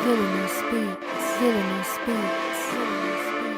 Villainous beats, villainous beats, villainous beats.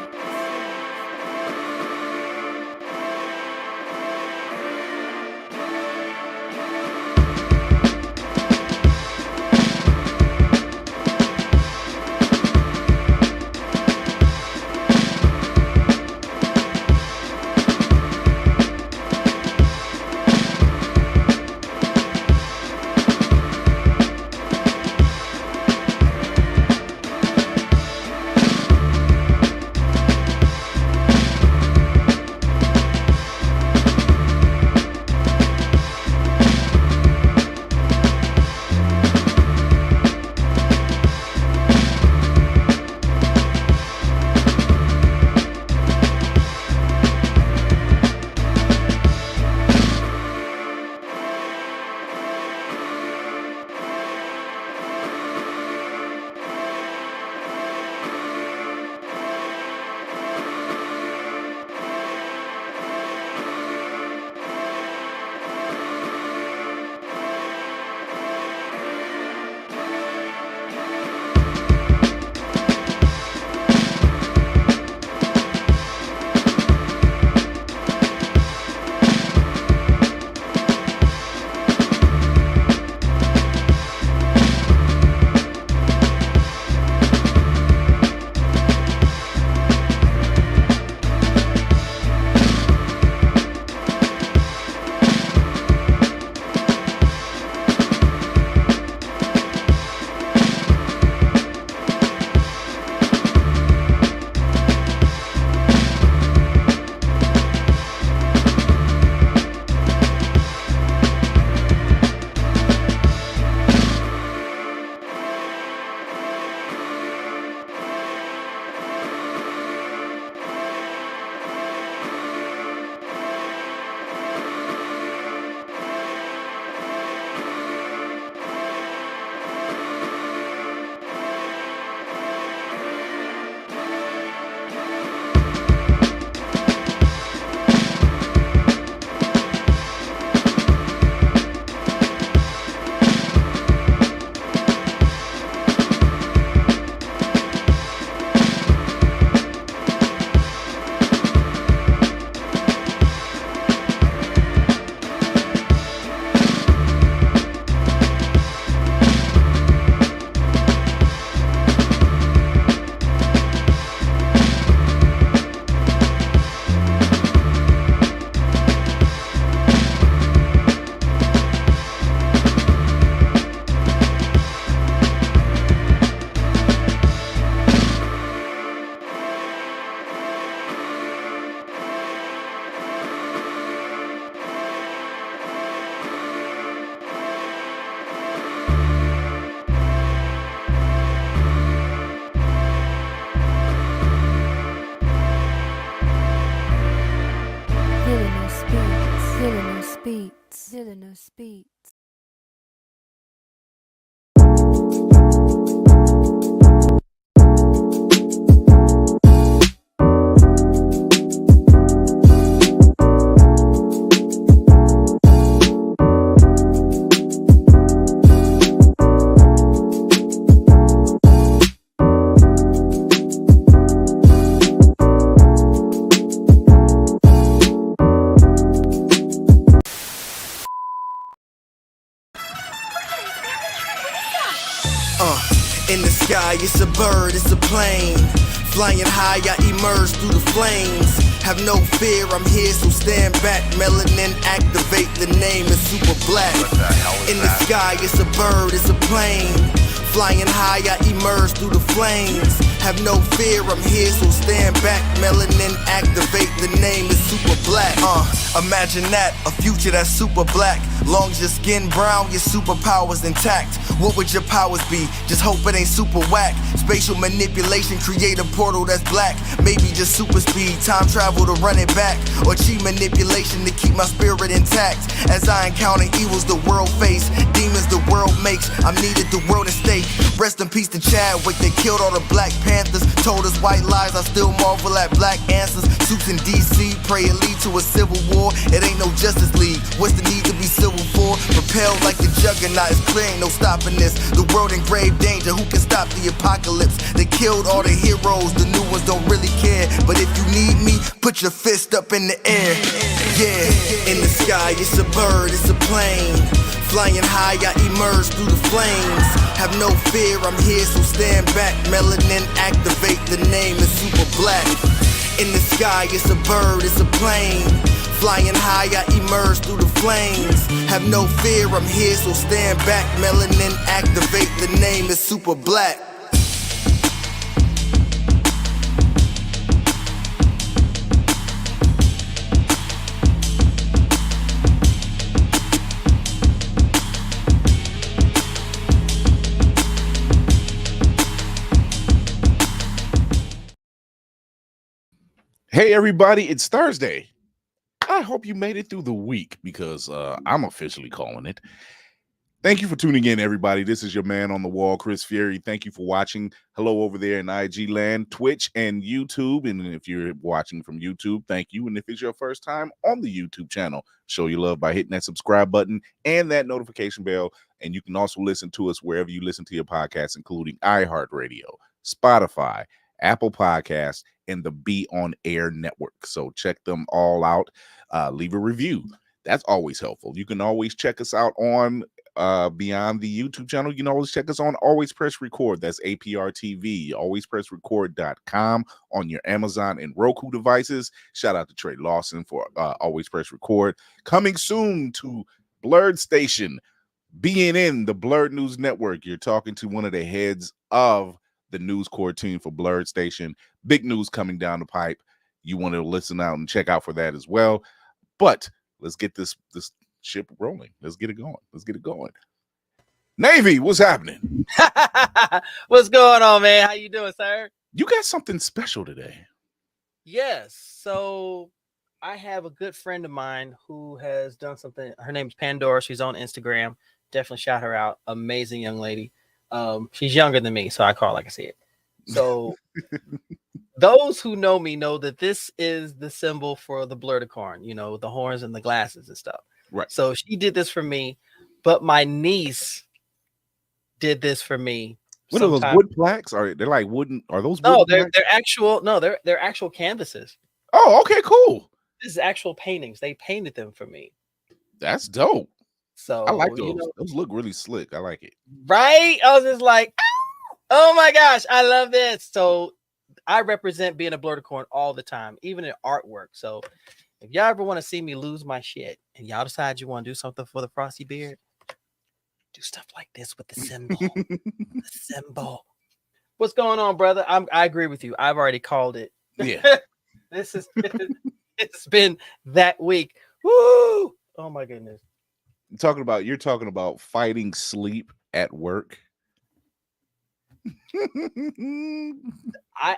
Villainous beats, villainous beats. In the sky, it's a bird, it's a plane. Flying high, I emerge through the flames. Have no fear, I'm here, so stand back. Melanin activate, the name is super black. In the sky, it's a bird, it's a plane. Flying high, I emerge through the flames. Have no fear, I'm here, so stand back. Melanin activate, the name is super black. Imagine that, a future that's super black. Long as your skin brown, your superpowers intact. What would your powers be? Just hope it ain't super whack. Spatial manipulation, create a portal that's black. Maybe just super speed, time travel to run it back. Or cheat manipulation to keep my spirit intact. As I encounter evils the world face, demons the world world makes. I'm needed the world at stake. Rest in peace to Chadwick. They killed all the Black Panthers. Told us white lies. I still marvel at black answers. Suits in DC. Pray it lead to a civil war. It ain't no Justice League. What's the need to be civil for? Propelled like the juggernaut. It's clear ain't no stopping this. The world in grave danger. Who can stop the apocalypse? They killed all the heroes. The new ones don't really care. But if you need me, put your fist up in the air. Yeah, in the sky, it's a bird, it's a plane. Flying high, I emerge through the flames. Have no fear, I'm here, so stand back. Melanin activate, the name is super black. In the sky, it's a bird, it's a plane. Flying high, I emerge through the flames. Have no fear, I'm here, so stand back. Melanin activate, the name is super black. Hey everybody, it's Thursday. I hope you made it through the week because I'm officially calling it. Thank you for tuning in, everybody. This is your man on the wall, Chris Fury. Thank you for watching. Hello over there in IG land, Twitch, and YouTube. And if you're watching from YouTube, thank you. And if it's your first time on the YouTube channel, show your love by hitting that subscribe button and that notification bell. And you can also listen to us wherever you listen to your podcasts, including iHeartRadio, Spotify, Apple Podcasts, and the Be On Air network. So check them all out. Leave a review. That's always helpful. You can always check us out on beyond the YouTube channel. You can always check us on Always Press Record. That's APR TV, alwayspressrecord.com on your Amazon and Roku devices. Shout out to Trey Lawson for Always Press Record. Coming soon to Blurred Station, BNN, the Blurred News Network. You're talking to one of the heads of the news core team for Blurred Station. Big news coming down the pipe. You want to listen out and check out for that as well. But let's get this ship rolling. Let's get it going. Navy, what's happening? What's going on, man? How you doing, sir? You got something special today. Yes. So I have a good friend of mine who has done something. Her name's Pandora. She's on Instagram. Definitely shout her out. Amazing young lady. She's younger than me, so I call her like I said. So those who know me know that this is the symbol for the blurticorn, you know, the horns and the glasses and stuff. Right. So she did this for me, but my niece did this for me. What are those wood plaques? Are they like wooden? Are those no? They're actual. No, they're actual canvases. Oh, okay, cool. This is actual paintings. They painted them for me. That's dope. So I like those. You know, those look really slick. I like it. Right? I was just like, oh my gosh, I love this. So I represent being a blurticorn all the time, even in artwork. So if y'all ever want to see me lose my shit and y'all decide you want to do something for the frosty beard, do stuff like this with the symbol. The symbol. What's going on, brother? I agree with you. I've already called it. Yeah. It's been that week. Woo! Oh my goodness. You're talking about fighting sleep at work. I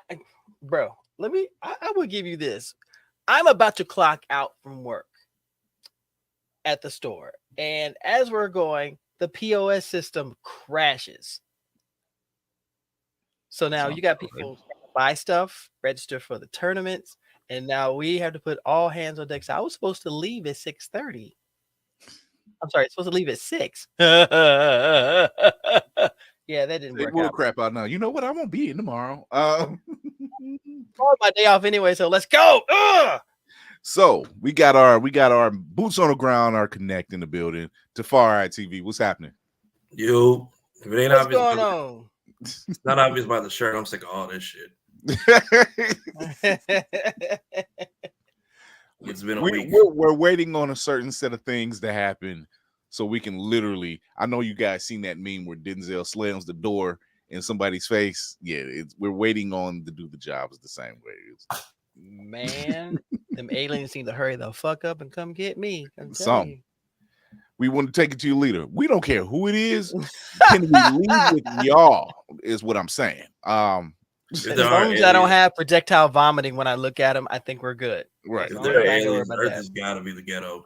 will give you this. I'm about to clock out from work at the store, and as we're going, the POS system crashes. So now you got people buy stuff, register for the tournaments, and now we have to put all hands on deck. So I was supposed to leave at 6:30. I'm sorry, it's supposed to leave at 6. Yeah, that didn't work out. Crap out now. You know what? I won't be in tomorrow. My day off anyway, so let's go. So we got our boots on the ground, our connect in the building. Tafari TV, what's happening? Yo, if it ain't What's obvious, going on? It's not obvious about the shirt. I'm sick of all this shit. It's been a week. We're waiting on a certain set of things to happen so we can literally. I know you guys seen that meme where Denzel slams the door in somebody's face. Yeah, we're waiting on to do the jobs the same way. Man, them aliens need to hurry the fuck up and come get me. We want to take it to your leader. We don't care who it is. Can we leave with y'all? Is what I'm saying. As long as I don't have projectile vomiting when I look at them, I think we're good. Right. If there are aliens, Earth has got to be the ghetto.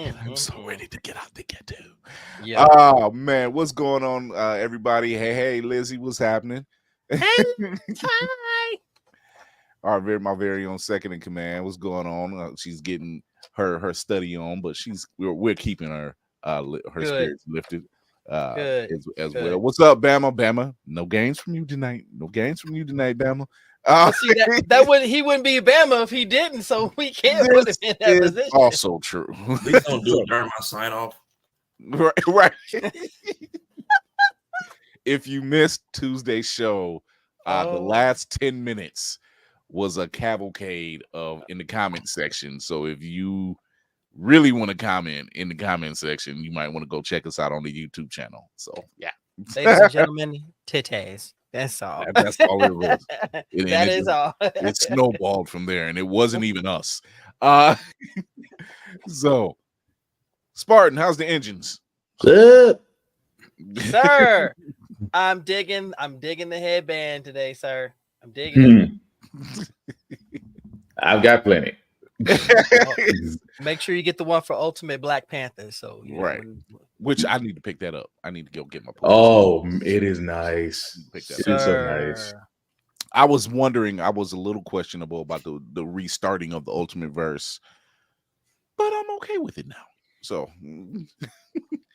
I'm so ready to get out the ghetto. Yeah. Oh man, what's going on, everybody? Hey, Lizzie, what's happening? Hey, hi. My very own second in command. What's going on? She's getting her study on, but we're keeping her her Good. spirits lifted Good. as Good. well. What's up, Bama? Bama, no games from you tonight. No games from you tonight, Bama. But see he wouldn't be Bama if he didn't, so we can't put him in that is position. also true. Please don't do it during my sign off. Right. If you missed Tuesday's show, the last 10 minutes was a cavalcade in the comment section. So if you really want to comment in the comment section, you might want to go check us out on the YouTube channel. So yeah. Ladies and gentlemen, titties. That's all. That's all it was. That is all. It snowballed from there, and it wasn't even us. So Spartan, how's the engines? Up? Sir, I'm digging the headband today, sir. I'm digging it. I've got plenty. Make sure you get the one for Ultimate Black Panther. So right, which I need to pick that up. I need to go get my. Oh, it is nice. Pick that It is so nice. I was wondering. I was a little questionable about the restarting of the Ultimate Verse, but I'm okay with it now. So,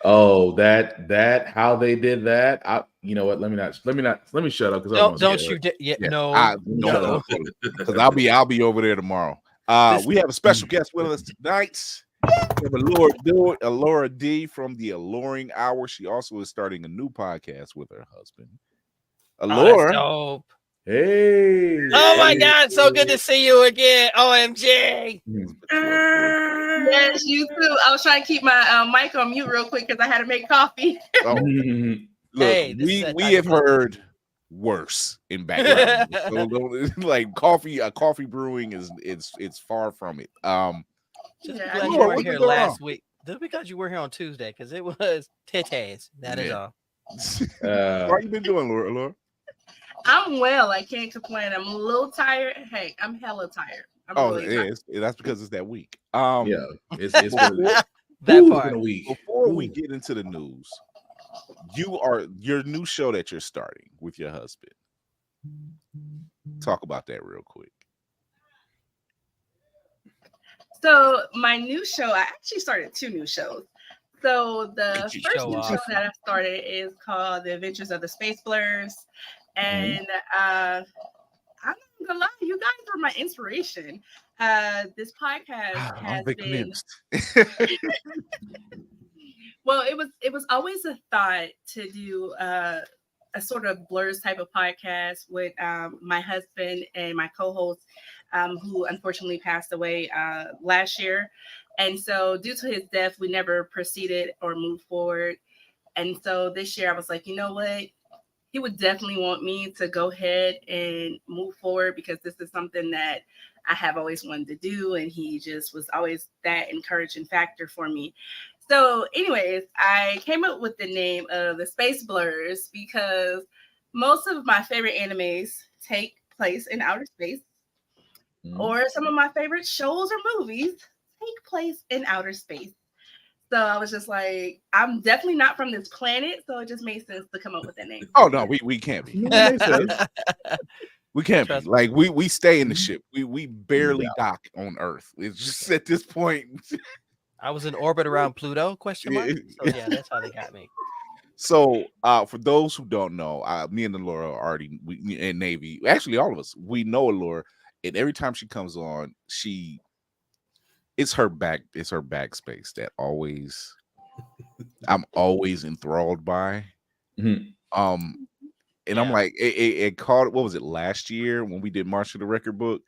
oh, that how they did that. You know what? Let me shut up because don't you? No. Because I'll be over there tomorrow. We have a special guest with us tonight. We have Laura D from the Alluring Hour. She also is starting a new podcast with her husband. Allura. Dope. Hey. Oh my God, so good to see you again. OMG. Yes, you too. I was trying to keep my mic on mute real quick because I had to make coffee. Look, we have heard worse in background. So like coffee brewing it's far from it. Just because you weren't here last week. Just because you were here on Tuesday, because it was titties. That is all. How you been doing, Laura? I'm well. I can't complain. I'm a little tired. Hey, I'm hella tired. That's because it's that week. Yeah, it's that part. Before we get into the news, your new show that you're starting with your husband. Talk about that real quick. So my new show, I actually started 2 new shows. So the first new show that I started is called The Adventures of the Space Blurs. And I'm not gonna lie, you guys were my inspiration. This podcast has been well, it was always a thought to do a sort of blurs type of podcast with my husband and my co-host, who unfortunately passed away last year. And so due to his death, we never proceeded or moved forward. And so this year I was like, you know what? He would definitely want me to go ahead and move forward because this is something that I have always wanted to do. And he just was always that encouraging factor for me. So anyways, I came up with the name of the Space Blurs because most of my favorite animes take place in outer space, or some of my favorite shows or movies take place in outer space. So I was just like, I'm definitely not from this planet, so it just made sense to come up with that name. Oh no, we can't be. We can't be. Like we stay in the ship. We barely dock on Earth. It's just at this point. I was in orbit around Pluto? Question mark. So yeah, that's how they got me. So for those who don't know, me and Allura already in Navy. Actually, all of us we know Allura, and every time she comes on, it's her backspace that I'm always enthralled by. And I'm like, it called, what was it, last year when we did March of the Record Book?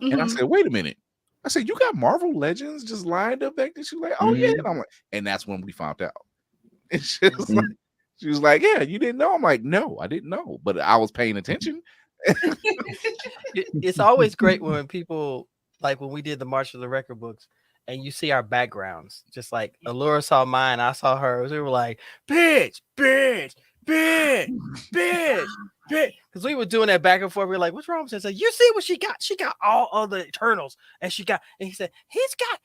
And I said, wait a minute. I said, you got Marvel Legends just lined up back there? She was like, oh yeah. And I'm like, and that's when we found out. And she was like, yeah, you didn't know? I'm like, no, I didn't know, but I was paying attention. It's always great when people, like when we did the March of the Record Books, and you see our backgrounds. Just like Allura saw mine, I saw hers. We were like, bitch. Because we were doing that back and forth. We were like, what's wrong with this? Like, you see what she got? She got all of the Eternals. And he said, he's got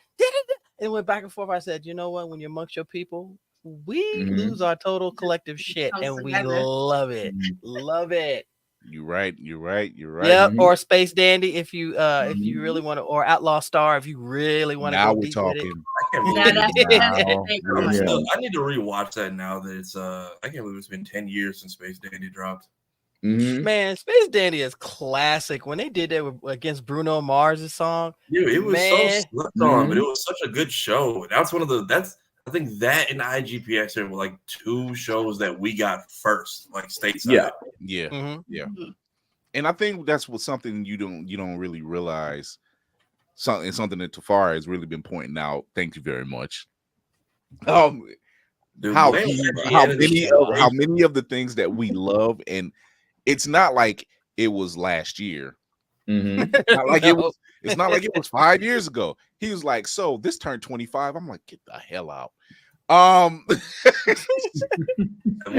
and went back and forth. I said, you know what? When you're amongst your people, we Mhm. lose our total collective shit, Comes and we together. love it. Love it. You're right. You're right. You're right. Yep. Mhm. Or Space Dandy if you really want to, or Outlaw Star if you really want to Now go we're deep with it. talking. I can't Now believe that's it. the thing. I'm Yeah. still, I need to rewatch that now that it's I can't believe it's been 10 years since Space Dandy dropped. Mhm. Man, Space Dandy is classic. When they did that against Bruno Mars' song, Dude, it was so man. slept on, but Mhm. it was such a good show. That's one of the I think that and IGPX are like two shows that we got first, like stateside. Yeah. Yeah. Mhm. Yeah. Mhm. And I think that's what something you don't really realize. Something that Tafari has really been pointing out. Thank you very much. Dude, How blame how IGN and many the of how many of the things that we love, and it's not like it was last year. Mhm. Not like it No. was. It's not like it was 5 years ago. He was like, "So this turned 25." I'm like, "Get the hell out." Well,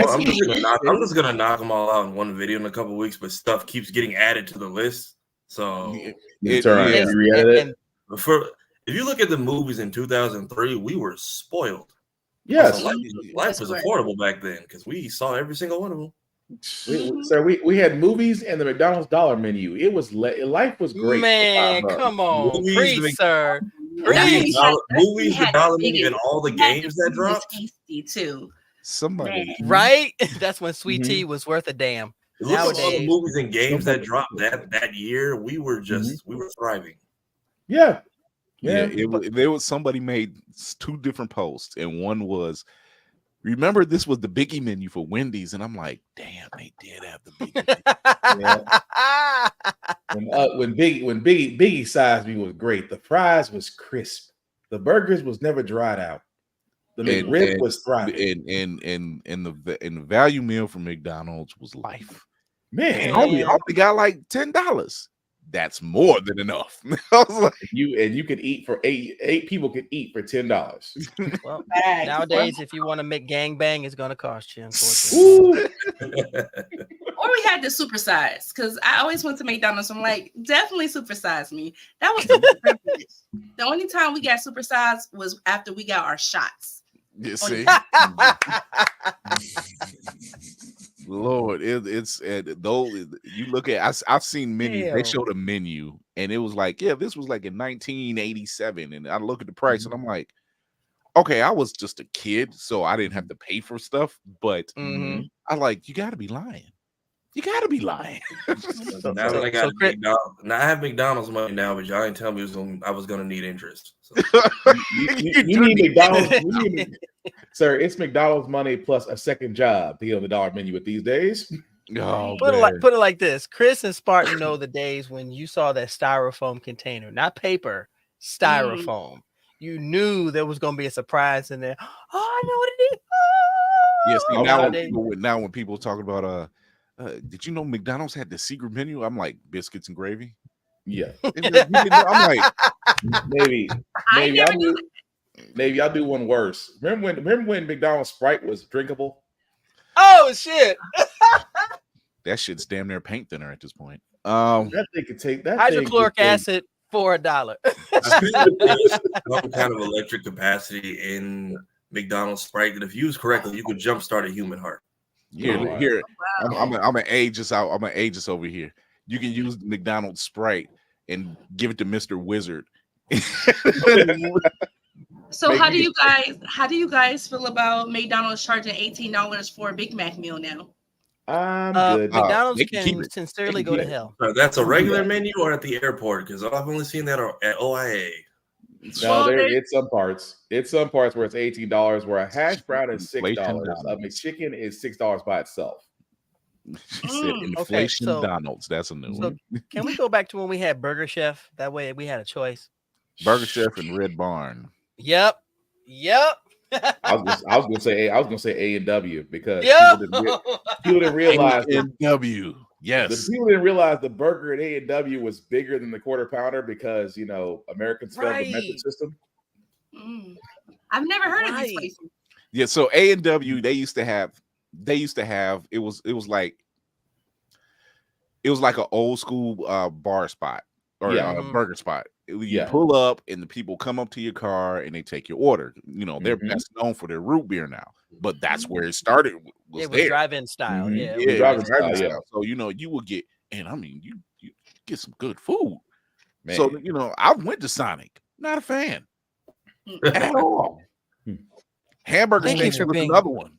I'm just gonna knock them all out in one video in a couple weeks, but stuff keeps getting added to the list. So You turn around yeah. and re-edit it. And if you look at the movies in 2003, we were spoiled. Yes. Also, life That's was correct. affordable back then because we saw every single one of them. Sir, we had movies and the McDonald's dollar menu. It was life was great. for man, $5. come on, Movies, preach, the- sir. That's when Preach. we had- that's when we Movies, the had dollar biggest- menu, and all the we had games that biggest dropped. tasty too. Somebody. Man. Right? That's when Sweet Mhm. Tea was worth a damn. Look at all the Nowadays. movies and games that Somebody- dropped that year. We were we were thriving. Yeah. Yeah, Yeah. there was somebody made 2 different posts, and one was, remember this was the Biggie menu for Wendy's, and I'm like, damn, they did have the Biggie menu. When Biggie sized me was great. The fries was crisp. The burgers was never dried out. The McRib was thriving. and the value meal from McDonald's was life. Man, I only got like $10. That's more than enough. I was like, you could eat for eight people could eat for $10. Well, Facts. nowadays, if you want to make gangbang, it's gonna cost you, unfortunately. Or we had to supersize because I always went to McDonald's. I'm like, definitely supersize me. That was the privilege. The only time we got supersized was after we got our shots. you see, Lord, it's though you look at, I've seen menus. They Damn. showed a menu, and it was like, yeah, this was like in 1987, and I look at the price, and I'm like, okay, I was just a kid, so I didn't have to pay for stuff, but Mhm. I like, you got to be lying. You got to be lying. Now that I got Chris- McDonald's, now I have McDonald's money now, but y'all didn't tell me I was gonna need interest. So. You need McDonald's. Sir, it's McDonald's money plus a second job to get on the dollar menu with these days. Oh, Put man. it like this. Chris and Spartan know the days when you saw that styrofoam container, not paper, styrofoam. You knew there was gonna be a surprise in there. Oh, I know what it is. Yes, Oh, now when people talk about did you know McDonald's had the secret menu? I'm like, biscuits and gravy. Yeah, They be like, "You didn't know?" I'm like, maybe I never knew. I'll do one worse. Remember when McDonald's Sprite was drinkable? Oh shit! that shit's damn near paint thinner at this point. That thing could take that. Hydrochloric acid for $1. I feel like there's some kind of electric capacity in McDonald's Sprite that, if used correctly, you could jumpstart a human heart. Here, Wow. here. Wow. I'm gonna age us out. I'm gonna age us over here. You can use McDonald's Sprite and give it to Mr. Wizard. So Make how do me- you guys feel about McDonald's charging $18 for a Big Mac meal now? I'm good. McDonald's they can keep can it. sincerely They go can to keep it. hell. That's a regular menu or at the airport? Because I've only seen that at OIA. No, Well, it's some parts. It's some parts where it's $18, where a hash brown is Inflation $6. A Donalds. McChicken is $6 by itself. She said Okay, inflation so- Donalds. That's a new So one. can we go back to when we had Burger Chef? That way we had a choice. Burger Chef and Red Barn. Yep. I was gonna say A&W because Yep. people didn't realize A&W. the Yes. people didn't realize the burger at A&W was bigger than the quarter pounder because Americans failed the metric Right. system. I've never heard of Right. these places. Yeah. So A&W, they used to have it was like an old school bar spot or Yeah. burger spot. You pull up and the people come up to your car and they take your order. You know, they're best known for their root beer now, but that's where it started. It was drive-in style. Yeah, Yeah, drive-in style. So you know, you would get, and I mean, you get some good food. Man. So you know, I went to Sonic, not a fan at all. Hamburger Station was another one.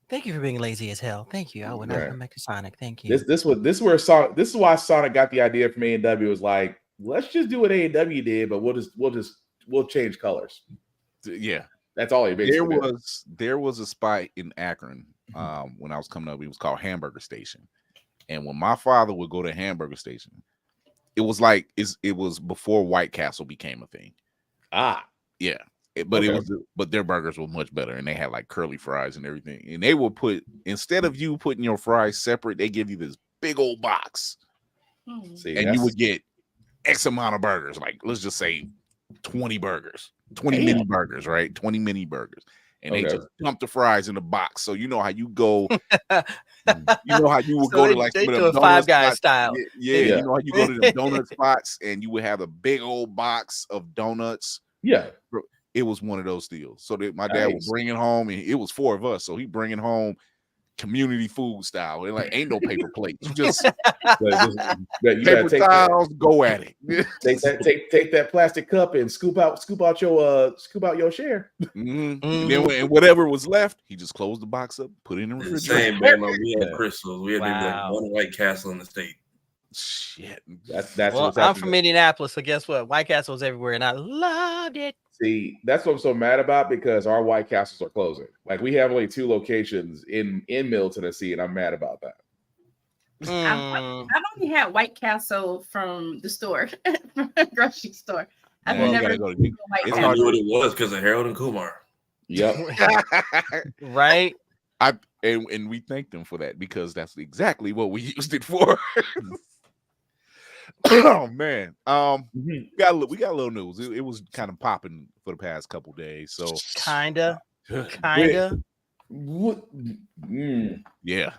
Thank you for being lazy as hell. Thank you. I would not come back to Sonic. Thank you. This is why Sonic got the idea from A&W. Was like, let's just do what A&W did, but we'll change colors. Yeah, that's all he basically did. There was a spot in Akron when I was coming up. It was called Hamburger Station, and when my father would go to Hamburger Station, it was like it was before White Castle became a thing. Yeah. But their burgers were much better, and they had like curly fries and everything. And they will put, instead of you putting your fries separate, they give you this big old box. And you would get X amount of burgers, like let's just say 20 burgers, 20 mini burgers, right? 20 mini burgers. And they just dump the fries in the box. So you know how you go, you know how you would go to like they do a Five Guys style. Yeah, you know how you go to the donut spots and you would have a big old box of donuts. Yeah. It was one of those deals. So that my dad would bring it home, and it was 4 of us. So he bring it home community food style. And like ain't no paper plates. You just paper towels, go at it. take that plastic cup and scoop out your share. And then whatever was left, he just closed the box up, put it in the refrigerator. Same, man. We had crystals. We had maybe like one White Castle in the state. Shit. That's well, I'm from Indianapolis, so guess what? White Castle was everywhere, and I loved it. See, that's what I'm so mad about, because our White Castles are closing. Like we have only 2 locations in Middle Tennessee, and I'm mad about that. I've only had White Castle from the store, from the grocery store. I've never go to it's hard what it was because of Harold and Kumar. Yep. Right. And we thank them for that, because that's exactly what we used it for. Oh man, we got a little news. It was kind of popping for the past couple days. So kinda. Yeah.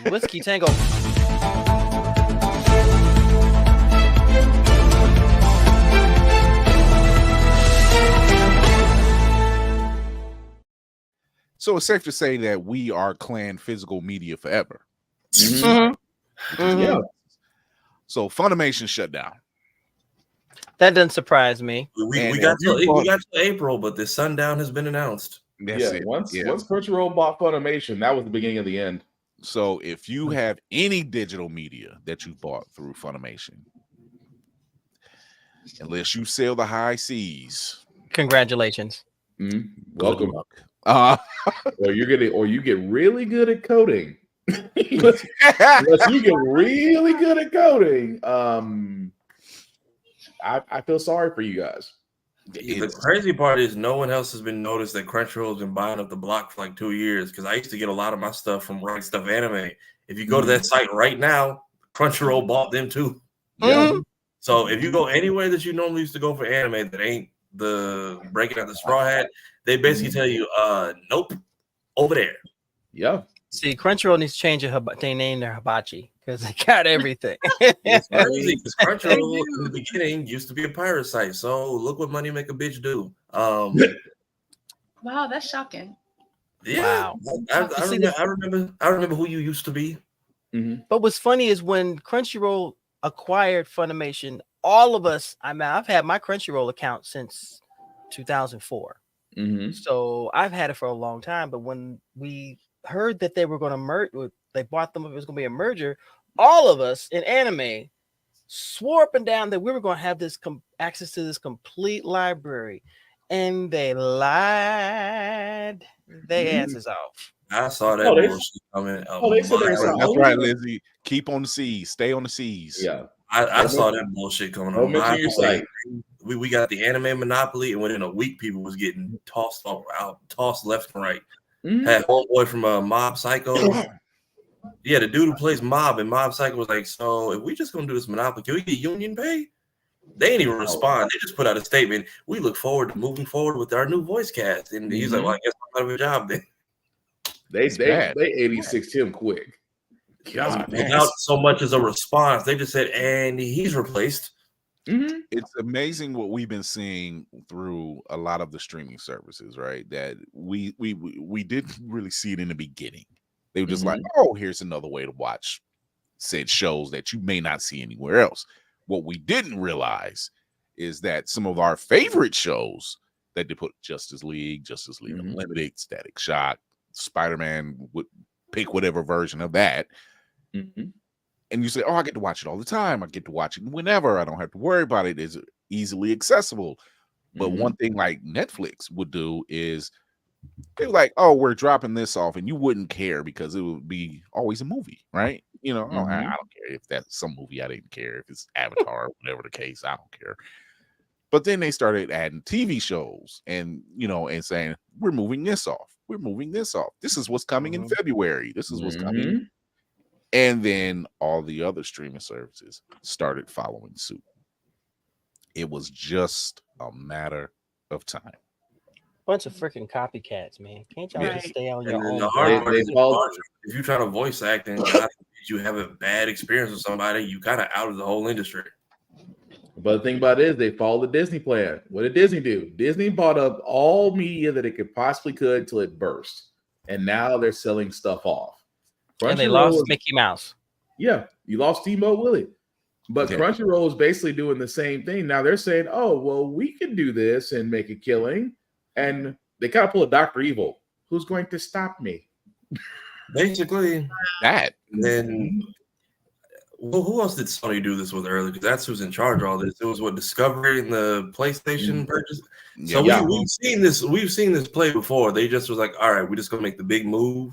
Whiskey Tango. So it's safe to say that we are clan physical media forever. Yeah. So Funimation shut down. That doesn't surprise me. We got to April, but the sundown has been announced. Once Crunchyroll bought Funimation, that was the beginning of the end. So if you have any digital media that you bought through Funimation, unless you sail the high seas, congratulations. Welcome. Or you get really good at coding. Unless you get really good at coding, I feel sorry for you guys. The crazy part is no one else has been noticed that Crunchyroll has been buying up the block for like 2 years, because I used to get a lot of my stuff from Right Stuff Anime. If you go to that site right now, Crunchyroll bought them too. Yeah. So if you go anywhere that you normally used to go for anime that ain't the Breaking Out the Straw Hat, they basically tell you, nope, over there. Yeah. See, Crunchyroll needs to change they name their hibachi, because they got everything. It's crazy, because Crunchyroll in the beginning used to be a pirate site. So look what money make a bitch do. Wow, that's shocking. Yeah. Wow. I remember who you used to be. But what's funny is when Crunchyroll acquired Funimation, all of us, I've had my Crunchyroll account since 2004. So I've had it for a long time. But when we heard that they were going to merge, they bought them, it was going to be a merger, all of us in anime swore up and down that we were going to have this access to this complete library, and they lied their asses off. I saw that bullshit coming. That's right, Lizzie. Keep on the seas. Stay on the seas. Yeah. I saw that bullshit coming on my site. We got the anime monopoly, and within a week, people was getting tossed left and right. Had homeboy from Mob Psycho. Yeah, the dude who plays Mob and Mob Psycho was like, so if we just gonna do this monopoly, can we get union pay? They didn't even respond. They just put out a statement. We look forward to moving forward with our new voice cast. And he's like, well, I guess I'm out of a job then. They 86 him quick. God, without so much as a response, they just said, and he's replaced. It's amazing what we've been seeing through a lot of the streaming services, right? That we didn't really see it in the beginning. They were just like, oh, here's another way to watch said shows that you may not see anywhere else. What we didn't realize is that some of our favorite shows that they put Justice League Unlimited, Static Shock, Spider-Man, would pick whatever version of that. And you say, oh, I get to watch it all the time. I get to watch it whenever. I don't have to worry about it. It's easily accessible. But one thing like Netflix would do is they're like, oh, we're dropping this off, and you wouldn't care because it would be always a movie, right? You know, I don't care if that's some movie I didn't care. If it's Avatar, whatever the case, I don't care. But then they started adding TV shows and, you know, and saying, we're moving this off. We're moving this off. This is what's coming in February. This is what's coming. And then all the other streaming services started following suit. It was just a matter of time. Bunch of freaking copycats, man. Can't y'all just stay on your own? The hard part is if you try to voice act and you have a bad experience with somebody, you kind of out of the whole industry. But the thing about it is they follow the Disney plan. What did Disney do? Disney bought up all media that it could until it burst. And now they're selling stuff off. And they lost Mickey Mouse. Yeah, you lost Steamboat Willie. But Crunchyroll is basically doing the same thing. Now they're saying, oh, well, we can do this and make a killing. And they kind of pull a Dr. Evil. Who's going to stop me? Basically, that. And then, well, who else did Sony do this with earlier? Because that's who's in charge of all this. It was what Discovery and the PlayStation purchase. So we've seen this. We've seen this play before. They just was like, all right, we're just gonna make the big move.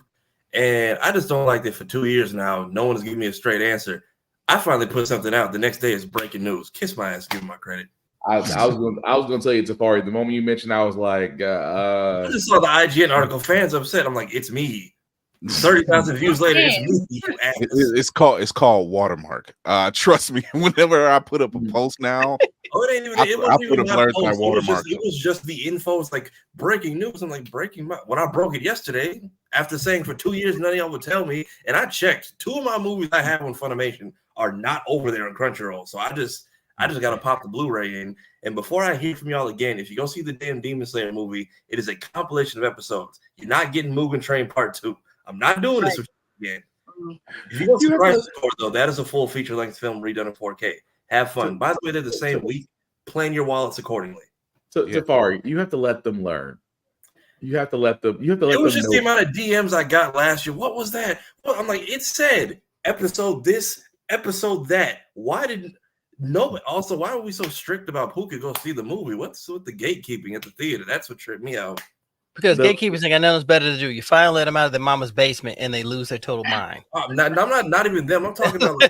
And I just don't like that for 2 years now. No one is giving me a straight answer. I finally put something out. The next day is breaking news. Kiss my ass. Give me my credit. I was going to tell you, Tafari. The moment you mentioned, I was like, I just saw the IGN article. Fans upset. I'm like, it's me. 30,000 views later, it's me. It's called watermark. Trust me. Whenever I put up a post now, I put a blurred by watermark. It was just the info. It's like breaking news. I'm like when I broke it yesterday, after saying for 2 years none of y'all would tell me, and I checked. 2 of my movies I have on Funimation are not over there on Crunchyroll. So I just got to pop the Blu-ray in. And before I hear from y'all again, if you go see the damn Demon Slayer movie, it is a compilation of episodes. You're not getting Mugen Train Part 2. I'm not doing this with you again. If you go see Crisis Core, though, that is a full feature-length film redone in 4K. Have fun. By the way, they're the same week. Plan your wallets accordingly. So, Tafari, you have to let them learn. You have to let them. It was just the amount of DMs I got last year. What was that? Well, I'm like, it said episode this, episode that. Why didn't? No, but also, why are we so strict about who could go see the movie? What's with the gatekeeping at the theater? That's what tripped me out. Because gatekeepers ain't got nothing better to do. You finally let them out of their mama's basement and they lose their total mind. I'm not even them. I'm talking about like,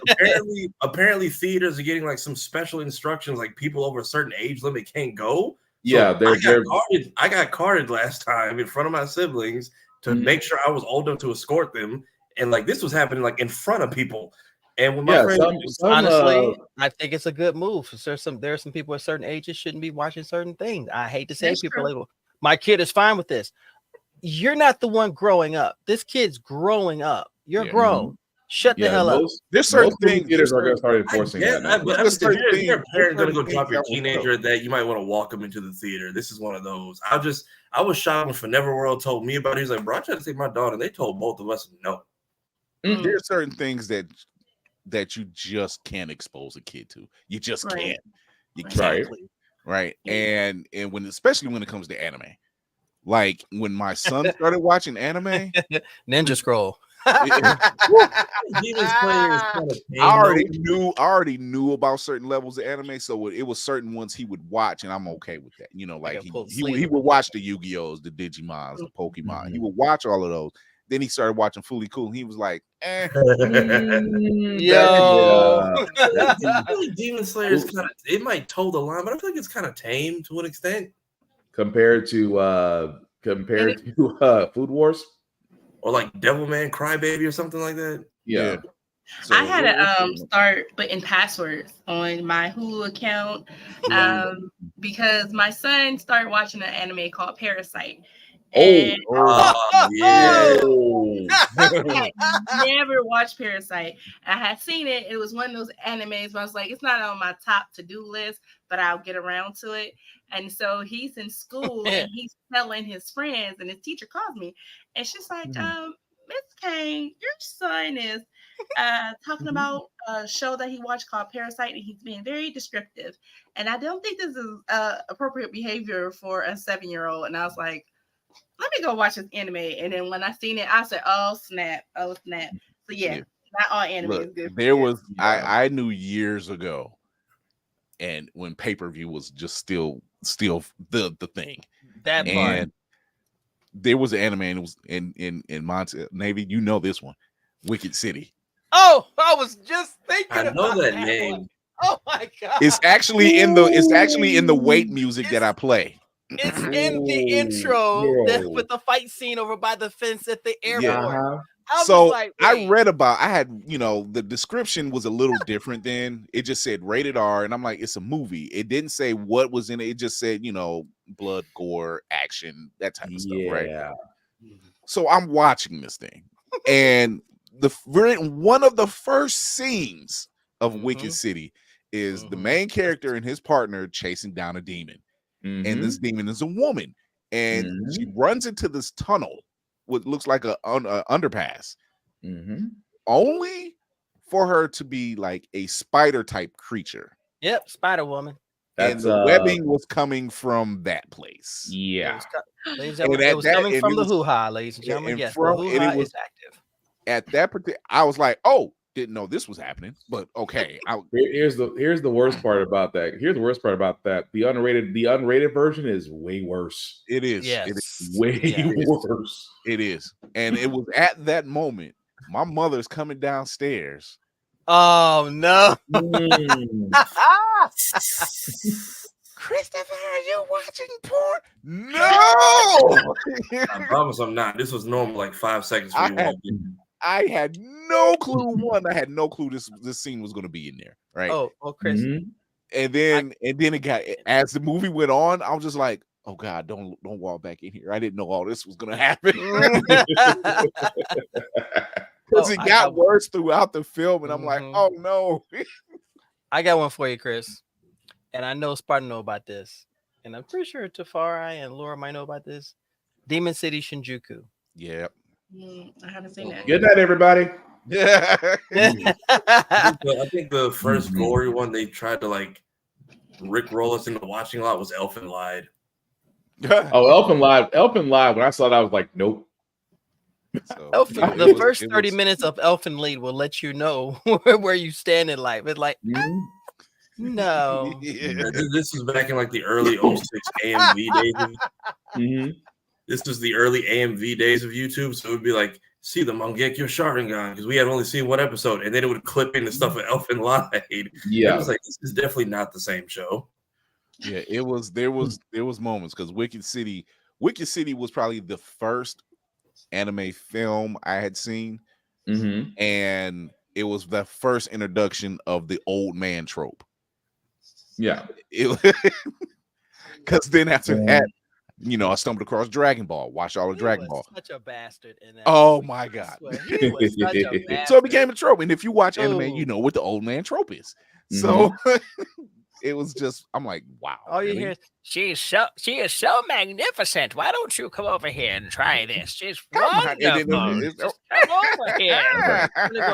apparently theaters are getting like some special instructions, like people over a certain age limit can't go. Yeah, I got carded last time in front of my siblings to make sure I was old enough to escort them, and like this was happening like in front of people. And when my friend, honestly, I think it's a good move. There are some people at certain ages shouldn't be watching certain things. I hate to say people label. My kid is fine with this. You're not the one growing up. This kid's growing up. You're grown. Shut the hell up. There's certain things theaters are going to start enforcing that. But if you're a parent going to go drop your teenager at that, you might want to walk them into the theater. This is one of those. I was shocked when Forever World told me about it. He's like, bro, I tried to take my daughter, and they told both of us no. There's certain things that you just can't expose a kid to. You just can't. You can't. Right. And especially when it comes to anime. Like when my son started watching anime, Ninja Scroll. I already knew about certain levels of anime, so it was certain ones he would watch, and I'm okay with that. You know, like he would watch the Yu-Gi-Ohs, the Digimons, the Pokemon. He would watch all of those. Then he started watching Fully Cool, and he was like, yo. Demon Slayer is kind of, it might toe the line, but I feel like it's kind of tame to an extent. Compared to Food Wars? Or like Devilman Crybaby or something like that. Yeah. So, I had to start putting passwords on my Hulu account because my son started watching an anime called Parasite. And yeah. I had never watched Parasite. I had seen it. It was one of those animes where I was like, it's not on my top to-do list, but I'll get around to it. And so he's in school and he's telling his friends, and his teacher calls me, and she's like, Miss Kane, your son is talking about a show that he watched called Parasite, and he's being very descriptive. And I don't think this is appropriate behavior for a 7-year-old. And I was like, let me go watch this anime. And then when I seen it, I said, oh snap. So yeah. Not all anime is good. There was I knew years ago, and when pay-per-view was just still the thing. That part. And there was an anime, and it was in Montana Navy. You know this one, Wicked City. Oh, I was just thinking. I know about that name. one. Oh my god! It's actually in the wait music that I play. It's in the intro with the fight scene over by the fence at the airport. Yeah. So like, I read about. I had the description was a little different then. It just said rated R, and I'm like, it's a movie. It didn't say what was in it. It just said blood, gore, action, that type of stuff, right? Yeah. So I'm watching this thing, and one of the first scenes of Wicked City is the main character and his partner chasing down a demon, and this demon is a woman, and she runs into this tunnel, what looks like a underpass, only for her to be like a spider type creature. Yep, Spider Woman. And the webbing was coming from that place. Yeah. Ladies and gentlemen, it was coming from the hoo-ha, ladies and gentlemen. Yes, the hoo-ha is active. At that particular, I was like, oh, didn't know this was happening, but okay. Here's the worst part about that. Here's the worst part about that. The unrated version is way worse. It is. Yes. It is way worse. It is. And it was at that moment, my mother's coming downstairs. Oh no. Christopher, are you watching porn? No. I promise I'm not. This was normal, like 5 seconds for you walked in. I had no clue. I had no clue this scene was going to be in there, right? Oh, Chris. And then it got, as the movie went on, I was just like, oh God, don't walk back in here. I didn't know all this was going to happen. Because it got worse throughout the film, and I'm like, oh no. I got one for you, Chris. And I know Spartan know about this. And I'm pretty sure Tafari and Laura might know about this. Demon City Shinjuku. Yeah. I haven't seen that. Good night, everybody. Yeah. I think the first gory one they tried to like rickroll us into watching a lot was Elfin Lied. Elfin Lied. When I saw that, I was like, nope. So, the first 30 minutes of Elfin Lied will let you know where you stand in life. It's like, no. This was back in like the early 06 AMV days. This was the early AMV days of YouTube, so it would be like, see the Mangekyo Sharingan, because we had only seen one episode, and then it would clip in the stuff with Elfin Lied. Yeah, I was like, this is definitely not the same show. Yeah, it was. There was moments, because Wicked City was probably the first anime film I had seen, and it was the first introduction of the old man trope. Yeah, because then after that, I stumbled across Dragon Ball, watched all of Dragon Ball. Such a bastard in that. Oh my God. He was such a bastard. So it became a trope. And if you watch anime, you know what the old man trope is. So it was just, I'm like, wow. All you hear is, she is so magnificent. Why don't you come over here and try this? She's wonderful. Come over here.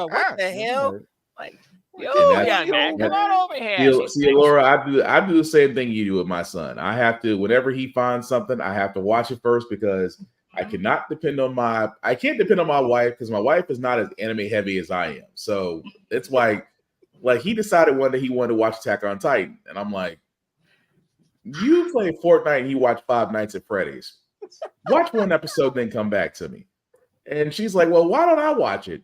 What the hell? Like, yo, young man, come on over here. See, Laura, I do the same thing you do with my son. I have to, whenever he finds something, I have to watch it first, because I can't depend on my wife, because my wife is not as anime heavy as I am. So it's like he decided one day he wanted to watch Attack on Titan, and I'm like, you play Fortnite and you watch Five Nights at Freddy's. Watch one episode, then come back to me. And she's like, well, why don't I watch it?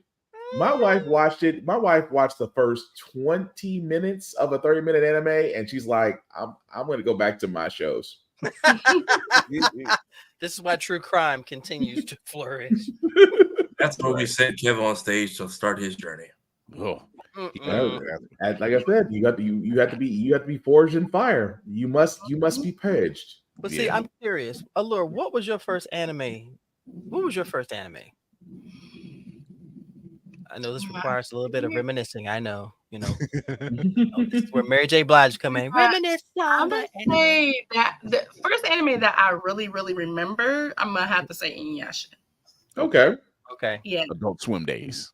My wife watched it. My wife watched the first 20 minutes of a 30-minute anime, and she's like, I'm going to go back to my shows. This is why true crime continues to flourish. That's what we sent Kevin on stage to start his journey. Oh, like I said, you have to be forged in fire. You must be purged. But see, I'm curious. Allure, what was your first anime? What was your first anime? I know this requires a little bit of reminiscing. I know, this is where Mary J. Blige come in. Reminisce I'm on gonna the anime. say that the first anime that I really, really remember, I'm gonna have to say Inuyasha. Okay. Okay. Yeah. Adult Swim days.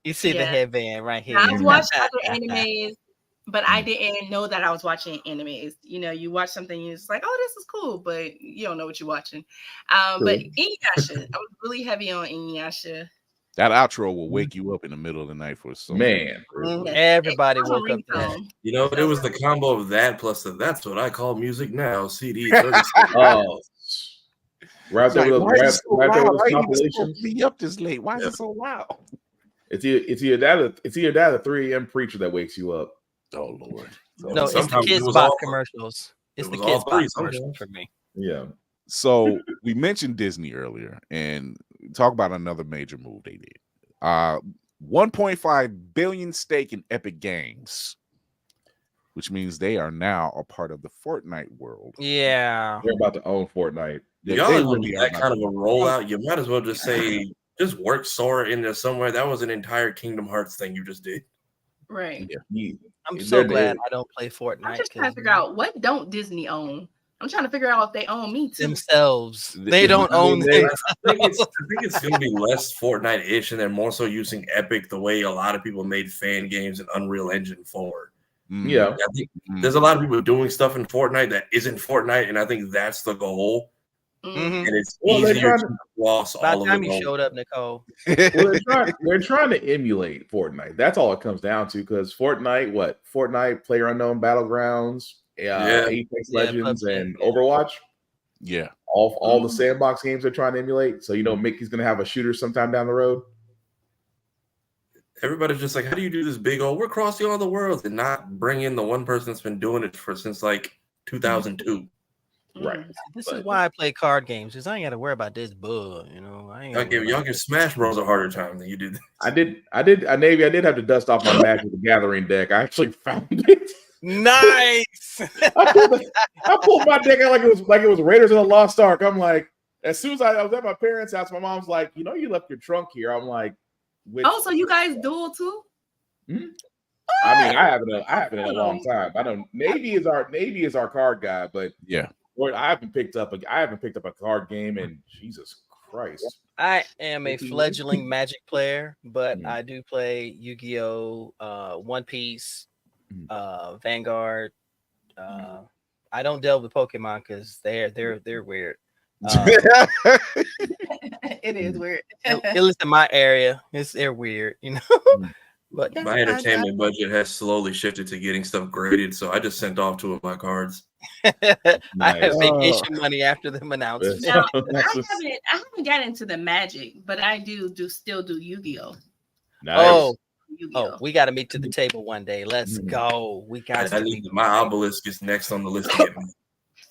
You see the Yeah. headband right here. I've watched other animes, but I didn't know that I was watching animes. You watch something, you're just like, oh, this is cool, but you don't know what you're watching. But Inuyasha, I was really heavy on Inuyasha. That outro will wake you up in the middle of the night for some man. Everybody woke up to that. There was the combo of that plus that's what I call music now. CD. Oh, right there with those compilations. Me up this late. Why is it so loud? It's either that or 3 AM preacher that wakes you up. Oh Lord. No, it's the Kids Box commercials. It's the Kids Box commercials for me. Yeah. So we mentioned Disney earlier, and talk about another major move they did. 1.5 billion stake in Epic Games, which means they are now a part of the Fortnite world. Yeah, they're about to own Fortnite. Y'all really that kind of a rollout. You might as well just say, just work Sora in there somewhere. That was an entire Kingdom Hearts thing you just did. Right. Yeah. I'm so glad I don't play Fortnite. I'm just trying to figure out what don't Disney own. I'm trying to figure out if they own me too. Themselves. They don't own them. I think it's going to be less Fortnite-ish, and they're more so using Epic the way a lot of people made fan games in Unreal Engine 4. Yeah. I think there's a lot of people doing stuff in Fortnite that isn't Fortnite, and I think that's the goal. Mm-hmm. And it's easier to gloss By all the time of it. you showed up, Nicole. They're trying to emulate Fortnite. That's all it comes down to, because Fortnite, PlayerUnknown Battlegrounds, Apex Legends, and Overwatch. Yeah. All the sandbox games they're trying to emulate. So Mickey's gonna have a shooter sometime down the road. Everybody's just like, how do you do this big old, we're crossing all the worlds, and not bring in the one person that's been doing it since like 2002. Right. This is why I play card games, because I ain't got to worry about this bug. Y'all give Smash Bros a harder time than you did. I did have to dust off my Magic the Gathering deck. I actually found it. Nice. I pulled my deck out like it was Raiders of the Lost Ark. I'm like, as soon as I was at my parents' house, my mom's like, you left your trunk here. I'm like, so you guys duel too? Hmm? I mean, I haven't in a long time. I don't. Navy is our card guy, but yeah, I haven't picked up a card game in Jesus Christ. I am a fledgling Magic player, but I do play Yu-Gi-Oh, One Piece, Vanguard. I don't delve with Pokemon because they're weird. It is weird. At least in my area, they're weird, But my entertainment budget has slowly shifted to getting stuff graded, so I just sent off 2 of my cards. I have vacation money after them announced. Now, I haven't gotten into the Magic, but I still do Yu-Gi-Oh. Nice. Oh, we got to meet to the table one day. Let's go. We got to meet. My obelisk is next on the list.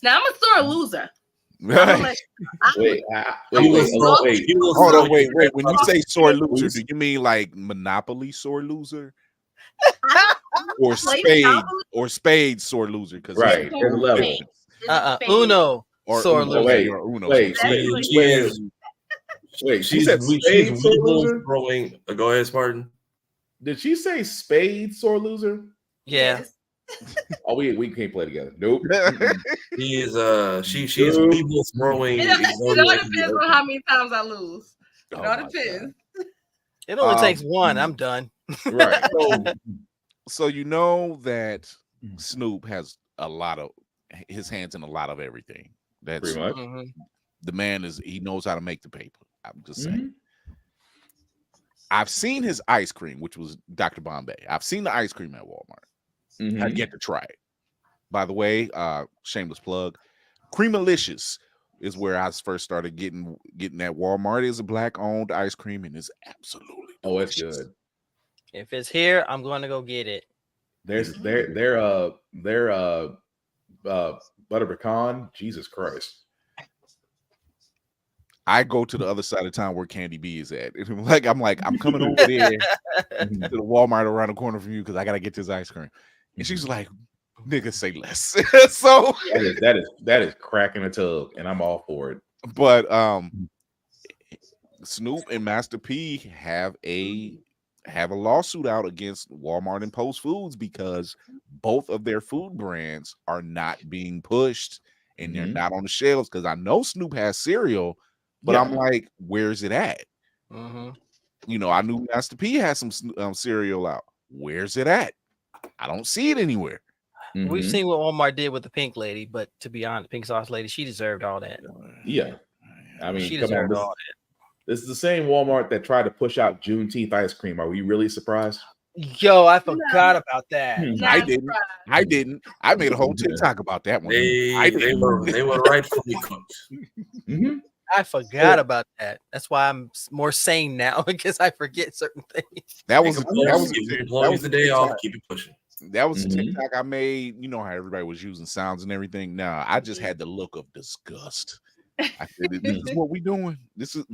Now I'm a sore loser. Wait. Hold on, wait. When you say sore loser, do you mean like Monopoly sore loser, or spade sore loser? Because right, there's a level. Uno or sore loser. Wait. She said spade sore loser. Go ahead, Spartan. Did she say spade sore loser? Yeah. Oh, we can't play together. Nope. She is people throwing. It all depends on how many times I lose. It all depends. It only takes one. I'm done. Right. So you know that Snoop has his hands in a lot of everything. That's pretty much. The man he knows how to make the paper. I'm just saying. I've seen his ice cream, which was Dr. Bombay. I've seen the ice cream at Walmart. I've yet to try it. By the way, shameless plug, Creamalicious is where I first started getting at Walmart. It's a Black-owned ice cream, and it's absolutely delicious. It's good. If it's here, I'm going to go get it. Their butter pecan. Jesus Christ. I go to the other side of town where Candy B is at. I'm coming over there to the Walmart around the corner from you because I gotta get this ice cream. And she's like, Niggas say less. So that is cracking a tub, and I'm all for it. But Snoop and Master P have a lawsuit out against Walmart and Post Foods because both of their food brands are not being pushed and they're not on the shelves. Because I know Snoop has cereal, but I'm like, where's it at? You know, I knew Master P has some cereal out. Where's it at? I don't see it anywhere. We've seen what Walmart did with the pink lady, but to be honest, pink sauce lady, she deserved all that. Yeah, I mean, she come deserved on, all that. This is the same Walmart that tried to push out Juneteenth ice cream. Are we really surprised? Yo, I forgot about that. I didn't. I made a whole TikTok about that one. They were rightfully cooked. I forgot about that. That's why I'm more sane now because I forget certain things. That was the day off. Keep it pushing. That was a TikTok I made. You know how everybody was using sounds and everything. Now I just had the look of disgust. I said, "This is what we doing. This is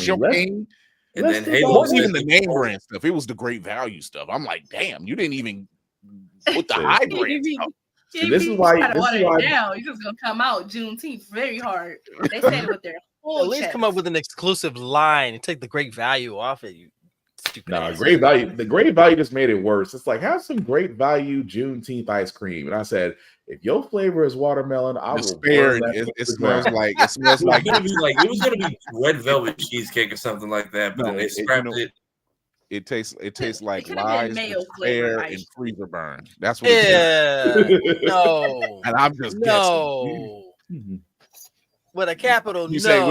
your game." And then it wasn't even the name brand stuff. It was the great value stuff. I'm like, damn, you didn't even put the high brand stuff. This is why now. You're just gonna come out Juneteenth very hard. They said it with their whole at least chest. come up with an exclusive line and take the great value off it. You stupid. No, great value. The great value just made it worse. It's like, have some great value Juneteenth ice cream. And I said, if your flavor is watermelon, I will spare it. It smells like it smells like it was gonna be red velvet cheesecake or something like that, but then they scrapped it. It tastes like lies, despair, and freezer burn. That's what. No, and I'm just guessing. With a capital What you say?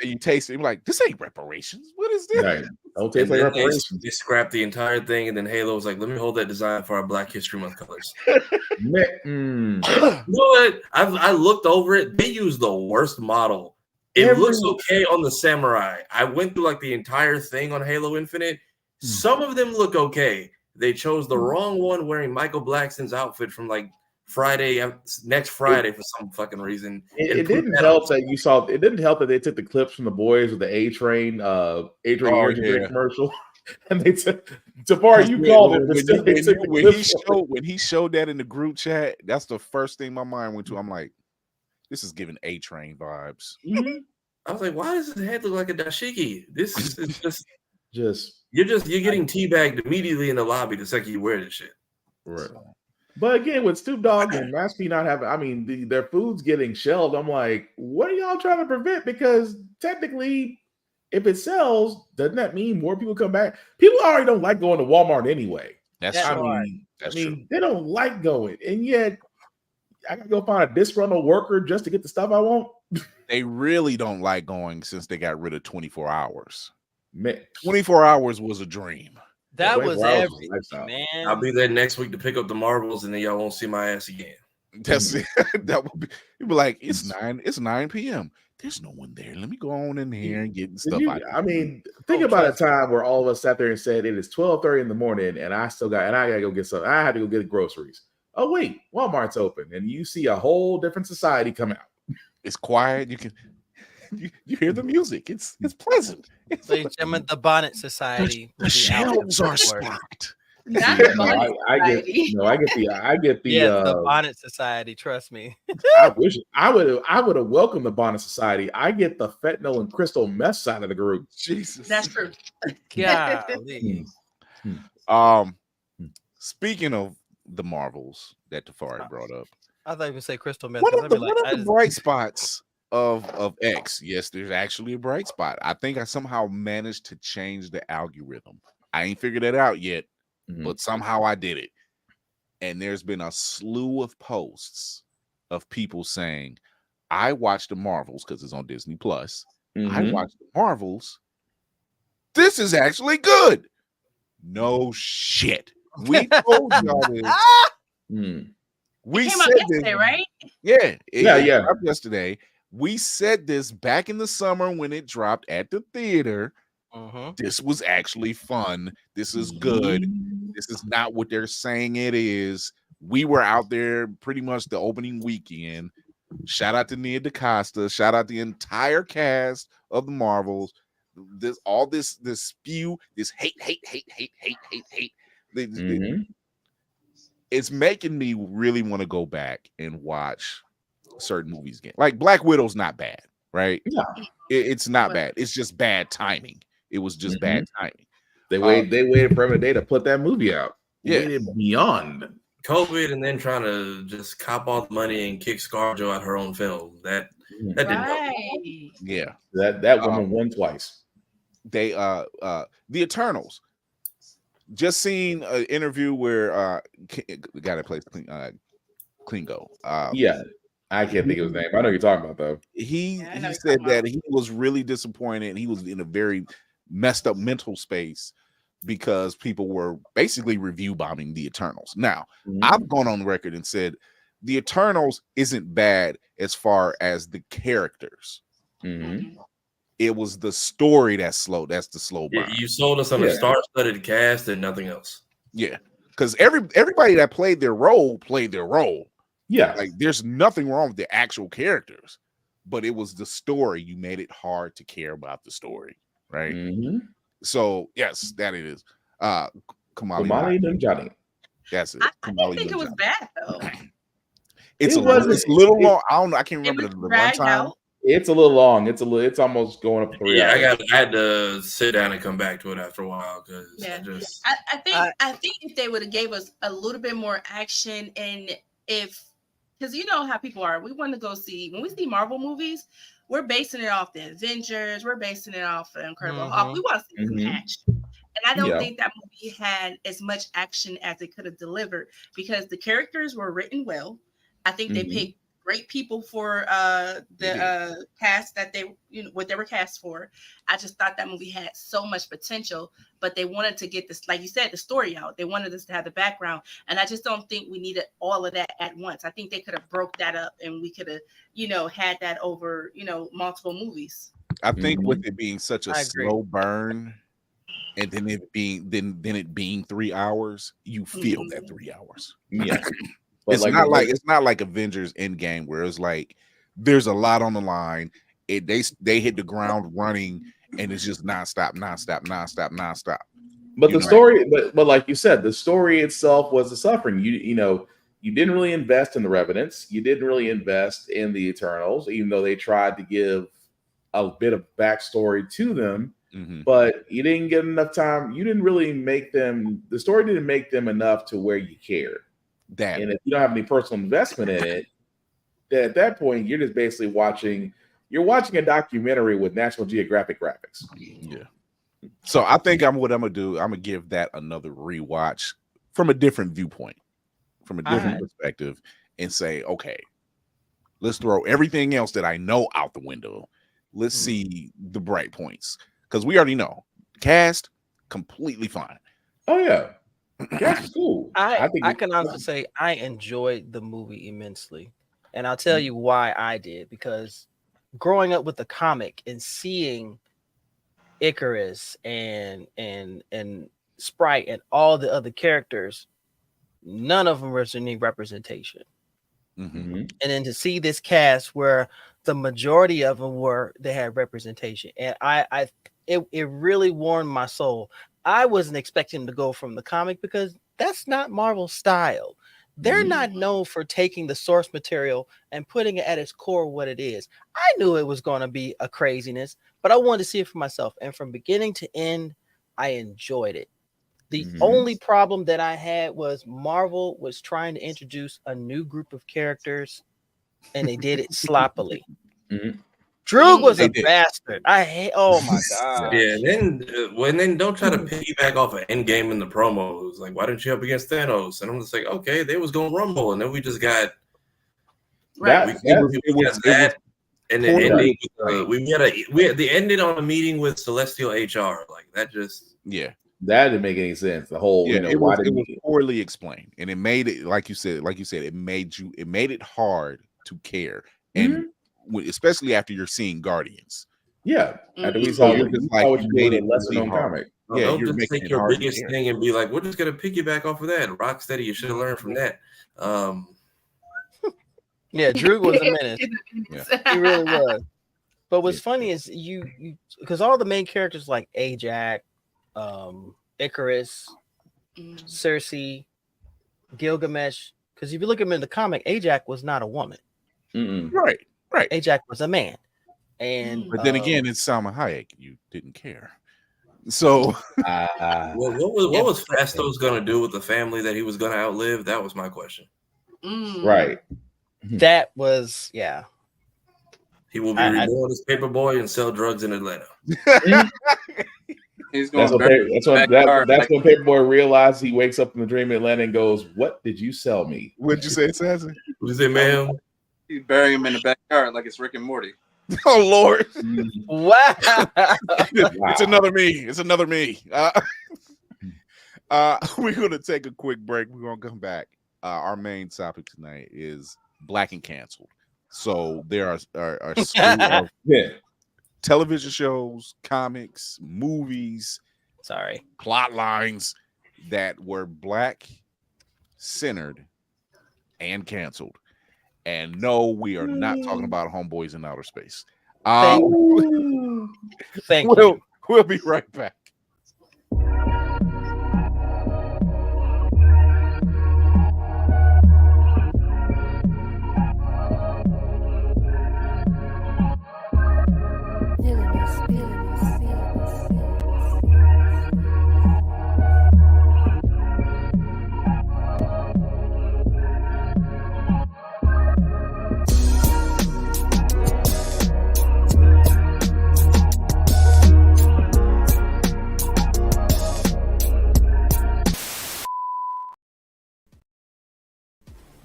You taste it. You're like, this ain't reparations. What is this? Right. Don't taste like reparations. They scrapped the entire thing, and then Halo was like, "Let me hold that design for our Black History Month colors." You know what? I looked over it. They used the worst model. It looks okay on the Samurai. I went through like the entire thing on Halo Infinite. Some of them look okay. They chose the wrong one wearing Michael Blackson's outfit from like next Friday for some fucking reason. It didn't help that you saw. It didn't help that they took the clips from the boys with the A Train commercial, and they took. Tafari, you called it. When he showed that in the group chat, that's the first thing my mind went to. I'm like, this is giving A Train vibes. I was like, why does his head look like a dashiki? This is you're getting teabagged immediately in the lobby the second you wear this shit. Right. But again, with Snoop Dogg and Master P not having, their food's getting shelved. I'm like, what are y'all trying to prevent? Because technically, if it sells, doesn't that mean more people come back? People already don't like going to Walmart anyway. That's true. They don't like going, and yet I gotta go find a disgruntled worker just to get the stuff I want. They really don't like going since they got rid of 24 hours. Man, 24 hours was a dream. That was everything, man. I'll be there next week to pick up the marbles, and then y'all won't see my ass again. That's it. That would be. You'd be like, it's 9 p.m. There's no one there. Let me go on in here and get stuff. Think about a time where all of us sat there and said it is 12:30 in the morning, and I gotta go get something. I had to go get groceries. Oh wait, Walmart's open, and you see a whole different society come out. It's quiet. You can. You hear the music. It's pleasant. Ladies and gentlemen, the Bonnet Society. The shelves are stocked. Not the Bonnet I get the the Bonnet Society. Trust me. I wish I would have welcomed the Bonnet Society. I get the fentanyl and crystal meth side of the group. Jesus, that's true. Golly. Speaking of the Marvels that Tafari brought up, I thought you would say crystal meth. One of the bright spots of X, yes, there's actually a bright spot. I think I somehow managed to change the algorithm. I ain't figured it out yet, but somehow I did it. And there's been a slew of posts of people saying, I watched the Marvels because it's on Disney Plus. I watched the Marvels. This is actually good. No shit. We told y'all this. We came out yesterday, right? Yeah. Yeah. Yesterday. We said this back in the summer when it dropped at the theater. This was actually fun. This is good. This is not what they're saying it is. We were out there pretty much the opening weekend. Shout out to Nia DaCosta. Shout out the entire cast of the Marvels. This spew, this hate. it's making me really want to go back and watch certain movies again. Like Black Widow's not bad, right? Yeah. It's not bad. It's just bad timing. It was just bad timing. They waited for a day to put that movie out. Yeah. Waited beyond COVID, and then trying to just cop all the money and kick ScarJo out her own film. That didn't help. Right. Yeah. That woman won twice. They the Eternals. Just seen an interview where the guy that plays Klingo. Yeah. I can't think of his name. I know you're talking about though. He said that he was really disappointed, and he was in a very messed up mental space because people were basically review bombing the Eternals. Now, I've gone on record and said the Eternals isn't bad as far as the characters. It was the story that's slow. That's the slow burn. You sold us on a star-studded cast and nothing else. Yeah, because everybody that played their role played their role. Yeah, like there's nothing wrong with the actual characters, but it was the story. You made it hard to care about the story, right? So yes, that it is. Kamali Nanjiani. That's it. I didn't think it was bad though. It's a little long. I don't know. I can't remember the runtime. It's a little long. It's almost going up 3 hours. I had to sit down and come back to it after a while because I think if they would have gave us a little bit more action, and because you know how people are, we want to go see when we see Marvel movies, we're basing it off the Avengers, we're basing it off the Incredible Hulk. We want to see some action. And I don't think that movie had as much action as it could have delivered because the characters were written well. I think they picked great people for the cast that what they were cast for. I just thought that movie had so much potential, but they wanted to get this, like you said, the story out. They wanted us to have the background, and I just don't think we needed all of that at once. I think they could have broke that up, and we could have, had that over, multiple movies. I think with it being such a slow burn, and then it being 3 hours, you feel that 3 hours. Yeah. It's not like Avengers Endgame where it's like there's a lot on the line. They hit the ground running and it's just nonstop. But the story, but like you said, the story itself was the suffering. You didn't really invest in the Revenants. You didn't really invest in the Eternals, even though they tried to give a bit of backstory to them. But you didn't get enough time. You didn't really make them. The story didn't make them enough to where you cared. And if you don't have any personal investment in it, then at that point you're just basically watching a documentary with National Geographic graphics. Yeah. So I think I'm gonna do. I'm gonna give that another rewatch from a different viewpoint, from a different perspective, and say, okay, let's throw everything else that I know out the window. Let's see the bright points because we already know cast completely fine. Oh yeah. That's cool. I can honestly say I enjoyed the movie immensely, and I'll tell you why I did. Because growing up with the comic and seeing Icarus and Sprite and all the other characters, none of them was any representation. And then to see this cast where the majority of them they had representation, and it really warmed my soul. I wasn't expecting to go from the comic because that's not Marvel's style. They're not known for taking the source material and putting it at its core what it is. I knew it was going to be a craziness, but I wanted to see it for myself. And from beginning to end, I enjoyed it. The only problem that I had was Marvel was trying to introduce a new group of characters, and they did it sloppily. Droog was a bastard. I hate. Oh my god. Yeah. Then don't try to piggyback off of Endgame in the promos. Like, why didn't you up against Thanos? And I'm just like, okay, they was going to rumble, and then we just got that. And the ending, we had the ending on a meeting with Celestial HR. Like that just that didn't make any sense. The whole it was poorly explained, and it made it like you said, it made it hard to care, and especially after you're seeing Guardians. Yeah, after we saw what you made it lesser known comic. Yeah, don't just take your biggest thing and be like, we're just gonna piggyback off of that. Rocksteady, you should have learned from that. Yeah, Drew was a menace. He really was. But what's funny is you because all the main characters like Ajax, Icarus, Cersei, Gilgamesh, because if you look at him in the comic, Ajax was not a woman. Right. Ajax was a man. And but then again, it's Salma Hayek. You didn't care. So what was Fastos gonna do with the family that he was gonna outlive? That was my question. Right. That was He will be reborn as Paperboy and sell drugs in Atlanta. He's going that's when Paperboy realizes he wakes up in the dream in Atlanta and goes, "What did you sell me?" What'd you say, Sassy? What did you say, ma'am? You bury him in the backyard like it's Rick and Morty. Oh Lord! Wow. It's another me. It's another me. We're gonna take a quick break. We're gonna come back. Our main topic tonight is Black and Canceled. So there are a slew of television shows, comics, movies, plot lines that were Black centered and canceled. And no, we are not talking about Homeboys in Outer Space. Thank you. We'll be right back.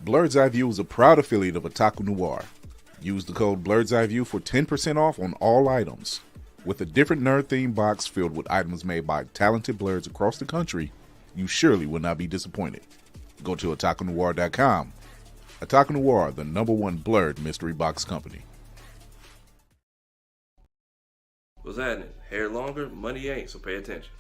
Blurred's Eye View is a proud affiliate of Otaku Noir. Use the code Blurred's Eye View for 10% off on all items. With a different nerd-themed box filled with items made by talented blurs across the country, you surely will not be disappointed. Go to otakunoir.com. Otaku Noir, the #1 blurred mystery box company. What's happening? Hair longer, money ain't, so pay attention.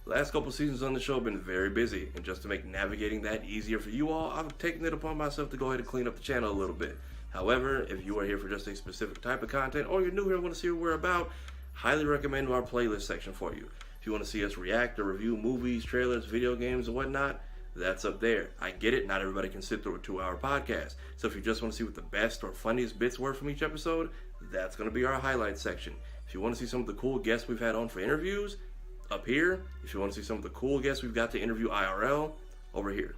Last couple seasons on the show have been very busy, and just to make navigating that easier for you all, I've taken it upon myself to go ahead and clean up the channel a little bit. However, if you are here for just a specific type of content, or you're new here and want to see what we're about, highly recommend our playlist section for you. If you want to see us react or review movies, trailers, video games, and whatnot, that's up there. I get it, not everybody can sit through a 2-hour podcast. So if you just want to see what the best or funniest bits were from each episode, that's going to be our highlights section. If you want to see some of the cool guests we've had on for interviews, up here. If you want to see some of the cool guests we've got to interview IRL, over here.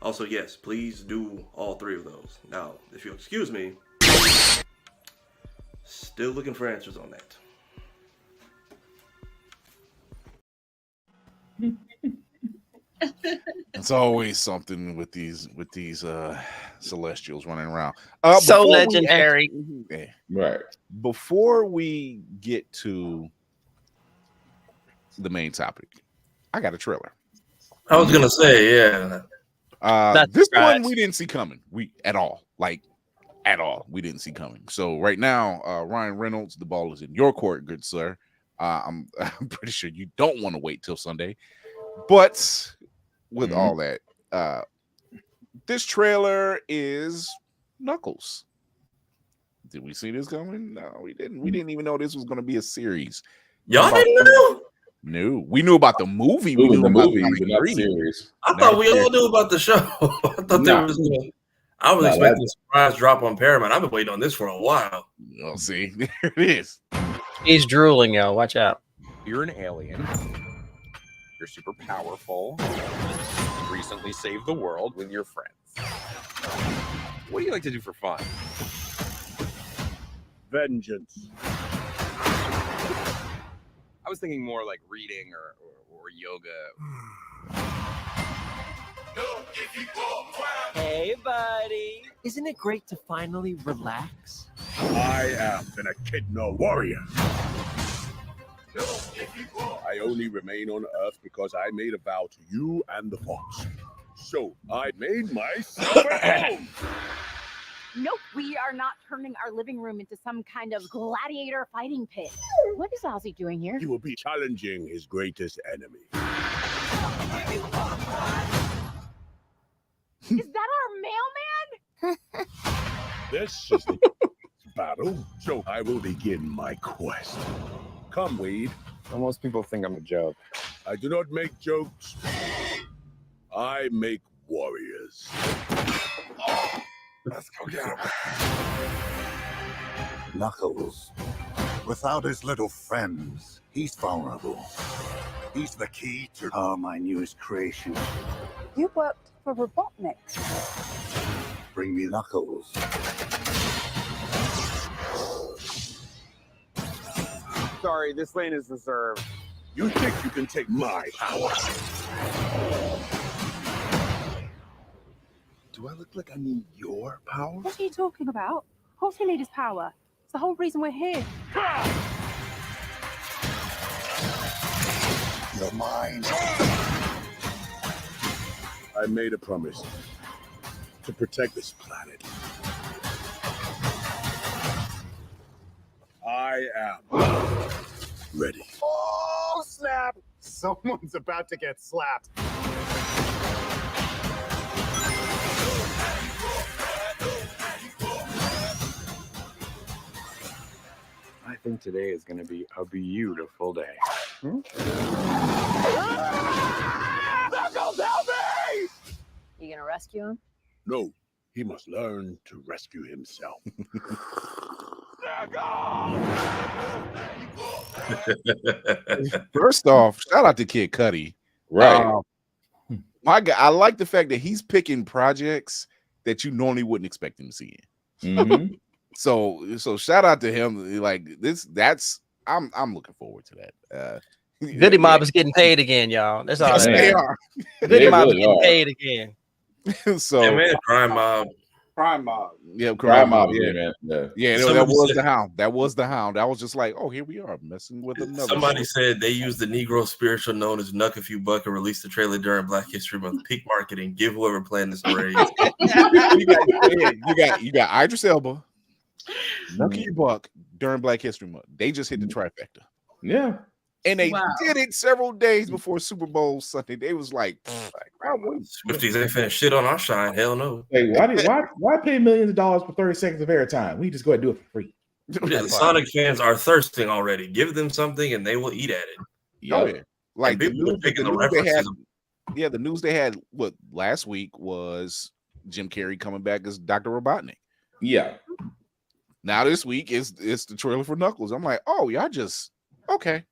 Also, yes, please do all 3 of those. Now, if you'll excuse me, still looking for answers on that. It's always something with these celestials running around. So legendary. Right. Before we get to the main topic, I got a trailer. I was gonna say, yeah. This one we didn't see coming. At all. We didn't see coming. So right now, Ryan Reynolds, the ball is in your court, good sir. I'm pretty sure you don't want to wait till Sunday. But with all that, this trailer is Knuckles. Did we see this coming? No, we didn't. We didn't even know this was going to be a series. Y'all didn't know? No, we knew about the movie. We knew about the movie, series. I thought we all knew about the show. I was expecting a surprise drop on Paramount. I've been waiting on this for a while. You'll see. There it is. He's drooling, y'all. Watch out. You're an alien. You're super powerful. You recently saved the world with your friends. What do you like to do for fun? Vengeance. I was thinking more like reading or yoga. Hey, buddy. Isn't it great to finally relax? I am an Echidna warrior. I only remain on Earth because I made a vow to you and the Fox. So I made myself at home. Nope, we are not turning our living room into some kind of gladiator fighting pit. What is Ozzy doing here? He will be challenging his greatest enemy. Is that our mailman? This is the battle, so I will begin my quest. Come, Wade. Well, most people think I'm a joke. I do not make jokes. I make warriors. Let's go get him. Knuckles. Without his little friends, he's vulnerable. He's the key to my newest creation. You worked for Robotnik. Bring me Knuckles. Sorry, this lane is reserved. You think you can take my power? Do I look like I need your power? What are you talking about? Of course we need his power. It's the whole reason we're here. You're mine. I made a promise to protect this planet. I am ready. Oh, snap! Someone's about to get slapped. I think today is going to be a beautiful day. Knuckles, help me! You gonna rescue him? No, he must learn to rescue himself. First off, shout out to Kid Cudi. Right. My guy, I like the fact that he's picking projects that you normally wouldn't expect him to see in. Mhm. So shout out to him. Like this, I'm looking forward to that. Goody Mob is getting paid again, y'all. That's all. Yes, that they is. are. Goody Mob is really getting are. paid again. So Yeah, man, Crime Mob. Crime Mob. yeah, Crime Mob, yeah, man. yeah. That Somebody was said- the hound. That was the hound. I was just like, oh, here we are messing with another. Somebody show. said they used the Negro spiritual known as Nuck If You Buck and released the trailer during Black History Month. Peak marketing. Give whoever planned this a raise. you got Idris Elba, Nucky Buck during Black History Month. They just hit the trifecta. Yeah. And they Wow. did it several days before Super Bowl Sunday. They was like, Swifties ain't finna shit on our shine. Hell no. Hey, why pay millions of dollars for 30 seconds of airtime? We just go ahead and do it for free. Yeah, the Sonic fans are thirsting already. Give them something and they will eat at it. oh yeah, like the people are news, taking the the news they had, references. yeah, the news they had last week was Jim Carrey coming back as Dr. Robotnik. Yeah. Now this week is the trailer for Knuckles. I'm like, oh y'all just okay.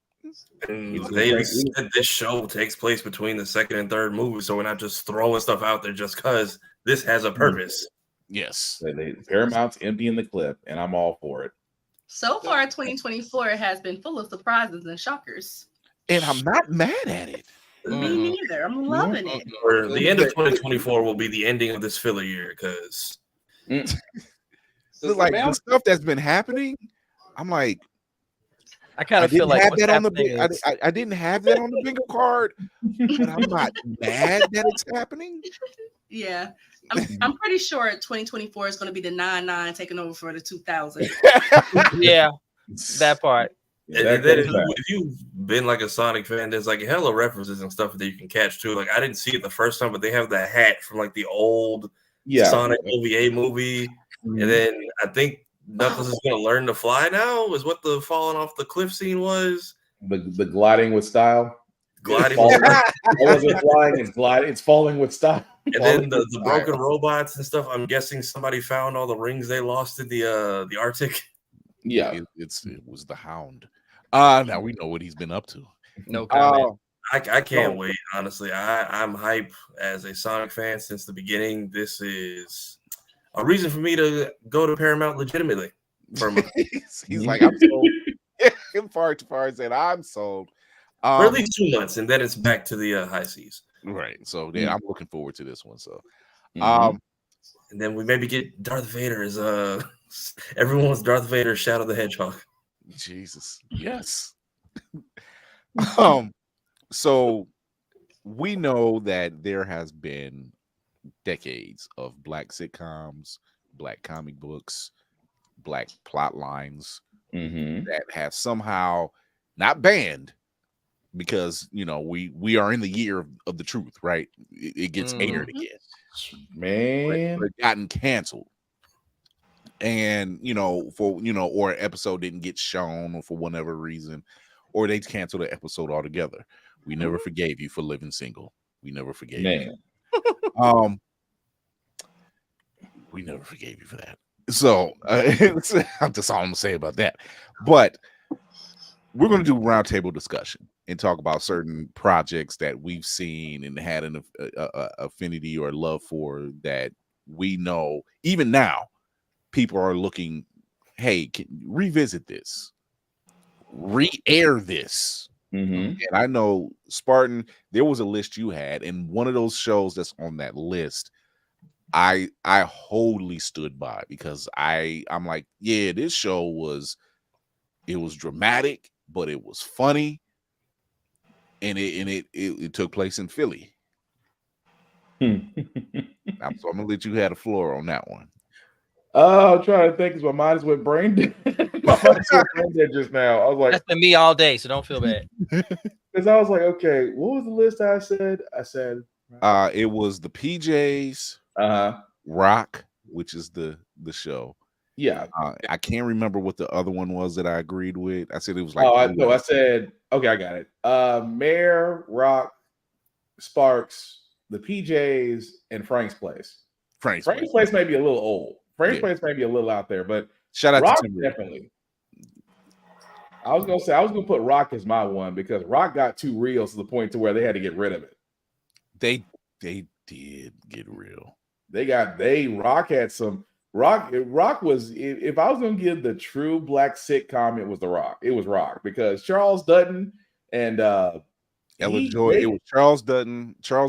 And they said this show takes place between the second and third movie, so we're not just throwing stuff out there just because this has a purpose. Yes. Paramount's emptying the clip, and I'm all for it. So far, 2024 has been full of surprises and shockers. And I'm not mad at it. Me neither. I'm loving it. Or the end of 2024 will be the ending of this filler year because Like the stuff that's been happening, I'm like, I kind of feel like have what's that on the happening big. is- I didn't have that on the bingo card, but I'm not mad that it's happening. Yeah. I'm pretty sure 2024 is going to be the 9-9 taking over for the 2000. yeah, that part. And then if you've been like a Sonic fan, there's like hella references and stuff that you can catch too. Like I didn't see it the first time, but they have the hat from like the old Sonic OVA movie. Mhm. And then I think Knuckles is gonna learn to fly now, is what the falling off the cliff scene was. The gliding with style. Gliding Falling- with it wasn't flying, it's gliding, it's falling with style. And then the broken robots and stuff. I'm guessing somebody found all the rings they lost in the Arctic. Yeah, it was the Hound. Now we know what he's been up to. No comment. I can't wait. Honestly, I'm hype as a Sonic fan since the beginning. This is a reason for me to go to Paramount legitimately. For a month. He's like, I'm sold. Far said, I'm sold. For at least 2 months, and then it's back to the high seas. Right. So yeah, I'm looking forward to this one. So, and then we maybe get Darth Vader as everyone's Darth Vader, Shadow the Hedgehog. Jesus, yes. So we know that there has been decades of Black sitcoms, Black comic books, Black plot lines that have somehow not banned, because we are in the year of the truth, right? It gets aired again, man, but gotten canceled. and or an episode didn't get shown or for whatever reason, or they canceled the episode altogether. We never forgave you for living single. We never forgave you. We never forgave you for that. So that's all I'm gonna say about that. But we're going to do roundtable discussion and talk about certain projects that we've seen and had an affinity or love for, that we know even now people are looking, hey, revisit this, re-air this. And I know, Spartan, there was a list you had, and one of those shows that's on that list, I wholly stood by, because I'm like, yeah, this show was dramatic, but it was funny, and it took place in Philly. So I'm gonna let you have the floor on that one. I'm trying to think, because my mind is with brain dead. My mind is with brain dead just now. I was like, that's been me all day, so don't feel bad. Because I was like, okay, what was the list I said? I said it was the PJs, Rock, which is the show. Yeah. I can't remember what the other one was that I agreed with. I said it was like, I said, okay, I got it. Mayor, Rock, Sparks, the PJs, and Frank's Place. Frank's Place may be a little old. Frank's Place may be a little out there, but shout out Rock to Tim Reed. definitely. I was gonna put Rock as my one, because Rock got too real to the point to where they had to get rid of it. They did get real. Rock had some. Rock was, if I was going to give the true black sitcom, it was Rock, because Charles Dutton and Ella Joy. It was Charles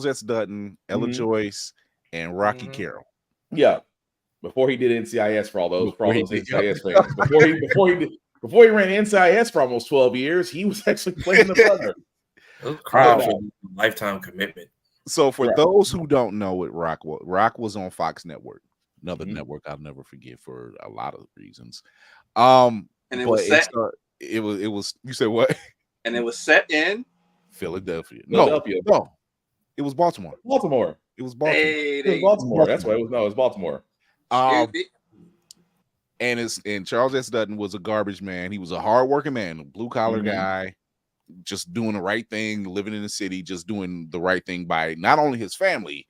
S. Dutton, Ella Joyce, and Rocky Carroll. Yeah, before he did NCIS for all those NCIS fans. Before he ran NCIS for almost 12 years, he was actually playing the brother. Lifetime commitment. So for those who don't know what Rock was on Fox Network. Another network I'll never forget for a lot of reasons. And it was set. It was. You said what? And it was set in Philadelphia. No, it was Baltimore. It was Baltimore. Hey, it was Baltimore. That's why it was. No, it was Baltimore. And Charles S. Dutton was a garbage man. He was a hardworking man, a blue collar guy, just doing the right thing, living in the city, just doing the right thing by not only his family,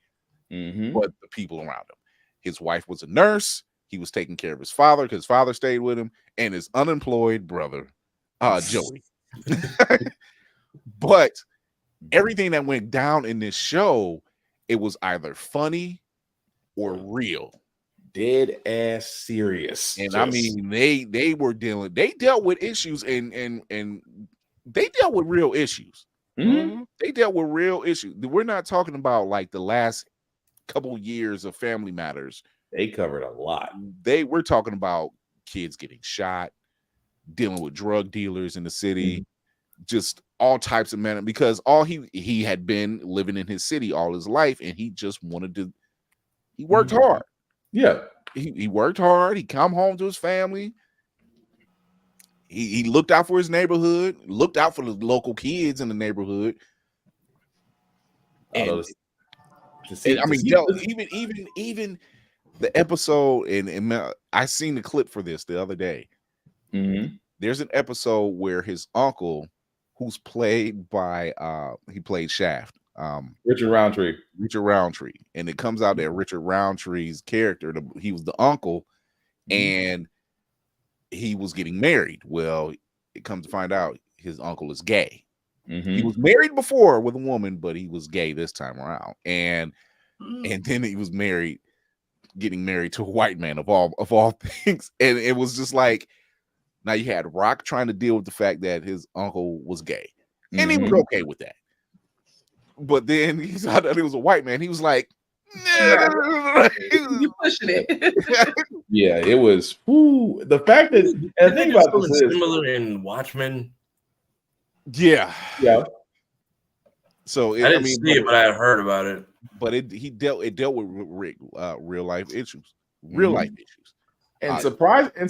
but the people around him. His wife was a nurse. He was taking care of his father because his father stayed with him, and his unemployed brother, Joey. But everything that went down in this show, it was either funny or real. Dead ass serious. And I mean, they dealt with issues and they dealt with real issues. They dealt with real issues. We're not talking about like the last couple years of Family Matters. They covered a lot. We're talking about kids getting shot, dealing with drug dealers in the city, just all types of men, because all he had been living in his city all his life, and he just wanted to. He worked hard. Yeah, he worked hard. He come home to his family. He looked out for his neighborhood, looked out for the local kids in the neighborhood. And even the episode, and I seen the clip for this the other day. There's an episode where his uncle, who's played by he played Shaft, Richard Roundtree, and it comes out that Richard Roundtree's character, he was the uncle, and he was getting married. Well, it comes to find out his uncle is gay. He was married before with a woman, but he was gay this time around, and then he was getting married to a white man of all things, and it was just like, now you had Rock trying to deal with the fact that his uncle was gay, and he was okay with that. But then he saw that he was a white man. He was like, "You pushing it." Yeah, it was. The fact that, and the thing about this is similar in Watchmen. Yeah. So I didn't see it, but I had heard about it. But it dealt with real life issues, issues. And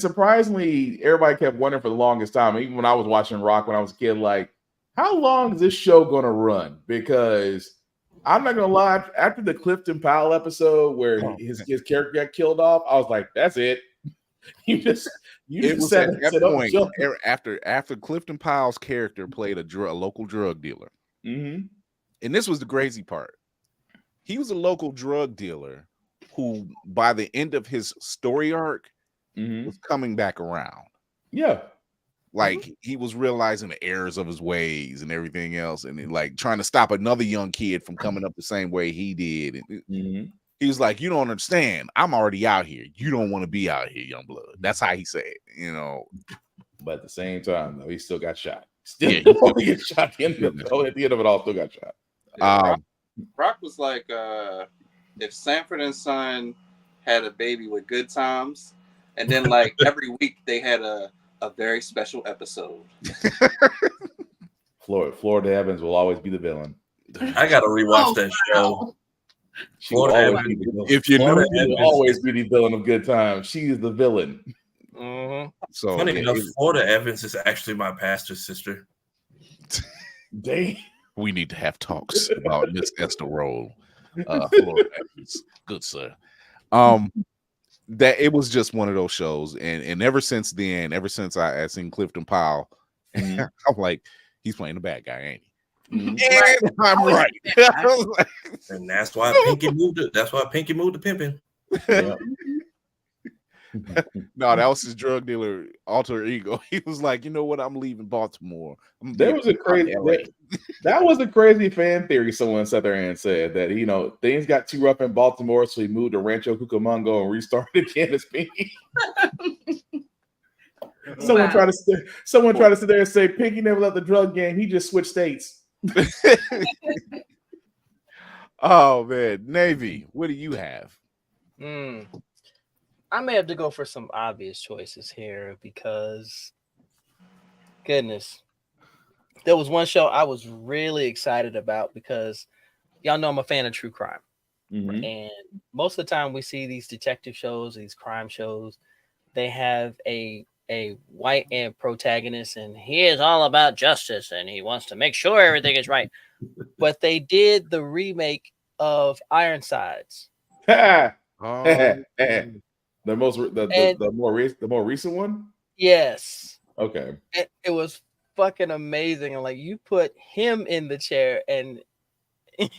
surprisingly, everybody kept wondering for the longest time, even when I was watching Rock when I was a kid, like, how long is this show going to run? Because I'm not going to lie, after the Clifton Powell episode where his character got killed off, I was like, that's it. You just it was set at that up point Joe. after Clifton Powell's character played a local drug dealer. Mm-hmm. And this was the crazy part. He was a local drug dealer who, by the end of his story arc, was coming back around. Yeah. Like he was realizing the errors of his ways and everything else, and then, like trying to stop another young kid from coming up the same way he did. And he was like, "You don't understand. I'm already out here. You don't want to be out here, young blood." That's how he said, you know. But at the same time, though, he still got shot. Still, Yeah, he get shot at the end of it all. Still got shot. Brock was like, if Sanford and Son had a baby with Good Times, and then like every week they had a very special episode. Florida Evans will always be the villain. I gotta rewatch that show. She will always be the villain. If you knew, she will always be the villain of Good Times. She is the villain. So funny enough, Florida Evans is actually my pastor's sister. We need to have talks about Miss Esther Roll. Florida Evans. Good sir. That it was just one of those shows, and ever since then, ever since I seen Clifton Powell, I'm like, he's playing the bad guy, ain't he? And I'm right. And that's why Pinky moved it. That's why Pinky moved to pimping. Yeah. No, that was his drug dealer alter ego. He was like, you know what? I'm leaving Baltimore. That was a crazy fan theory. Someone sat there and said that things got too rough in Baltimore, so he moved to Rancho Cucamonga and restarted again as Pinky. Someone tried to sit there and say Pinky never left the drug game. He just switched states. Oh man, Navy, what do you have? I may have to go for some obvious choices here because, goodness, there was one show I was really excited about because y'all know I'm a fan of true crime. And most of the time we see these detective shows, these crime shows, they have a white and protagonist, and he is all about justice and he wants to make sure everything is right. But they did the remake of Ironsides. The more recent one? Yes. Okay. It was fucking amazing. And like you put him in the chair and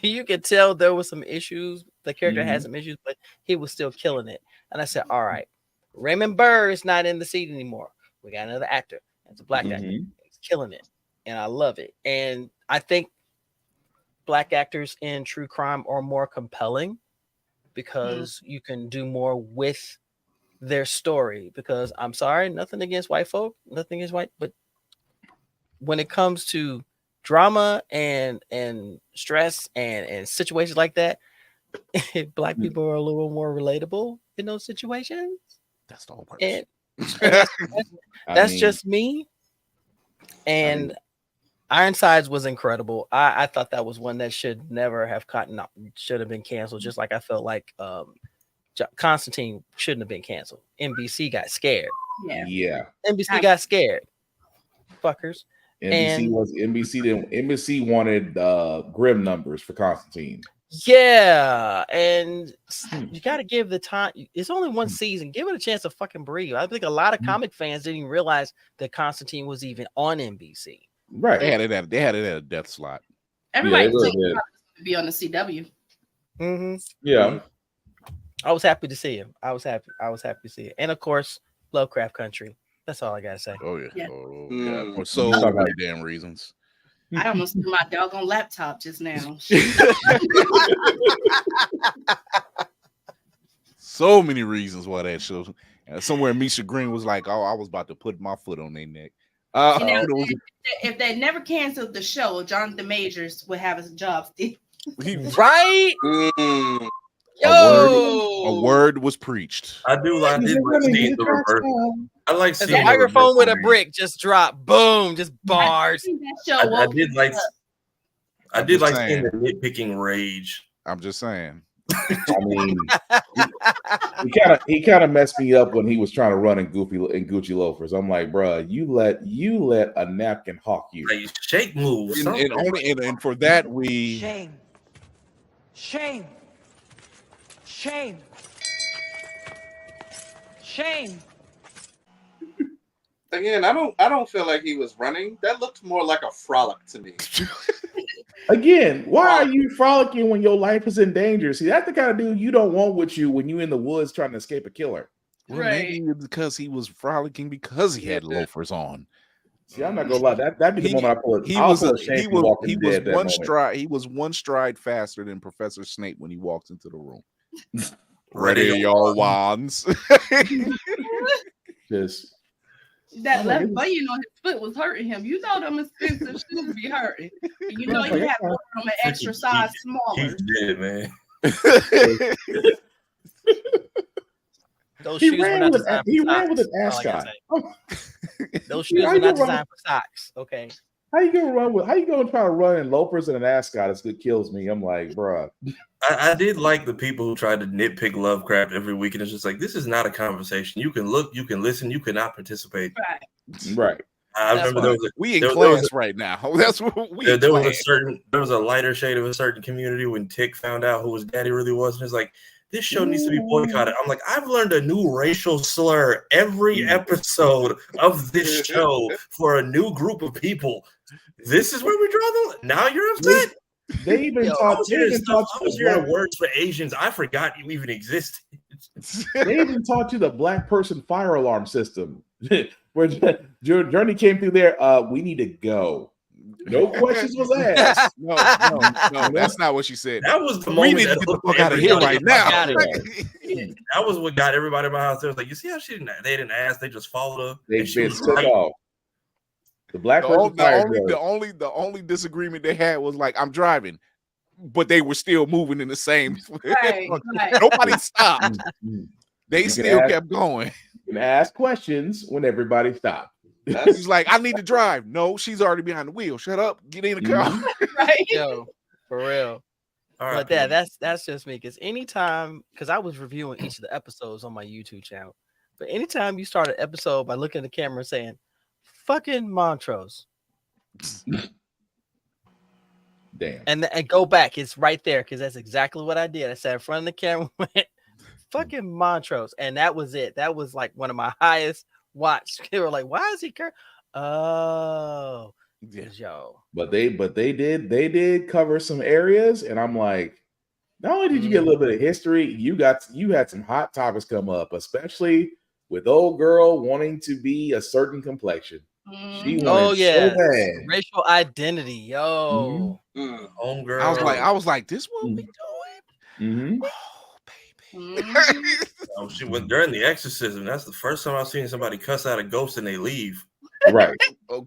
you could tell there was some issues. The character had some issues, but he was still killing it. And I said, all right, Raymond Burr is not in the seat anymore. We got another actor. It's a black actor. He's killing it. And I love it. And I think black actors in true crime are more compelling because you can do more with their story. Because I'm sorry, nothing against white folk, nothing against white, but when it comes to drama and stress and situations like that, black people are a little more relatable in those situations. That's the whole purpose. And that's just me. And Ironsides was incredible. I thought that was one that should never have should have been canceled. Just like I felt like Constantine shouldn't have been canceled. NBC got scared. Yeah. NBC got scared. Fuckers. NBC wanted grim numbers for Constantine. Yeah, and you got to give the time. It's only one season. Give it a chance to fucking breathe. I think a lot of comic fans didn't even realize that Constantine was even on NBC. Right. They had it at a death slot. Everybody was going to be on the CW. Yeah. I was happy to see him. I was happy to see it. And of course, Lovecraft Country. That's all I gotta say. Oh yeah. Oh God. For so many damn reasons. I almost threw my doggone laptop just now. So many reasons why that show. Somewhere Misha Green was like, "Oh, I was about to put my foot on their neck." If they never canceled the show, Jonathan Majors would have his job still. Right? A word was preached. I did like seeing the reverse. I like seeing the microphone with a brick just dropped. Boom, just bars. I did like seeing the nitpicking rage. I'm just saying. I mean, he kind of messed me up when he was trying to run in Gucci loafers. I'm like, bro, you let a napkin hawk you. Like, shake moves. And for that we shame. Shame. Again, I don't feel like he was running. That looked more like a frolic to me. Again, why are you frolicking when your life is in danger? See, that's the kind of dude you don't want with you when you're in the woods trying to escape a killer. Well, maybe it's because he was frolicking because he had loafers on. See, I'm not gonna lie. That'd be the moment I pull it. He was one stride faster than Professor Snape when he walks into the room. Ready your wands. Just that left bunion on his foot was hurting him. You know them expensive shoes be hurting. And you know you have to put them an extra size smaller. He's dead, man. Those shoes were not designed for socks. He ran with an ascot. Those shoes were not designed for socks. Okay. How you gonna try to run in loafers and an ascot? It kills me. I'm like, bruh. I did like the people who tried to nitpick Lovecraft every week, and it's just like, this is not a conversation. You can look, you can listen, you cannot participate. Right. I remember we in class right now. That's what we. There was a lighter shade of a certain community when Tick found out who his daddy really was, and it's like, this show needs to be boycotted. I'm like, I've learned a new racial slur every episode of this show for a new group of people. This is where we draw the. Now you're upset. They even taught. I was hearing words for Asians. I forgot you even existed. They even taught you the black person fire alarm system. Where Journey came through there. We need to go. No questions was asked. No, that's not what she said. That was the we moment need to that get the fuck out of here right now. That was what got everybody in my house. They was like, you see how they didn't ask, they just followed her. They took off. The black person the only disagreement they had was like, I'm driving, but they were still moving in the same. Right. Nobody stopped. They still kept going. You can ask questions when everybody stopped. He's like, I need to drive. No, she's already behind the wheel. Shut up. Get in the car. Right. Yo, for real. But that's just me. Because anytime, because I was reviewing each of the episodes on my YouTube channel, but anytime you start an episode by looking at the camera and saying, fucking Montrose. Damn. And go back. It's right there because that's exactly what I did. I sat in front of the camera and went, fucking Montrose. And that was it. That was like one of my highest watched. They were like, why is he Oh, yo. But they did cover some areas, and I'm like, not only did you get a little bit of history, you had some hot topics come up, especially with old girl wanting to be a certain complexion. She wanted so bad. Racial identity, yo. Home girl. I was like, this what we doing? She went during the exorcism. That's the first time I've seen somebody cuss out a ghost and they leave. Right. Get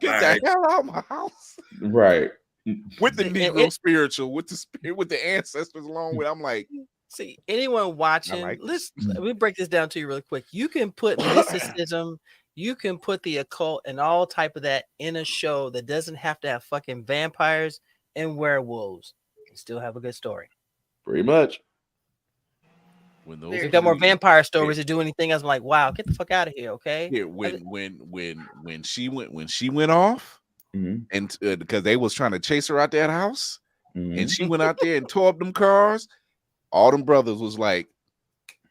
the hell out of my house. Right. With the Negro spiritual, with the ancestors along with. I'm like, see, anyone watching, let me break this down to you really quick. You can put mysticism, you can put the occult and all type of that in a show that doesn't have to have fucking vampires and werewolves. Still have a good story. Pretty much. When those got more vampire stories to do anything else, I'm like, wow, get the fuck out of here, okay? Yeah, when she went off, and because they was trying to chase her out that house, and she went out there and tore up them cars, all them brothers was like,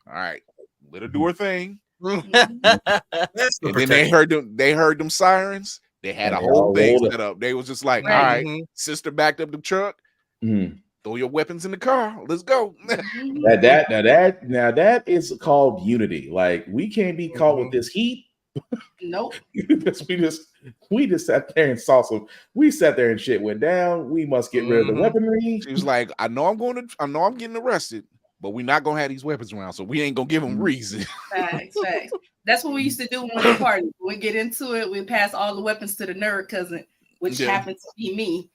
all right, let her do her thing. And then they heard them sirens. They had a whole thing set up. They was just like, all right, sister backed up the truck. Throw your weapons in the car. Let's go. Now that is called unity. Like, we can't be caught with this heat. Nope. we just sat there and saw some. We sat there and shit went down. We must get rid of the weaponry. She was like, I know I'm getting arrested, but we're not gonna have these weapons around, so we ain't gonna give them reason. Facts. That's what we used to do when we party. When we get into it, we pass all the weapons to the nerd cousin, which happens to be me.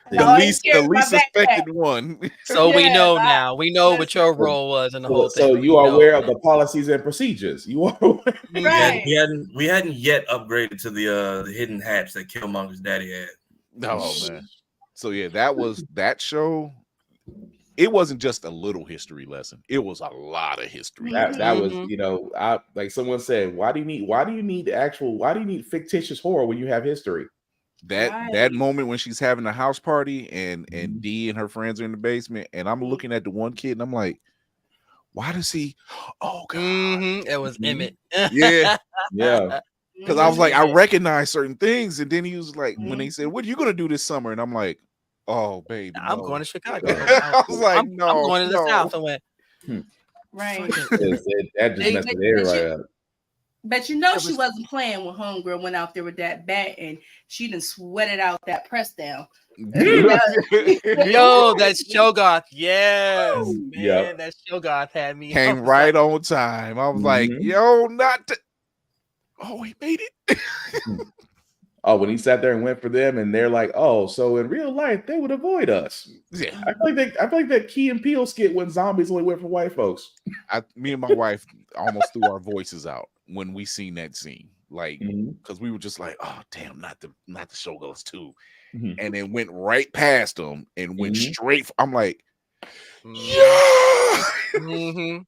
The least suspected one. So we know now. We know what your role was in the whole thing. So you are aware of the policies and procedures. You are right. We hadn't yet upgraded to the hidden hatch that Killmonger's daddy had. Oh man. So yeah, that show. It wasn't just a little history lesson. It was a lot of history. That was, like someone said, why do you need fictitious horror when you have history? That moment when she's having a house party and Dee and her friends are in the basement, and I'm looking at the one kid and I'm like, why does he? Oh God, It was Emmett. Yeah, yeah. Because I was like, I recognize certain things, and then he was like, when they said, "What are you gonna do this summer?" and I'm like, "Oh, baby, I'm no." going to Chicago. I was like, I'm "No, going to the no." South. I went, Right. That just messed the air right up. But you know she wasn't playing when homegirl went out there with that bat and she done sweated out that press down. Yo, that Shogoth, yes, man, Yep. that Shogoth had me. Came right on time. I was like, "Yo, not." Oh, he made it. Oh, when he sat there and went for them, and they're like, "Oh, so in real life they would avoid us." Yeah, I feel like that Key and Peele skit when zombies only went for white folks. Me and my wife almost threw our voices out when we seen that scene, like, because we were just like, "Oh, damn, not the Showgirls too," and then went right past them and went straight. I'm like, yeah.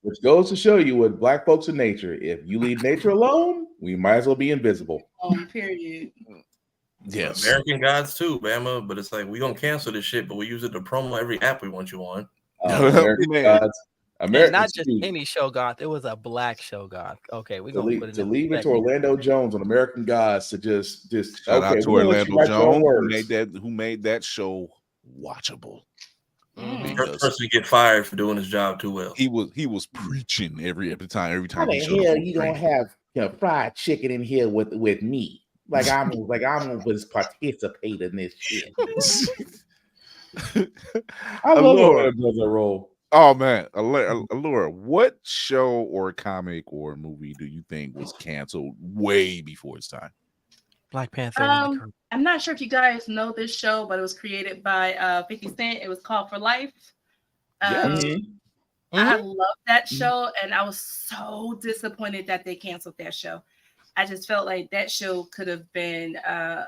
Which goes to show you what black folks in nature. If you leave nature alone, we might as well be invisible. Period. Yes. American Gods too, Bama. But it's like we gonna cancel this shit, but we use it to promo every app we want you on. American Gods. And not just any Shogoth, it was a black Shogoth. Okay, we're gonna put it to in leave it to Orlando Jones on American Gods to just shout out to Orlando Jones who who made that show watchable. First person to get fired for doing his job too well. He was preaching every time. How the hell you gonna have fried chicken in here with me? Like I'm gonna participate in this shit. I love Orlando Jones that role. Oh man, Allura, what show or comic or movie do you think was canceled way before its time? Black Panther. I'm not sure if you guys know this show, but it was created by 50 Cent. It was called For Life. I love that show, and I was so disappointed that they canceled that show. I just felt like that show could have been a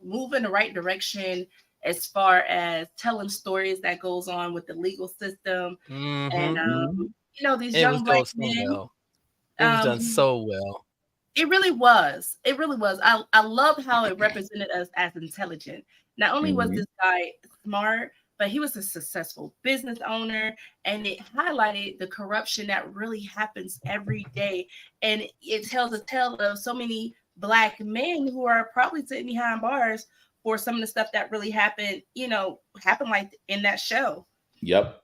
move in the right direction as far as telling stories that goes on with the legal system. And these young black men. It was done so well. It really was. It really was. I loved how it represented us as intelligent. Not only was this guy smart, but he was a successful business owner, and it highlighted the corruption that really happens every day. And it tells a tale of so many black men who are probably sitting behind bars for some of the stuff that really happened, happened like in that show. Yep.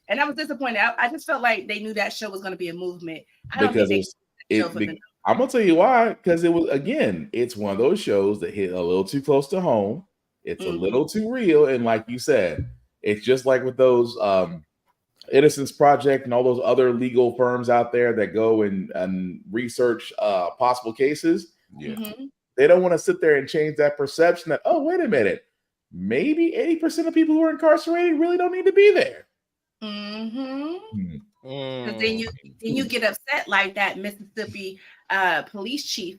And I was disappointed. I just felt like they knew that show was going to be a movement. I'm gonna tell you why, because it's one of those shows that hit a little too close to home. It's a little too real, and like you said, it's just like with those Innocence Project and all those other legal firms out there that go and research possible cases. Yeah, they don't want to sit there and change that perception that, oh, wait a minute, maybe 80% of people who are incarcerated really don't need to be there. Because then you get upset like that Mississippi police chief.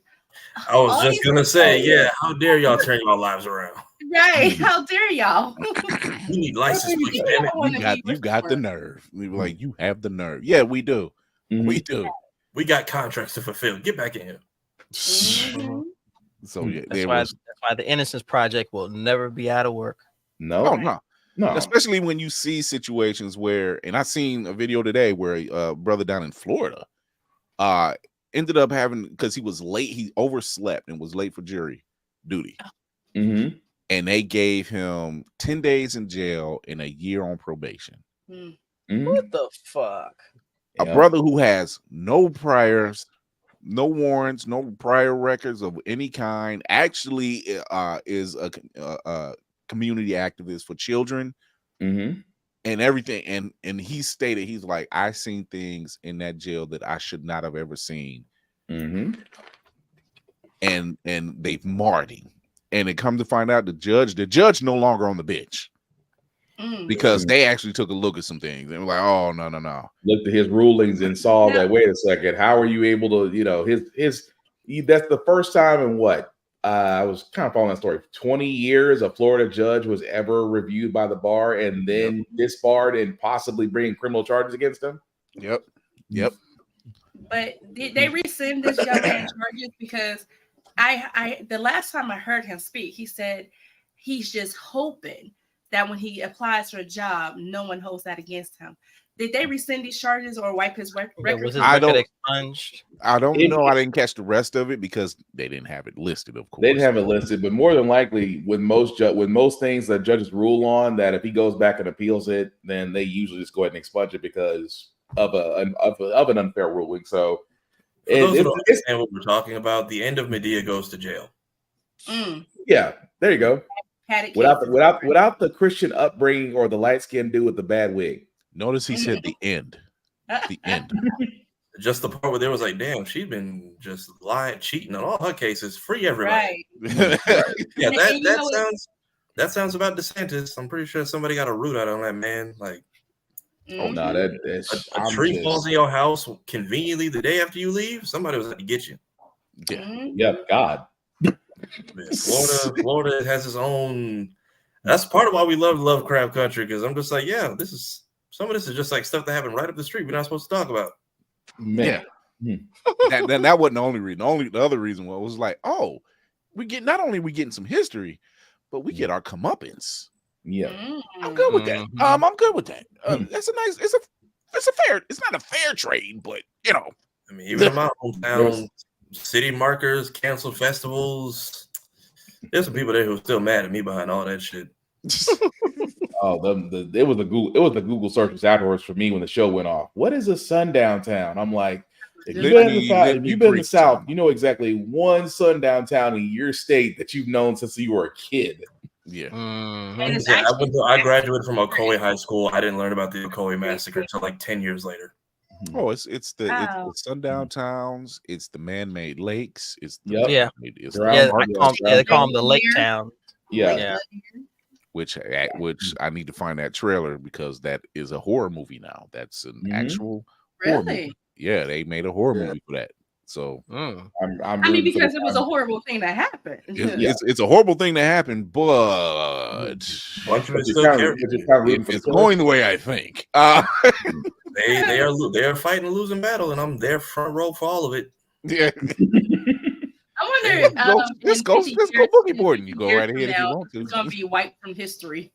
I was just gonna say, how dare y'all turn your lives around? Right? How dare y'all? We need license plates, damn it. You got the nerve. We were like, you have the nerve. Yeah, we do. We do. We got contracts to fulfill. Get back in here. So yeah, that's why the Innocence Project will never be out of work. No. Especially when you see situations where, and I seen a video today where a brother down in Florida ended up having, because he was late, he overslept and was late for jury duty. And they gave him 10 days in jail and a year on probation. What the fuck? A brother who has no priors, no warrants, no prior records of any kind, actually is a community activist for children and everything. And he stated, he's like, I seen things in that jail that I should not have ever seen. And they've marred him. And it comes to find out the judge no longer on the bench because they actually took a look at some things and were like, oh, no. Looked at his rulings and saw that, wait a second, how are you able to, that's the first time in what? I was kind of following that story. 20 years a Florida judge was ever reviewed by the bar and then disbarred and possibly bringing criminal charges against him. Yep. But did they rescind this young man's charges because the last time I heard him speak, he said he's just hoping that when he applies for a job, no one holds that against him. Did they rescind these charges or wipe his record? Was his record expunged? I don't know. I didn't catch the rest of it because they didn't have it listed. Of course, they didn't have it listed, but more than likely, with most things that judges rule on, that if he goes back and appeals it, then they usually just go ahead and expunge it because of an unfair ruling. So, for those who don't understand what we're talking about, the end of Medea goes to jail. Yeah, there you go. Without the Christian upbringing or the light skinned dude with the bad wig. Notice he said the end. The end. Just the part where they was like, damn, she's been just lying, cheating on all her cases. Free everybody. Right. Yeah, that sounds about DeSantis. I'm pretty sure somebody got a root out on that man. Like, oh no, that's a tree falls in your house conveniently the day after you leave. Somebody was out to get you. Yeah. Yep. God. Man, Florida has its own. That's part of why we love Lovecraft Country, because I'm just like, yeah, some of this is just like stuff that happened right up the street. We're not supposed to talk about. Man. Yeah. that wasn't the only reason. The other reason was like, oh, not only we getting some history, but we get our comeuppance. Yeah, I'm good with that. I'm good with that. That's a nice. It's not a fair trade, but you know, I mean, even in my hometown, city markers, canceled festivals. There's some people there who are still mad at me behind all that shit. It was the Google searches afterwards for me when the show went off. What is a sundown town? I'm like, if you've been in the South, you know exactly one sundown town in your state that you've known since you were a kid. Yeah. I graduated from Ocoee High School. I didn't learn about the Ocoee massacre until like 10 years later. Oh, it's the sundown towns. It's the man-made lakes. It's the they call them the Lake Town. Yeah. Which I need to find that trailer because that is a horror movie now. That's an actual horror movie. Yeah, they made a horror movie for that. So because it was a horrible thing that happened. It's a horrible thing that happened, but it's going the way I think. They are fighting a losing battle, and I'm there front row for all of it. Yeah. I wonder. Let's go boogie boarding. You go right ahead if you want to. It's gonna be wiped from history.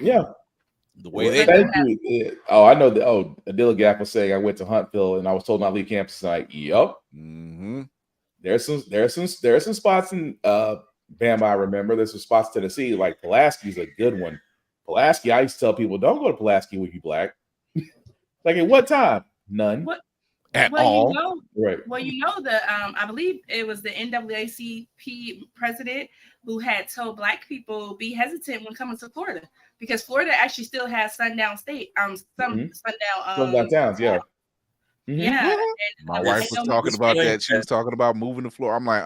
Yeah. The way I know that. Oh, Adila Gap was saying I went to Huntville and I was told not to leave campus. Like, yep. Mm-hmm. There's some spots in Bama. I remember there's some spots in Tennessee. Like Pulaski's a good one. Pulaski, I used to tell people, don't go to Pulaski when you black. Like at what time? None. At all. Right. Well, I believe it was the NAACP president who had told Black people be hesitant when coming to Florida because Florida actually still has sundown sundown towns. Yeah. Mm-hmm. Yeah. My wife was talking about that. She was talking about moving to Florida. I'm like,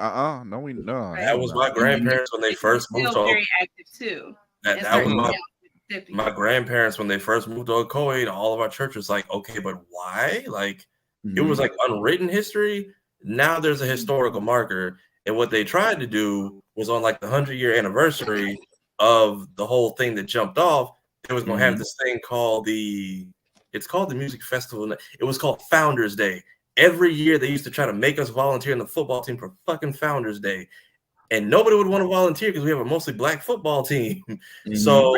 no. That was my grandparents when they first moved to. Very active too. That was my grandparents when they first moved to Ocoee. All of our church was like, okay, but why? Like. It was like unwritten history. Now there's a historical marker. And what they tried to do was on like the 100-year anniversary of the whole thing that jumped off. It was going to have this thing called it's called the Music Festival. It was called Founders Day. Every year they used to try to make us volunteer in the football team for fucking Founders Day. And nobody would want to volunteer because we have a mostly Black football team. So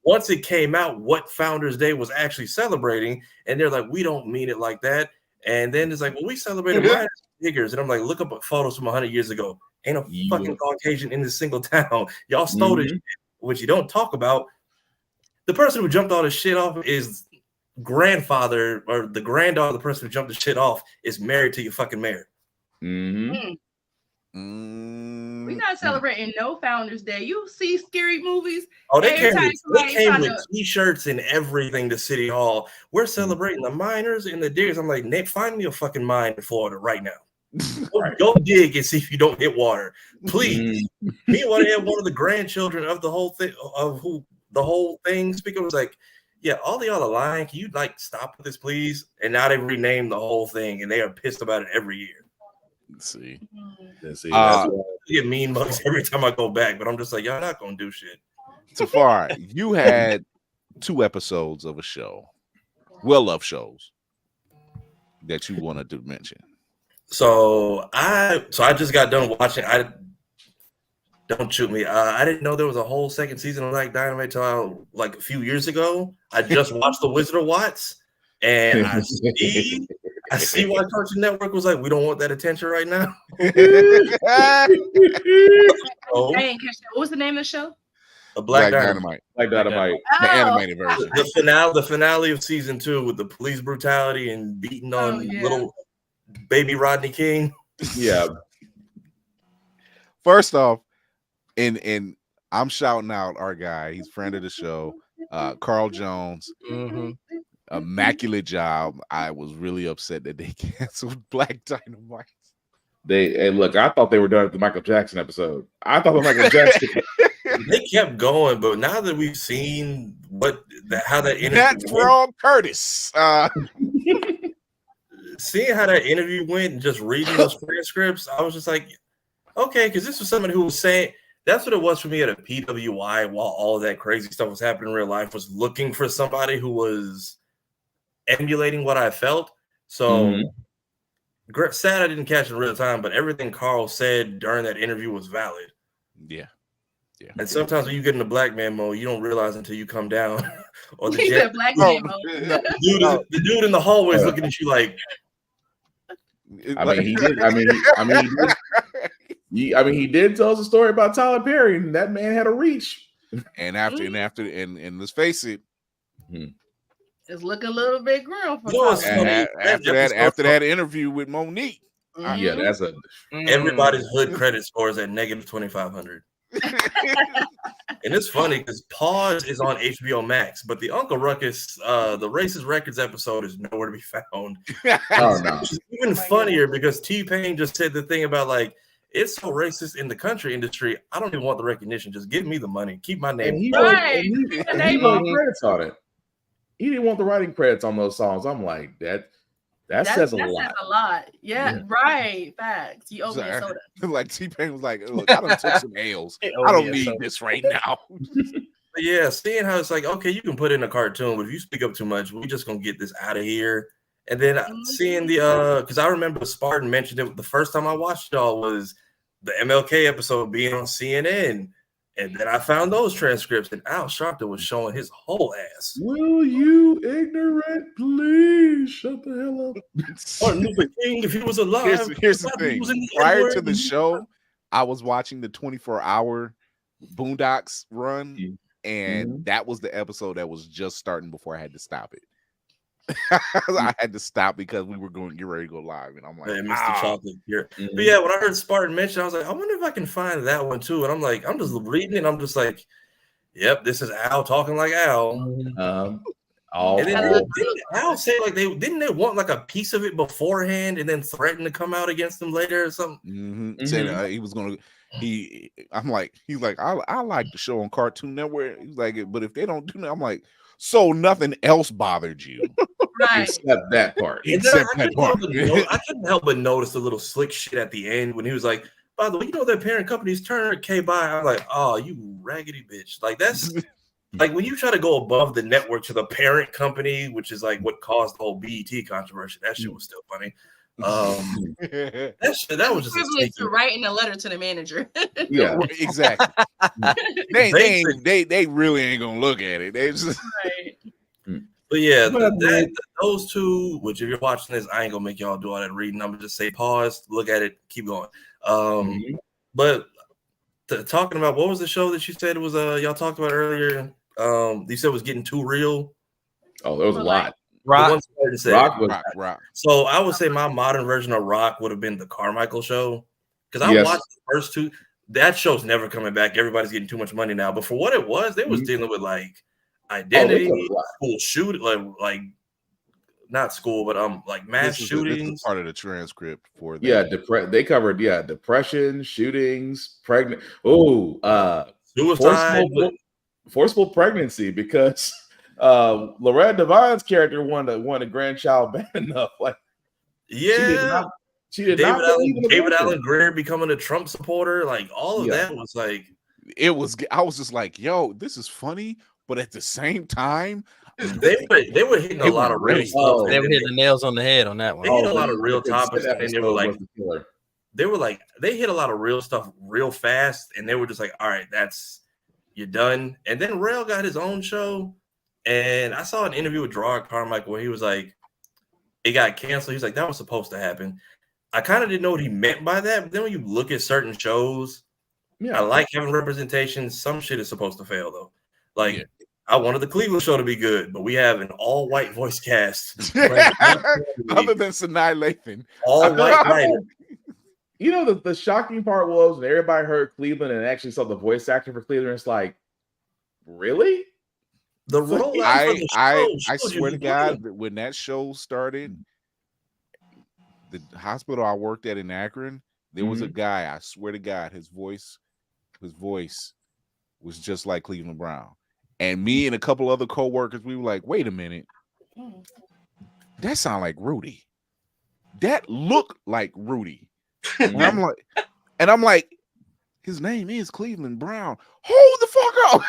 once it came out what Founders Day was actually celebrating, and they're like, we don't mean it like that. And then it's like, well, we celebrated minor figures. And I'm like, look up photos from 100 years ago. Ain't a fucking Caucasian in this single town. Y'all stole this shit, which you don't talk about. The person who jumped all this shit off is grandfather or the granddaughter of the person who jumped the shit off is married to your fucking mayor. We're not celebrating no Founders Day. You see scary movies. Oh, they came with t-shirts and everything to City Hall. We're celebrating the miners and the diggers. I'm like, Nate, find me a fucking mine in Florida right now. Go dig and see if you don't hit water. Please. Meanwhile, they have one of the grandchildren of the whole thing. Speaker was like, yeah, all y'all are lying. Can you like stop with this, please? And now they renamed the whole thing and they are pissed about it every year. Let's see. I get mean mugs every time I go back, but I'm just like, y'all not gonna do shit. Tafari, you had 2 episodes of a show, well-loved shows that you wanted to mention. So I just got done watching. Don't shoot me. I didn't know there was a whole second season of Black Dynamite till like a few years ago. I just watched The Wizard of Watts, and I see why Cartoon Network was like, we don't want that attention right now. I didn't catch that. What was the name of the show? A Black Dynamite. Black Dynamite. The animated version. The finale of season 2 with the police brutality and beating on little baby Rodney King. Yeah. First off, and I'm shouting out our guy. He's friend of the show, Carl Jones. Immaculate job. I was really upset that they canceled Black Dynamite. Look, I thought they were done with the Michael Jackson episode. I thought the Michael Jackson. They kept going, but now that we've seen how that interview That's wrong, Curtis. Seeing how that interview went and just reading those transcripts, I was just like, okay, because this was somebody who was saying that's what it was for me at a PWI while all of that crazy stuff was happening in real life, was looking for somebody who was emulating what I felt. So sad I didn't catch it in real time, but everything Carl said during that interview was valid. Yeah. And sometimes when you get in the black man mode, you don't realize until you come down. Or the black man mode. The dude in the hallway is looking at you like. He did tell us a story about Tyler Perry, and that man had a reach. And let's face it, it's looking a little bit grim for after that interview with Monique. Yeah, that's everybody's hood credit scores at negative 2,500. And it's funny because Pause is on HBO Max, but the Uncle Ruckus, the Racist Records episode is nowhere to be found. Oh, no. Which is even funnier because T-Pain just said the thing about like, it's so racist in the country industry. I don't even want the recognition. Just give me the money. Keep my name. He wrote credits on it. He didn't want the writing credits on those songs. I'm like, that says a lot. Says a lot. Yeah, right. Facts. You owe me a soda. Like T-Pain was like, look, I done took some L's. I don't need this right now. But yeah, seeing how it's like, okay, you can put in a cartoon, but if you speak up too much, we're just gonna get this out of here. And then seeing the because I remember Spartan mentioned it the first time I watched y'all was the MLK episode being on CNN. And then I found those transcripts, and Al Sharpton was showing his whole ass. Will you, ignorant, please shut the hell up? Martin Luther King, if he was alive. Here's the thing. Prior to the show, I was watching the 24-hour Boondocks run, and that was the episode that was just starting before I had to stop it. I had to stop because we were going to get ready to go live, and I'm like, Mr. Chocolate here. But yeah, when I heard Spartan mention, I was like, I wonder if I can find that one too. And I'm like, I'm just reading it. I'm just like, yep, this is Al talking like Al. And then didn't Al say like they want like a piece of it beforehand and then threaten to come out against them later or something? Said he was gonna. He's like, I like the show on Cartoon Network. He's like, but if they don't do that, I'm like, so nothing else bothered you. Right. Except that part. Except that part. I couldn't help but notice the little slick shit at the end when he was like, by the way, you know that parent company's Turner K by. I'm like, oh, you raggedy bitch. Like that's like when you try to go above the network to the parent company, which is like what caused the whole BET controversy. That shit was still funny. That was just equivalent to writing a letter to the manager. Yeah, exactly. they really ain't gonna look at it. They just But yeah, those two, which if you're watching this, I ain't gonna make y'all do all that reading. I'm gonna just say pause, look at it, keep going. But talking about what was the show that you said it was y'all talked about earlier? You said it was getting too real. Oh, there was a lot. Rock. Rock. So I would say my modern version of Rock would have been the Carmichael show. Because I watched the first two. That show's never coming back. Everybody's getting too much money now. But for what it was, they was dealing with like identity, school shoot, like not school, but like mass shootings. This is part of the transcript for that. They covered depression, shootings, pregnant. Suicide, forceful pregnancy because Loretta Devine's character wanted a grandchild bad enough. Like, she did not. David Allen Greer becoming a Trump supporter, like all of that was like. I was just like, yo, this is funny, but at the same time, they were hitting a lot of real stuff. They were hitting the nails on the head on that one. They hit a lot of real topics, and they were like, they hit a lot of real stuff real fast, and they were just like, all right, you're done. And then Rail got his own show, and I saw an interview with Gerard Carmichael where he was like, it got canceled. He's like, that was supposed to happen. I kind of didn't know what he meant by that, but then when you look at certain shows, I like having representation. Some shit is supposed to fail though. Like I wanted the Cleveland show to be good, but we have an all-white voice cast. Other than Sanaa Lathan. All-white writer. You know, the shocking part was when everybody heard Cleveland and actually saw the voice actor for Cleveland, it's like, really? The role I swear to God, that when that show started, the hospital I worked at in Akron, there was a guy, I swear to God, his voice was just like Cleveland Brown. And me and a couple other co-workers, we were like, wait a minute. That sound like Rudy. That looked like Rudy. And I'm like, his name is Cleveland Brown. Hold the fuck up.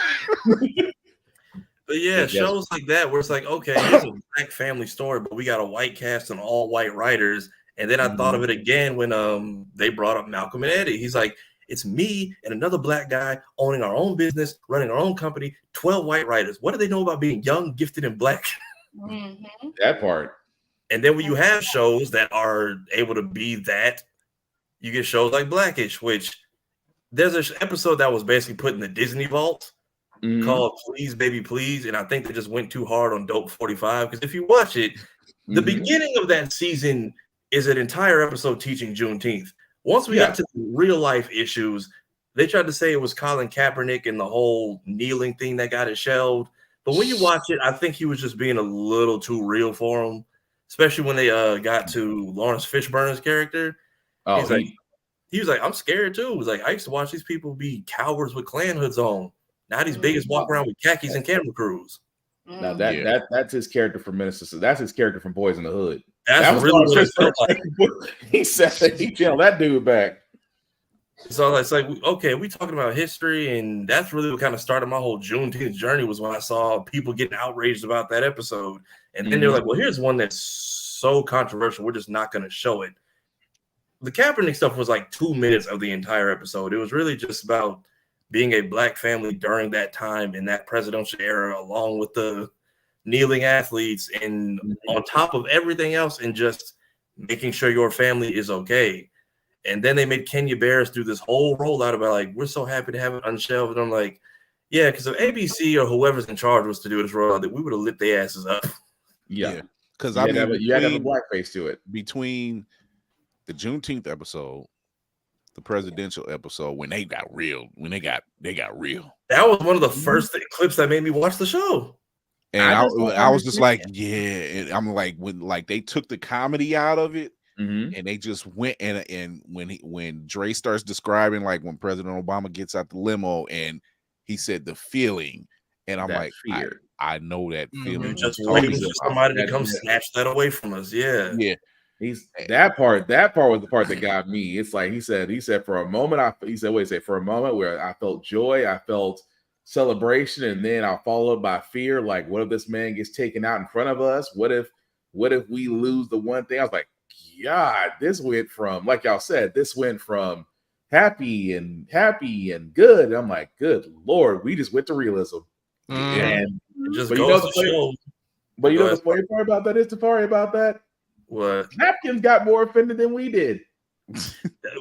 But yeah, shows like that where it's like, okay, it's a black family story, but we got a white cast and all white writers. And then I thought of it again when they brought up Malcolm and Eddie. He's like, it's me and another black guy owning our own business, running our own company, 12 white writers. What do they know about being young, gifted, and black? That part. And then when you have shows that are able to be that, you get shows like Blackish, which there's an episode that was basically put in the Disney vault called Please Baby Please, and I think they just went too hard on Dope 45, because if you watch it, the beginning of that season is an entire episode teaching Juneteenth. Once we got to the real life issues, they tried to say it was Colin Kaepernick and the whole kneeling thing that got it shelved. But when you watch it, I think he was just being a little too real for him, especially when they got to Lawrence Fishburne's character. He was like, I'm scared too. He was like, I used to watch these people be cowards with Klan hoods on. Now these biggest walk around with khakis and camera crews. Now that's his character from Minister. That's his character from Boys in the Hood. That's really what it felt like. He said he killed that dude back. So it's like, okay, we talking about history, and that's really what kind of started my whole Juneteenth journey, was when I saw people getting outraged about that episode. And then they're like, well, here's one that's so controversial, we're just not going to show it. The Kaepernick stuff was like 2 minutes of the entire episode. It was really just about being a black family during that time in that presidential era, along with the kneeling athletes, and on top of everything else, and just making sure your family is okay. And then they made Kenya Barris do this whole rollout about like, we're so happy to have it unshelved. And I'm like, yeah, because if ABC or whoever's in charge was to do this rollout, that we would have lit their asses up. Yeah. Because you had to have a blackface to it. Between the Juneteenth episode, the presidential episode, when they got real, they got real. That was one of the first clips that made me watch the show. And I was just like, yeah. And I'm like, when like they took the comedy out of it, and they just went and when Dre starts describing like when President Obama gets out the limo and he said the feeling, and I'm like, fear. I know that feeling. Just waiting for somebody to come snatch that away from us. Yeah. That part was the part that got me. It's like he said for a moment, for a moment where I felt joy, I felt celebration, and then I followed by fear. Like, what if this man gets taken out in front of us? What if we lose the one thing? I was like, God, this went from, like y'all said, this went from happy and good. And I'm like, good Lord, we just went to realism. And just but you know the funny part about that is, Tafari, about that? What? Napkins got more offended than we did.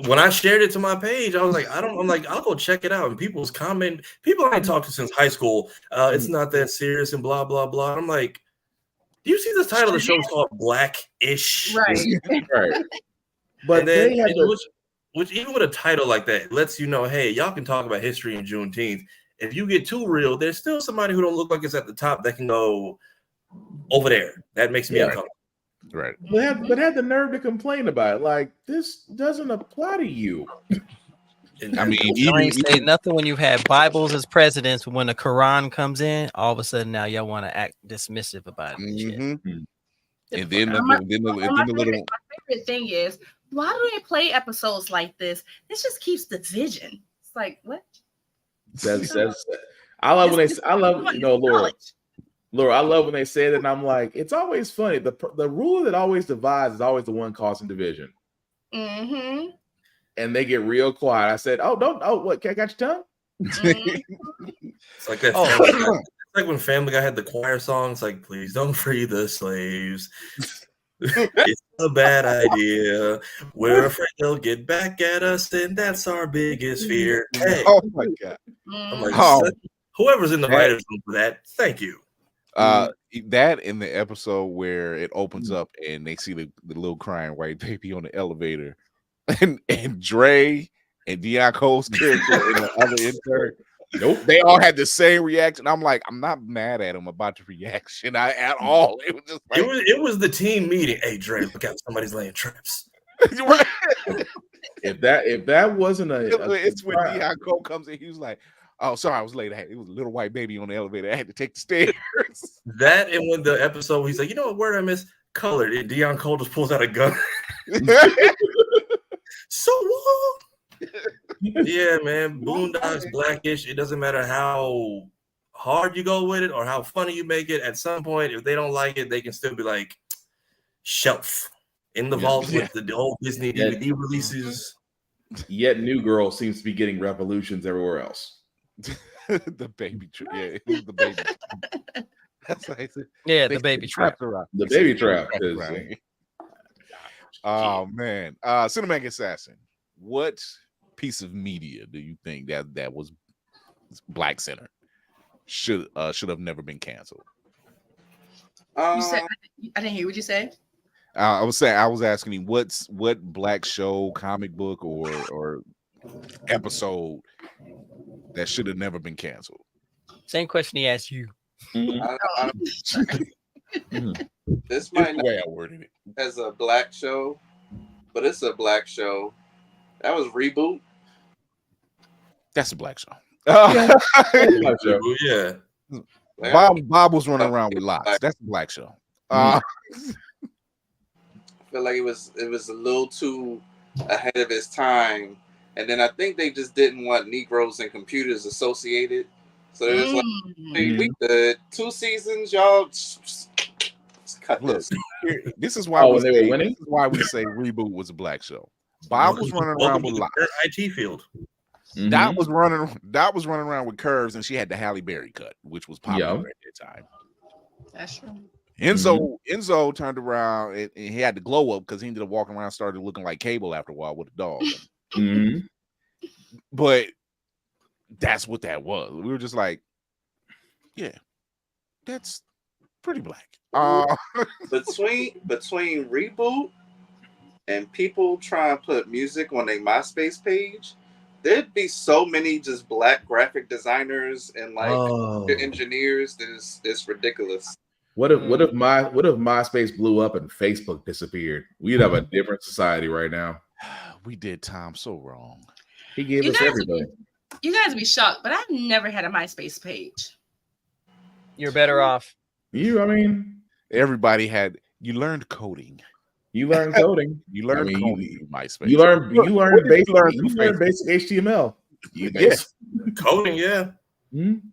When I shared it to my page, I was like, I'll go check it out. And people's comment, people I ain't talked to since high school, it's not that serious and blah, blah, blah. And I'm like, do you see the title of the show is called Black-ish? Right. Right. But then, which even with a title like that, lets you know, hey, y'all can talk about history in Juneteenth. If you get too real, there's still somebody who don't look like it's at the top that can go over there. That makes me uncomfortable. Right. But had the nerve to complain about it. Like, this doesn't apply to you. I mean, you ain't say nothing when you've had Bibles as presidents, but when the Quran comes in, all of a sudden now y'all want to act dismissive about it. And then my favorite thing is, why do they play episodes like this? This just keeps division. It's like, what? I love when they. I love Laura. Laura, I love when they say that, and I'm like, it's always funny. The ruler that always divides is always the one causing division. Mm-hmm. And they get real quiet. I said, "Oh, don't. Oh, what? I got your tongue?" It's like that. Family Guy. It's like when Family Guy had the choir songs, like "Please don't free the slaves." It's a bad idea. We're afraid they'll get back at us, and that's our biggest fear. Hey, Oh my god! I'm like, whoever's in the writers room for that, thank you. That in the episode where it opens up and they see the little crying white baby on the elevator, and Dre and Deion Cole's character and the other intern, nope, they all had the same reaction. I'm like, I'm not mad at him about the reaction at all. It was just like, it was the team meeting. Hey, Dre, look out, somebody's laying traps. If that wasn't it's when Deion Cole comes in, he was like, "Oh, sorry, I was late. It was a little white baby on the elevator. I had to take the stairs." That and when the episode, he's like, "You know what word I miss? Colored." And Deion Cole just pulls out a gun. So what? Yeah, man. Boondocks, Blackish. It doesn't matter how hard you go with it or how funny you make it. At some point, if they don't like it, they can still be like, shelf in the vault with the old Disney DVD releases. Yet New Girl seems to be getting revolutions everywhere else. The baby trap. Yeah, it was the baby. That's what I said. Yeah, the baby trap. The baby trap. Oh man, Cinematic Assassin. What piece of media do you think that was Black centered should have never been canceled? You said, I didn't hear what you say. I was asking you what Black show, comic book, or episode that should have never been canceled. Same question he asked you. This might the way I worded it as a Black show, but it's a Black show. That was Reboot. That's a Black show. Yeah. Bob was running around with locks. That's a Black show. I feel like it was a little too ahead of its time, and then I think they just didn't want Negroes and computers associated. So it was like, hey, we did 2 seasons, y'all. Just cut this. This is why This is why we say Reboot was a Black show. Bob was running around with locks. IT field. Dot was running around with curves, and she had the Halle Berry cut, which was popular at that time. That's true. Enzo turned around and he had the glow up because he ended up walking around, started looking like Cable after a while with a dog. But that's what that was. We were just like, yeah, that's pretty Black. Between Reboot and people trying to put music on their MySpace page, there'd be so many just Black graphic designers and like engineers that it's ridiculous. What if MySpace blew up and Facebook disappeared? We'd have a different society right now. We did Tom so wrong. He gave us everything. You guys would be shocked, but I've never had a MySpace page. You're better off. Everybody had. You learned coding. You learned coding. You learned coding through MySpace. You learned basic HTML. Coding, yeah.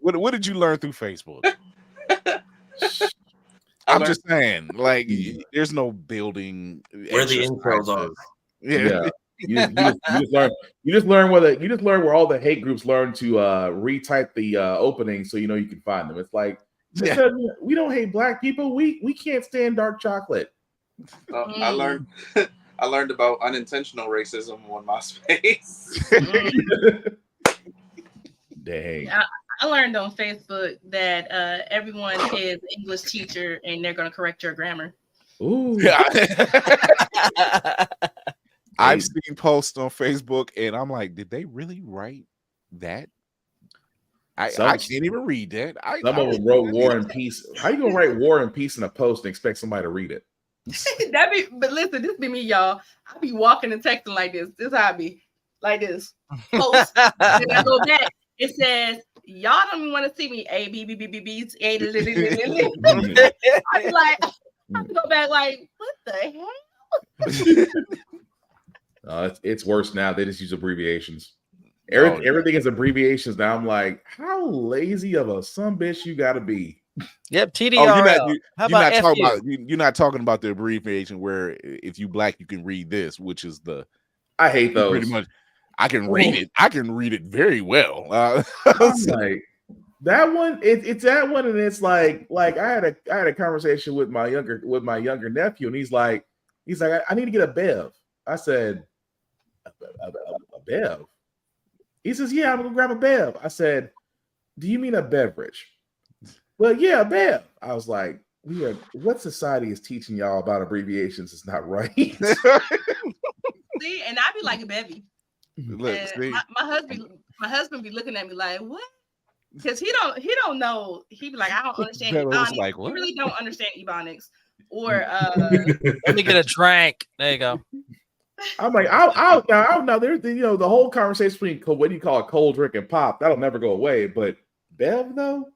What did you learn through Facebook? I'm just saying, like, there's no building where the intros are. Yeah. You just learn where all the hate groups learn to retype the opening so you know you can find them. It's like we don't hate Black people. We can't stand dark chocolate. I learned about unintentional racism on MySpace. Dang. I learned on Facebook that everyone is an English teacher and they're going to correct your grammar. Ooh. I've seen posts on Facebook and I'm like, did they really write that? I can't even read that. Some of them wrote War and Peace. How you gonna write War and Peace in a post and expect somebody to read it? But listen, this be me, y'all. I be walking and texting like this. This how I be like this. Post. Then I go back. It says, y'all don't even want to see me. A B B B B B A. I be like, I go back like, what the hell? It's worse now. They just use abbreviations. Everything is abbreviations now. I'm like, how lazy of a sumbitch you got to be. Yep, TDRL. Oh, you're not talking about the abbreviation where if you black you can read this, which is the. I hate those. Pretty much, I can read it. I can read it very well. I'm like that one. It's that one, and it's like I had a conversation with my younger nephew, and he's like, I need to get a Bev. I said, a Bev. He says, yeah, I'm gonna grab a Bev. I said, do you mean a beverage? Well, yeah, a Bev. I was like, what society is teaching y'all about abbreviations is not right. See, and I'd be like a bevy. Look, my husband be looking at me like, what? Because he don't know. He be like, I don't understand Ebonics. Like, he really don't understand Ebonics. Or let me get a drink. There you go. I'm like, I'll now there's the whole conversation between what do you call a cold drink and pop, that'll never go away. But Bev though,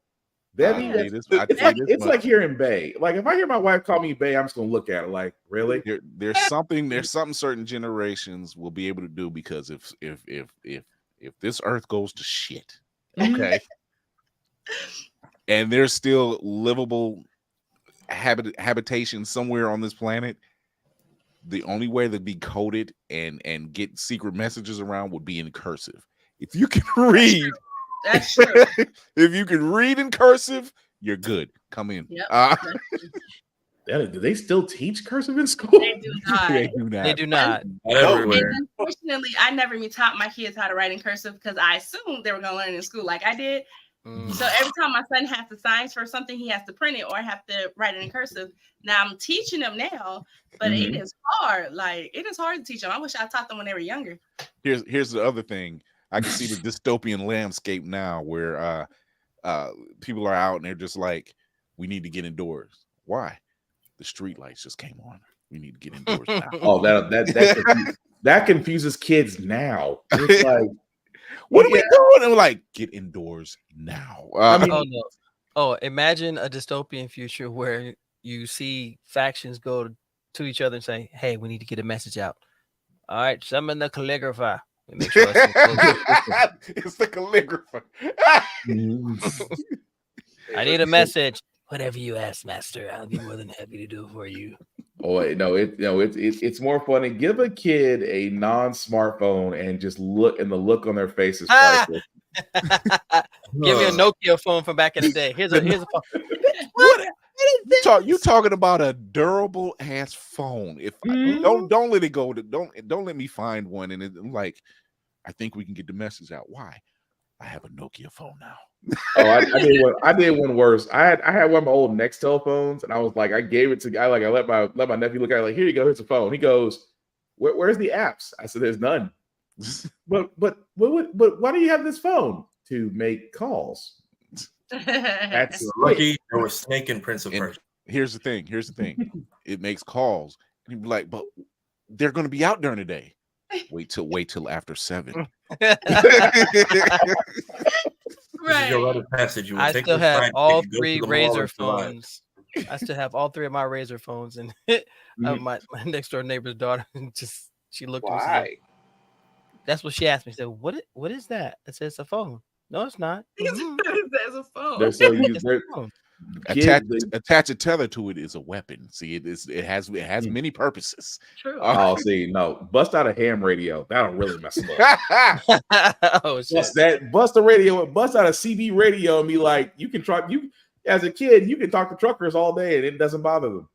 Bevy, it's like hearing Bay. Like if I hear my wife call me Bay, I'm just gonna look at her like, really? There's something certain generations will be able to do, because if this earth goes to shit, okay, and there's still livable habitation somewhere on this planet, the only way to be coded and get secret messages around would be in cursive. If you can read, that's true. If you can read in cursive, you're good. Come in. Yep. Do they still teach cursive in school? They do not. They do not. And unfortunately, I never even taught my kids how to write in cursive because I assumed they were going to learn in school like I did. So every time my son has to sign for something, he has to print it or have to write it in cursive. Now I'm teaching them now, but it is hard. Like it is hard to teach them. I wish I taught them when they were younger. Here's the other thing. I can see the dystopian landscape now where people are out and they're just like, we need to get indoors. Why? The street lights just came on. We need to get indoors now. Oh, that confuses kids now. It's like, what are we doing? And we're like, get indoors now. Imagine a dystopian future where you see factions go to each other and say, hey, we need to get a message out. All right, summon the calligrapher. Make sure it's the calligrapher. I need a message. Whatever you ask, master, I'll be more than happy to do it for you. Oh no, it's more funny. Give a kid a non-smartphone and just look, and the look on their face is priceless. Give me a Nokia phone from back in the day. Here's a phone. You talking about a durable ass phone? If don't let it go. Don't let me find one. And I'm like, I think we can get the message out. Why? I have a Nokia phone now. I did one worse. I had one of my old Nextel phones, and I was like, I gave it to I let my nephew look at it, like, here you go, here's a phone. He goes, where's the apps? I said, there's none. but why do you have this phone? To make calls. That's lucky there was Snake and Prince of Persia. Here's the thing. It makes calls. And you'd be like, but they're gonna be out during the day. Wait till after 7. Right. I still have all 3 Razor phones. I still have all 3 of my Razor phones, and my next door neighbor's daughter she looked at me. Like, that's what she asked me. She said, "What is that?" I said, "It's a phone." No, it's not. That's a phone. They're so attach a tether to it is a weapon. See, it has many purposes. True. See, no, bust out a ham radio. That'll really mess them up. Oh shit! Bust a radio, bust out a CB radio, and be like, you can talk. You as a kid, you can talk to truckers all day, and it doesn't bother them.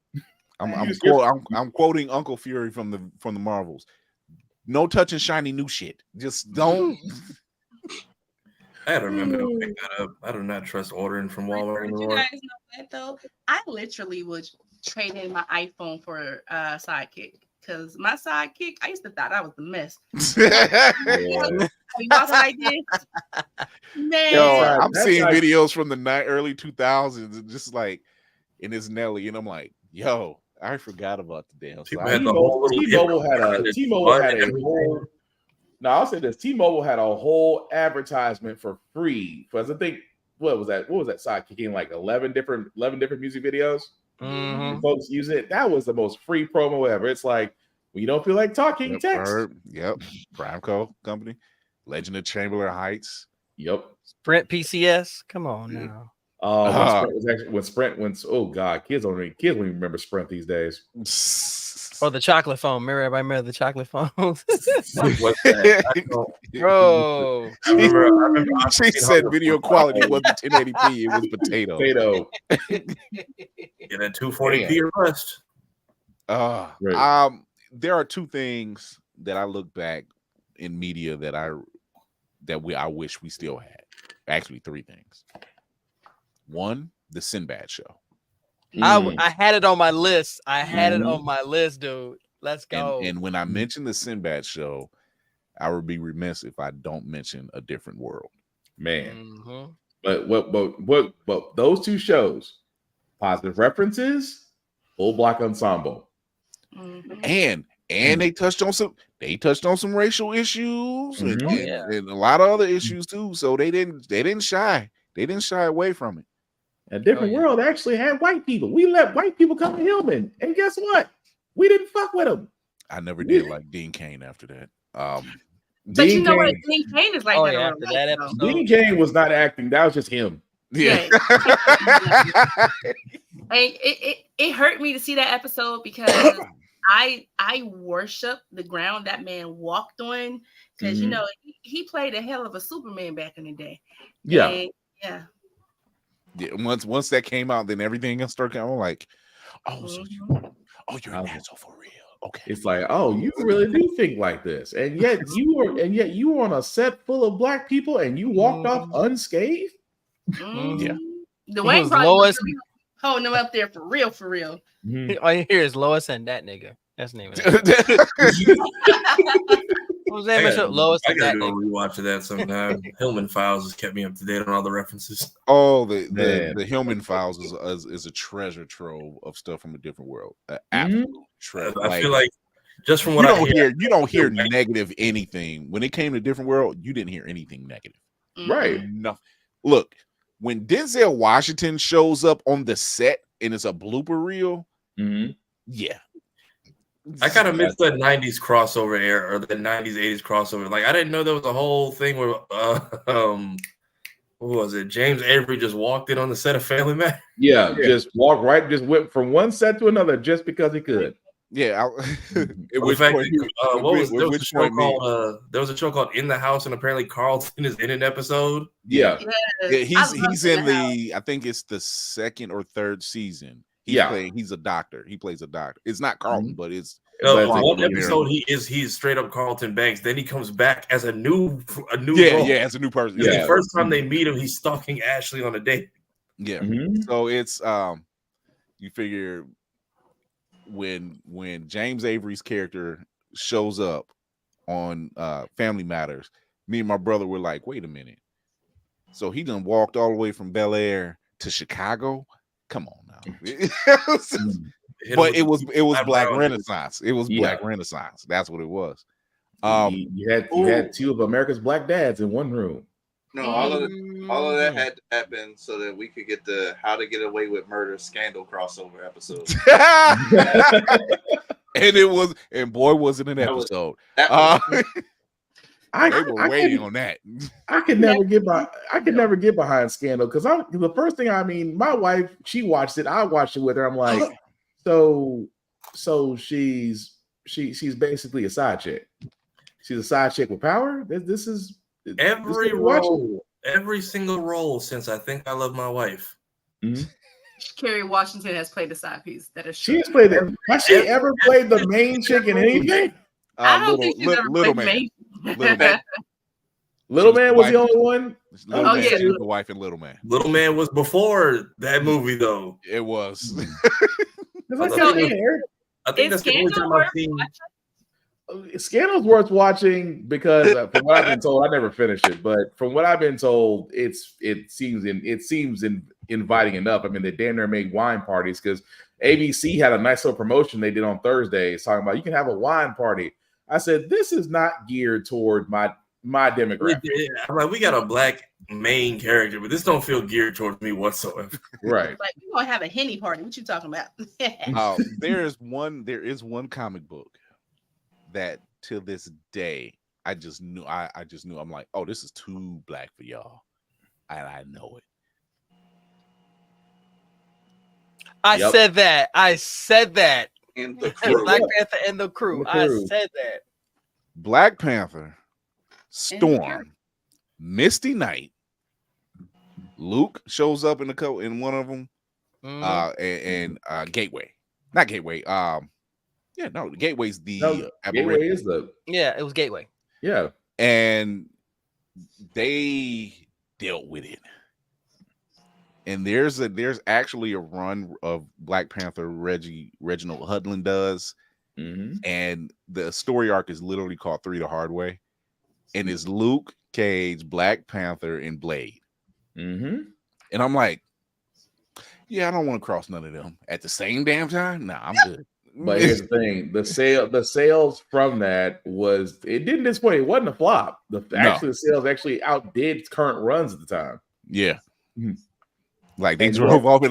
I'm quoting Uncle Fury from the Marvels. No touching shiny new shit. Just don't. I had to remember to pick that up. I do not trust ordering from Walmart anymore. You guys know that though? I literally would trade in my iPhone for a Sidekick because my Sidekick, I used to thought I was the mess. You know what I did? Man, yo, I'm seeing videos from the early 2000s, and just like, and it's Nelly, and I'm like, yo, I forgot about the damn. T-Mobile had a whole. Now I'll say this: T-Mobile had a whole advertisement for free. Because I think what was that Sidekick, like 11 different music videos. Folks use it. That was the most free promo ever. It's like when you don't feel like talking, text. Yep, Primeco company. Legend of Chamberlain Heights. Yep. Sprint PCS. Come on now. When Sprint was actually oh god, kids don't even remember Sprint these days. Or the chocolate phone. Everybody remember the chocolate phone? What's that? Bro. I remember She said video quality wasn't 1080p, it was potato. Yeah, that 240p request. There are two things that I look back in media that I wish we still had. Actually, three things. One, the Sinbad show. I had it on my list. Dude. Let's go. And when I mention the Sinbad show, I would be remiss if I don't mention A Different World. Man. But what those two shows, Positive References, Full Block Ensemble. And they touched on some racial issues and a lot of other issues too. So they didn't shy away from it. A Different World actually had white people. We let white people come to Hillman, and guess what? We didn't fuck with them. I never did like Dean Cain after that. But Dean Cain, Dean Cain is like that. After that episode. Dean Cain was not acting. That was just him. Yeah. And it hurt me to see that episode because I worship the ground that man walked on because you know he played a hell of a Superman back in the day. Yeah. And, yeah. Once that came out, then everything else started coming. I'm like, you're an asshole for real. Okay. It's like, oh, you really do think like this, and yet you were on a set full of black people, and you walked off unscathed. Yeah. Dwayne probably was holding him up there for real. All you hear is Lois and that nigga. That's the name of it. What was that? Lois I and gotta that do a nigga. rewatch of that sometime. Hillman Files has kept me up to date on all the references. Oh, the Hillman Files is a treasure trove of stuff from A Different World. Absolute treasure. I feel like just from what you don't hear negative anything. When it came to Different World, you didn't hear anything negative. Right. Nothing. Look, when Denzel Washington shows up on the set and it's a blooper reel, yeah. I kind of missed the 90s crossover era or the 90s, 80s crossover. Like, I didn't know there was a whole thing where, what was it? James Avery just walked in on the set of Family Matters. Yeah, just walked right, just went from one set to another just because he could. Yeah. There was a show called In the House, and apparently Carlton is in an episode. Yeah. He's in I think it's the second or third season. He's a doctor. He plays a doctor. It's not Carlton, but it's one episode he's straight up Carlton Banks. Then he comes back as a new role. As a new person. The first time they meet him, he's stalking Ashley on a date. Yeah. So it's you figure when James Avery's character shows up on Family Matters, me and my brother were like, wait a minute. So he done walked all the way from Bel Air to Chicago. Come on now. But it was Black Renaissance. It was Black Renaissance. That's what it was. You had two of America's black dads in one room. No, all of that had to happen so that we could get the How to Get Away with Murder scandal crossover episode. And boy, was it an episode. They were waiting on that. I could never get behind Scandal because the first thing, my wife, she watched it. I watched it with her. I'm like, so she's basically a side chick. She's a side chick with power. This is every single role since I Think I Love My Wife. Kerry Washington has played the side piece. That is true. She has played it. Has she ever played the main chick in anything? I don't think she's ever played main. Little Man was the only one. Little Man, she was the wife in Little Man. Little Man was before that movie, though. It was. I think that's the only time I've seen. Scandal's worth watching because from what I've been told, I never finished it, but from what I've been told, it seems inviting enough. I mean, they damn near make wine parties because ABC had a nice little promotion they did on Thursdays talking about you can have a wine party. I said, this is not geared toward my demographic. I'm like, we got a black main character, but this don't feel geared towards me whatsoever. Right. Like, we're gonna have a Henny party. What you talking about? There is one comic book that to this day I just knew. I just knew. I'm like, oh, this is too black for y'all, and I know it. I said that. In the crew. Black Panther and the crew. I said that. Black Panther, Storm, Misty Knight. Luke shows up in one of them. And Gateway. Not Gateway. Gateway's the Gateway is the it was Gateway. Yeah. And they dealt with it. And there's actually a run of Black Panther Reginald Hudlin does. And the story arc is literally called 3 the Hard Way. And it's Luke Cage, Black Panther, and Blade. And I'm like, yeah, I don't want to cross none of them at the same damn time. Nah, I'm good. But here's the thing: the sales from that it didn't disappoint. It wasn't a flop. The sales actually outdid current runs at the time. Yeah, like they drove off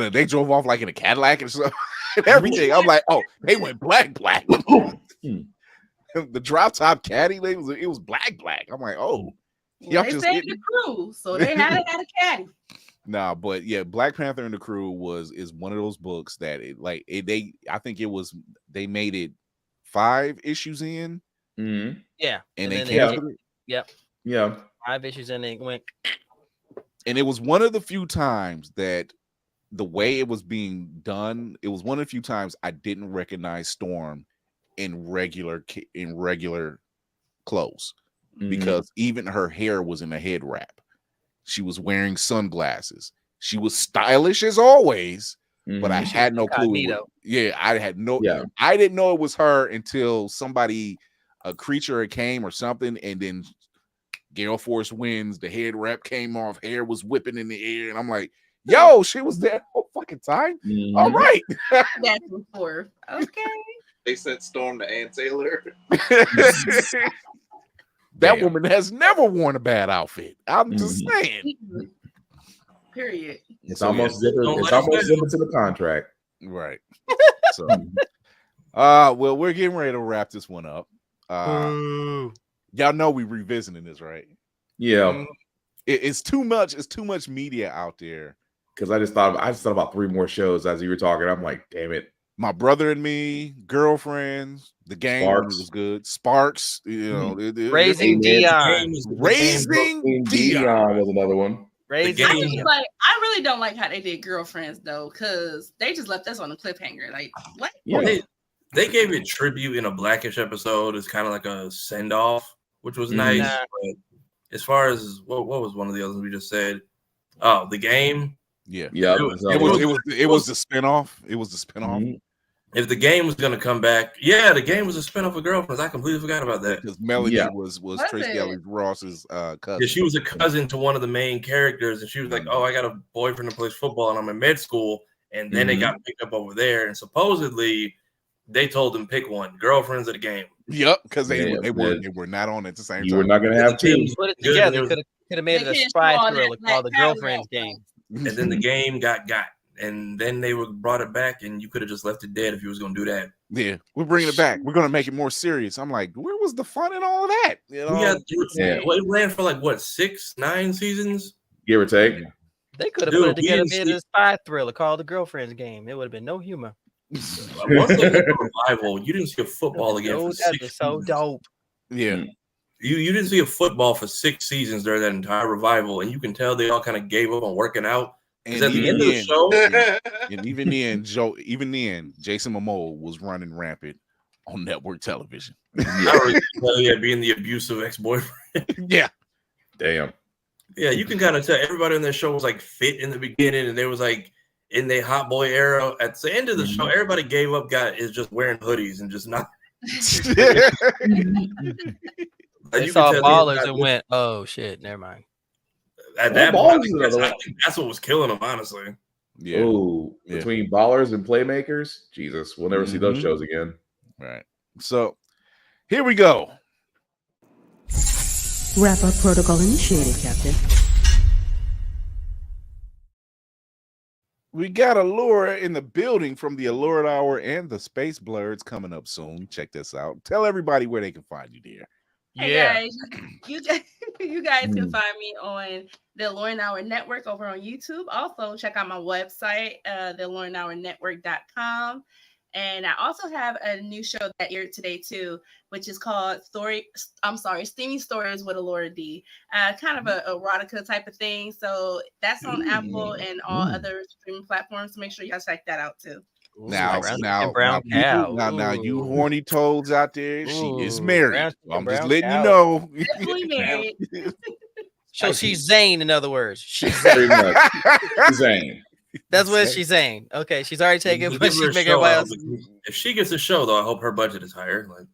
like in a Cadillac and stuff and everything. I'm like, oh, they went black. The drop top caddy, it was black. I'm like, oh, y'all just saved the crew, so they had a caddy. Nah, but yeah, Black Panther and the Crew is one of those books that they made it 5 issues in. Yeah. And they canceled it. Yep. Yeah. 5 issues and they went. And it was one of the few times that the way it was being done, it was one of the few times I didn't recognize Storm in regular clothes. Because even her hair was in a head wrap. She was wearing sunglasses. She was stylish as always, but I had no clue. I didn't know it was her until a creature came or something, and then Gale Force wins. The head wrap came off, hair was whipping in the air, and I'm like, yo, she was there the whole fucking time. All right. That's before. Okay. They sent Storm to Ann Taylor. That woman has never worn a bad outfit. I'm just saying. Period. It's almost zipping to the contract. Right. So well, we're getting ready to wrap this one up. Y'all know we revisiting this, right? Yeah. It's too much media out there. Because I just thought about 3 more shows as you were talking. I'm like, damn it. My Brother and Me, Girlfriends, The Game was good. Sparks, Raising Dion. Raising Dion was another one. I really don't like how they did Girlfriends though, because they just left us on a cliffhanger. Like what? Yeah. They gave it tribute in a Blackish episode. It's kind of like a send off, which was nice. But as far as what was one of the others we just said? Oh, The Game. Yeah. It was the spinoff. It was the spinoff. If The Game was going to come back, The Game was a spinoff of Girlfriends. I completely forgot about that. Because Melody was Tracy Ellis Ross's cousin. Yeah, she was a cousin to one of the main characters, and she was like, "Oh, I got a boyfriend who plays football, and I'm in med school." And then they got picked up over there, and supposedly they told them pick one: Girlfriends or The Game. Yep, because they were not on at the same time. You were not going to have 2. Put it together. Could have made it a spy thriller called The Girlfriend's Game. And then The Game got. And then they brought it back, and you could have just left it dead if you was going to do that. Yeah, we're bringing it back. We're going to make it more serious. I'm like, where was the fun in all of that? You know? Well, it ran for 6-9 seasons, give or take. They could have put it together and made it a spy thriller called The Girlfriend's Game. It would have been no humor. One thing with Revival, you didn't see a football again for 6 seasons. So dope. Yeah. You didn't see a football for 6 seasons during that entire Revival, and you can tell they all kind of gave up on working out. And at the end of the show, and even then, Jason Momoa was running rampant on network television. Being the abusive ex-boyfriend. Yeah. Damn. Yeah, you can kind of tell everybody in that show was fit in the beginning, and they was in the hot boy era. At the end of the show, everybody gave up. Is just wearing hoodies and just not. They saw Ballers and went, "Oh shit, never mind." At that point, I think that's what was killing them, honestly. Yeah. Oh, between Ballers and Playmakers, Jesus, we'll never see those shows again. Right. So here we go. Wrap-up protocol initiated, Captain. We got Allura in the building from the Allura Hour and the Space Blurs coming up soon. Check this out. Tell everybody where they can find you, dear. Hey Yeah. guys, you guys can find me on the Lauren Hour Network over on YouTube. Also, check out my website, theLaurenHourNetwork.com. And I also have a new show that aired today too, which is called Steamy Stories with Alora D. Kind of a erotica type of thing. So that's on Apple and all other streaming platforms. So make sure you guys check that out too. Now, brown cow. you horny toads out there, she is married. I'm just letting you cow. know. Definitely married. So she's Zane, in other words. She's Pretty Zane. much. Zane. That's what she's saying. Okay, she's already taken, but Give her she's a making show, everybody I else. hope- If she gets a show, though, I hope her budget is higher. Like,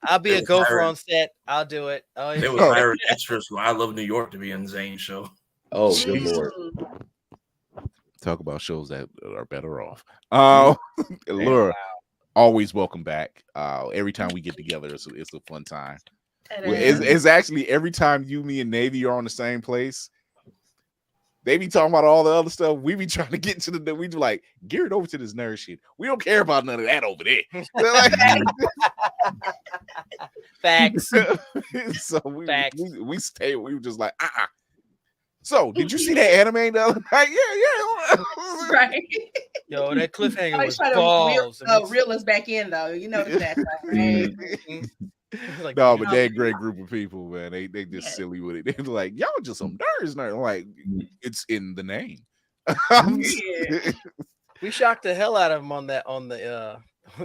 I'll be They a was gopher hiring- on set. I'll do it. Oh, they was hiring extras from I Love New York to be in Zane's show. Oh, good lord. Talk about shows that are better off. Mm-hmm. Laura, always welcome back. Every time we get together, it's a fun time. It's actually every time you, me, and Navy are on the same place. They be talking about all the other stuff. We be trying to get to the. We do like gear it over to this nerd shit. We don't care about none of that over there. Facts. So we stay. We were just like, So, did you see that anime the other night? Yeah. Right. Yo, that cliffhanger was try balls. to reel us back in though. You know that, right? Like, no, but they're a great group of people, man. They just silly with it. They're like, y'all just some nerds. I'm like, it's in the name. We shocked the hell out of them on the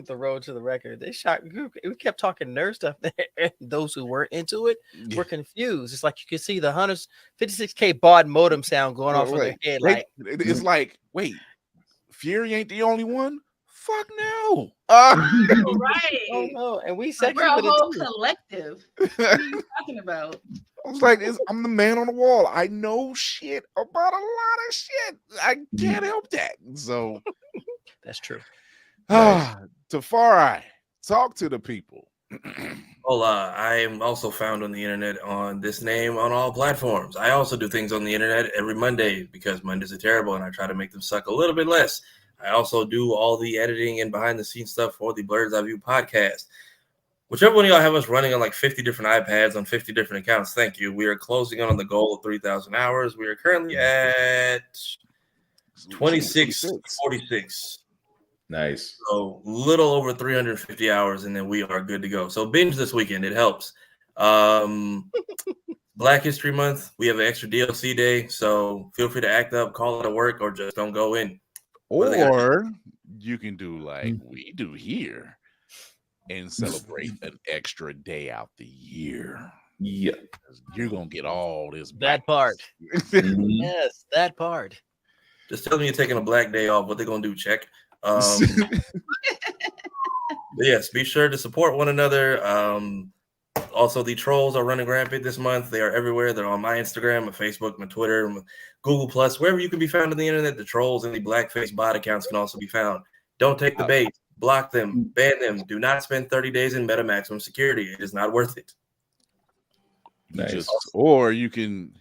road to the record. They shocked. We kept talking nerd stuff there. Those who weren't into it were confused. It's like you could see the 156K baud modem sound going off in their head. Like it's like, wait, Fury ain't the only one. Fuck no. Right. Oh no, and we Like, we're a with it whole too. collective. What are you talking about? I was like, I'm the man on the wall. I know shit about a lot of shit. I can't help that. So that's true. Tafari, talk to the people. Hola, I am also found on the internet on this name on all platforms. I also do things on the internet every Monday because Mondays are terrible and I try to make them suck a little bit less. I also do all the editing and behind the scenes stuff for the Blurred's Eye View podcast. Whichever one of y'all have us running on like 50 different iPads on 50 different accounts, thank you. We are closing in on the goal of 3,000 hours. We are currently at 2646. Nice. So little over 350 hours, and then we are good to go. So binge this weekend. It helps. Black History Month. We have an extra DLC day, so feel free to act up, call it at work, or just don't go in. Or you can do like we do here and celebrate an extra day out the year. Yeah. You're going to get all this. That part. Yes, that part. Just tell them you're taking a black day off. What they're going to do, check. But yes, be sure to support one another. Also, the trolls are running rampant this month. They are everywhere. They're on my Instagram, my Facebook, my Twitter, my Google Plus, wherever you can be found on the internet. The trolls and the blackface bot accounts can also be found. Don't take the bait. Block them. Ban them. Do not spend 30 days in meta maximum security. It is not worth it. Nice. Or you can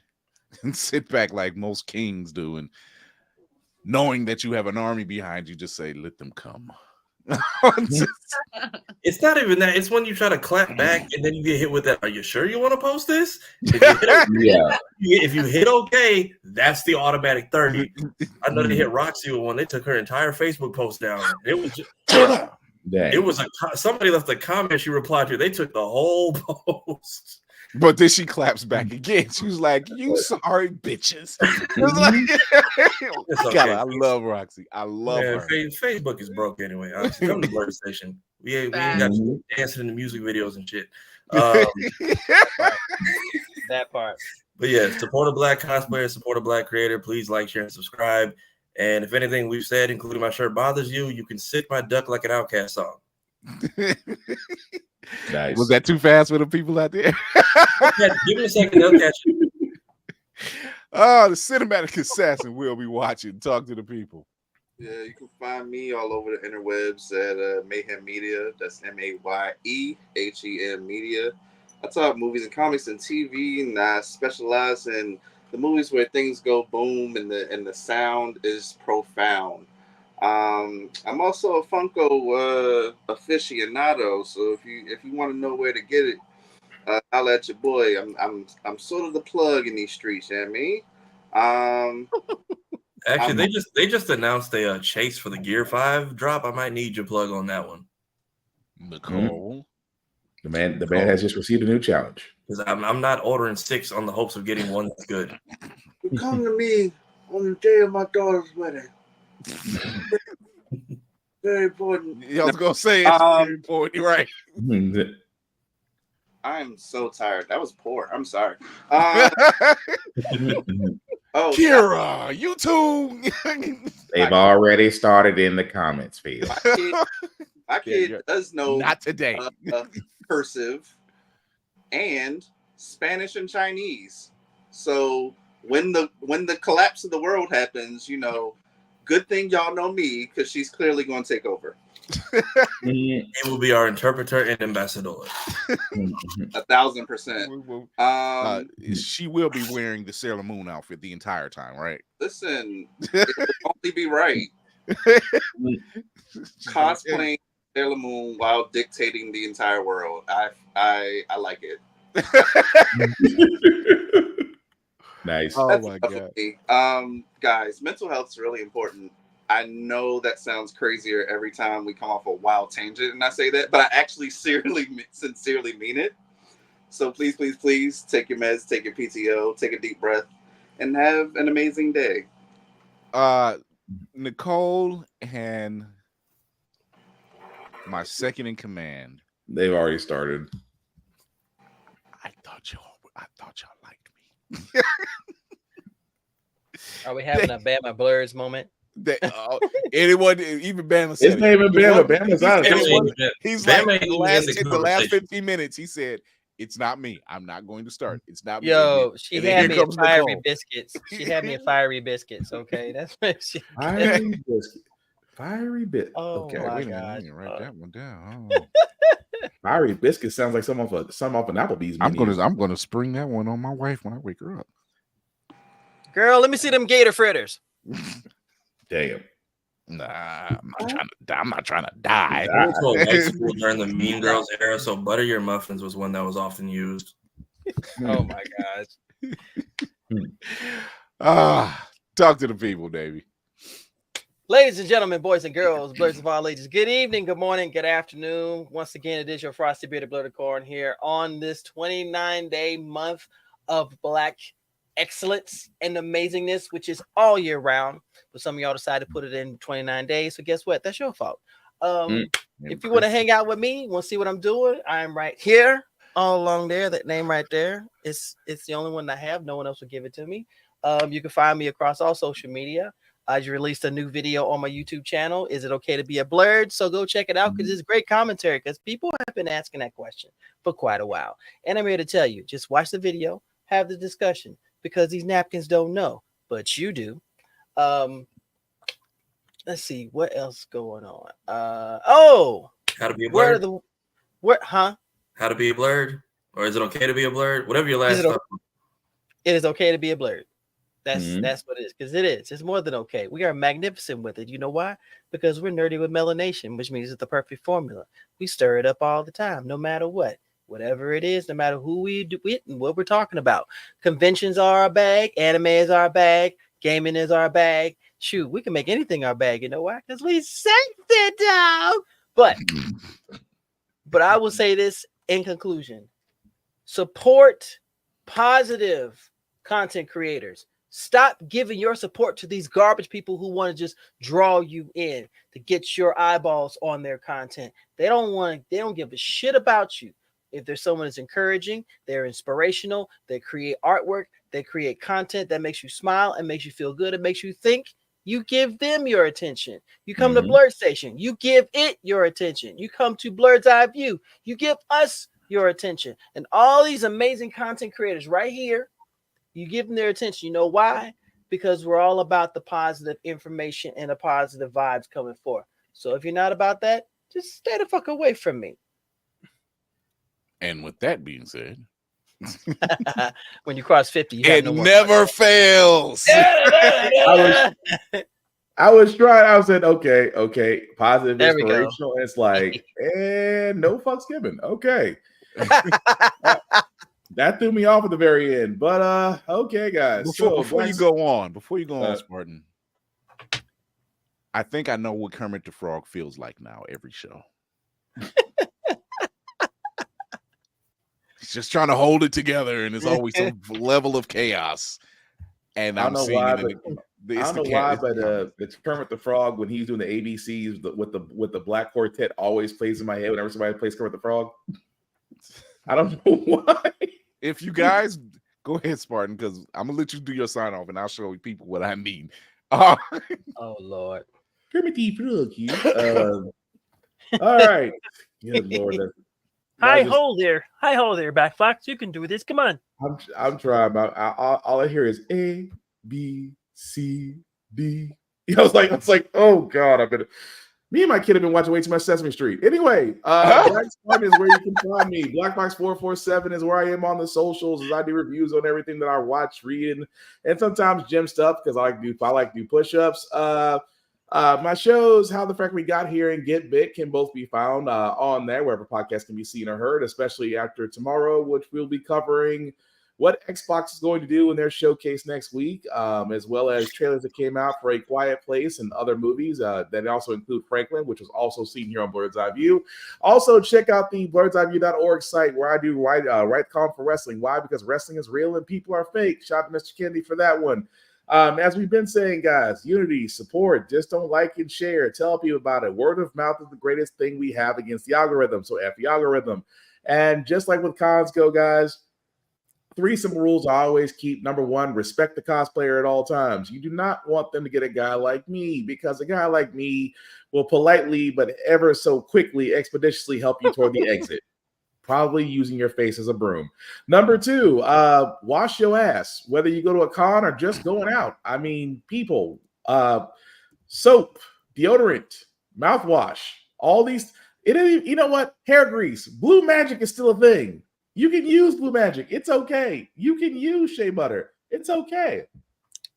sit back like most kings do, and knowing that you have an army behind you, just say, "Let them come." It's not even that. It's when you try to clap back and then you get hit with that. Are you sure you want to post this? If you hit okay, that's the automatic 30. I know they hit Roxy with one. They took her entire Facebook post down. It was just, it was somebody left a comment she replied to. They took the whole post. But then she claps back again. She was like, "You sorry bitches." It was like, I love Roxy. I love her. Facebook is broke anyway. Honestly, come to Blur Station. We ain't got you dancing in the music videos and shit. That part. But yeah, support a black cosplayer, support a black creator. Please like, share, and subscribe. And if anything we've said, including my shirt, bothers you, you can sit my duck like an Outcast song. Nice. Was that too fast for the people out there? Give me a second. They'll catch you. The cinematic assassin will be watching. Talk to the people. Yeah, you can find me all over the interwebs at Mayhem Media. That's MAYEHEM Media. I talk movies and comics and TV, and I specialize in the movies where things go boom and the sound is profound. I'm also a Funko aficionado, so if you want to know where to get it, I'll let your boy. I'm sort of the plug in these streets, you know what I mean? Actually, they just announced a chase for the Gear 5 drop. I might need your plug on that one. Nicole. The man has just received a new challenge. Because I'm not ordering 6 on the hopes of getting one that's good. You come to me on the day of my daughter's wedding. Very important. Yeah, I was gonna say it's very important. You're right. I'm so tired. That was poor. I'm sorry. Kira, you too. They've already started in the comments field. My kid does know not today. Cursive and Spanish and Chinese. So when the collapse of the world happens, you know, good thing y'all know me because she's clearly going to take over. He will be our interpreter and ambassador. 1,000%. She will be wearing the Sailor Moon outfit the entire time, right? Listen, it would only be right. Cosplaying Sailor Moon while dictating the entire world. I like it. Nice. Oh my god. Guys, mental health is really important. I know that sounds crazier every time we come off a wild tangent and I say that, but I actually sincerely mean it. So please, please, please take your meds, take your PTO, take a deep breath, and have an amazing day. Nicole and my second in command. They've already started. I thought y'all liked me. Are we having a Bama Blurs moment? Anyone, even Bama said it's not even Bama. Bama's out. He's like in the last 15 minutes, he said, "It's not me. I'm not going to start. It's not me." Yo, she had me at fiery biscuits. She had me at fiery biscuits. Okay, that's what she. Fiery biscuit. Fiery bit. Oh okay, my wait a gosh. minute. Write that one down. Fiery biscuit sounds like some off an Applebee's menu. I'm gonna spring that one on my wife when I wake her up. Girl, let me see them gator fritters. Damn. Nah, I'm not trying to die. I went to a white school during the Mean Girls era, so butter your muffins was one that was often used. Oh my gosh. Talk to the people, Davey. Ladies and gentlemen, boys and girls, blurs of all ages, good evening, good morning, good afternoon. Once again, it is your Frosty Bearded Blurticorn here on this 29-day month of Black excellence and amazingness, which is all year round. But some of y'all decided to put it in 29 days. So guess what? That's your fault. If you want to hang out with me, want to see what I'm doing, I'm right here, all along there. That name right there. It's the only one I have. No one else will give it to me. You can find me across all social media. I just released a new video on my YouTube channel. Is it okay to be a blurred? So go check it out because it's great commentary because people have been asking that question for quite a while. And I'm here to tell you, just watch the video, have the discussion because these napkins don't know, but you do. Let's see what else going on. How to be a blurred? How to be a blurred? Or is it okay to be a blurred? Whatever your last stuff. It is okay to be a blurred. That's what it is, because it is. It's more than okay. We are magnificent with it. You know why? Because we're nerdy with melanation, which means it's the perfect formula. We stir it up all the time, no matter what. Whatever it is, no matter who we do it and what we're talking about. Conventions are our bag, anime is our bag, gaming is our bag. Shoot, we can make anything our bag. You know why? Because we sent it down. But I will say this in conclusion. Support positive content creators. Stop giving your support to these garbage people who want to just draw you in to get your eyeballs on their content. They don't give a shit about you. If there's someone that's encouraging, they're inspirational, they create artwork, they create content that makes you smile and makes you feel good and makes you think, you give them your attention. You come to Blurred Station, you give it your attention. You come to Blurred's Eye View, you give us your attention. And all these amazing content creators right here, you give them their attention. You know why? Because we're all about the positive information and the positive vibes coming forth. So if you're not about that, just stay the fuck away from me. And with that being said, when you cross 50, you it never fails. I was trying. I said, okay, positive There we go. inspirational. And it's like, and no fucks given. Okay. That threw me off at the very end. But okay, guys. Before you go on, Spartan, I think I know what Kermit the Frog feels like now every show. He's just trying to hold it together, and it's always some level of chaos. And I don't know why, but the Kermit the Frog, when he's doing the ABCs with the Black Quartet, always plays in my head whenever somebody plays Kermit the Frog. I don't know why. If you guys go ahead, Spartan, because I'm gonna let you do your sign off, and I'll show people what I mean. Oh Lord, Kermit the Frog. All right, good Lord. Hi ho there, Backflax. You can do this. Come on. I'm trying. All I hear is A, B, C, D. I was like, oh God, me and my kid have been watching way too much Sesame Street. Anyway, Black Spartan is where you can find me. Blackbox447 is where I am on the socials, as I do reviews on everything that I watch, read, and sometimes gym stuff because I like to do push-ups. My shows, How the Frack We Got Here and Get Bit, can both be found on there, wherever podcasts can be seen or heard, especially after tomorrow, which we'll be covering what Xbox is going to do in their showcase next week, as well as trailers that came out for A Quiet Place and other movies that also include Franklin, which was also seen here on Blurred's Eye View. Also, check out the blurred'seyeview.org site where I do write column for wrestling. Why? Because wrestling is real and people are fake. Shout out to Mr. Kennedy for that one. As we've been saying, guys, unity, support, just don't like and share. Tell people about it. Word of mouth is the greatest thing we have against the algorithm. So F the algorithm. And just like with cons go, guys, 3 simple rules I always keep. Number 1, respect the cosplayer at all times. You do not want them to get a guy like me, because a guy like me will politely but ever so quickly, expeditiously help you toward the exit. Probably using your face as a broom. Number 2, wash your ass, whether you go to a con or just going out. I mean, people, soap, deodorant, mouthwash, all these. You know what? Hair grease, Blue Magic is still a thing. You can use Blue Magic. It's okay. You can use shea butter. It's okay.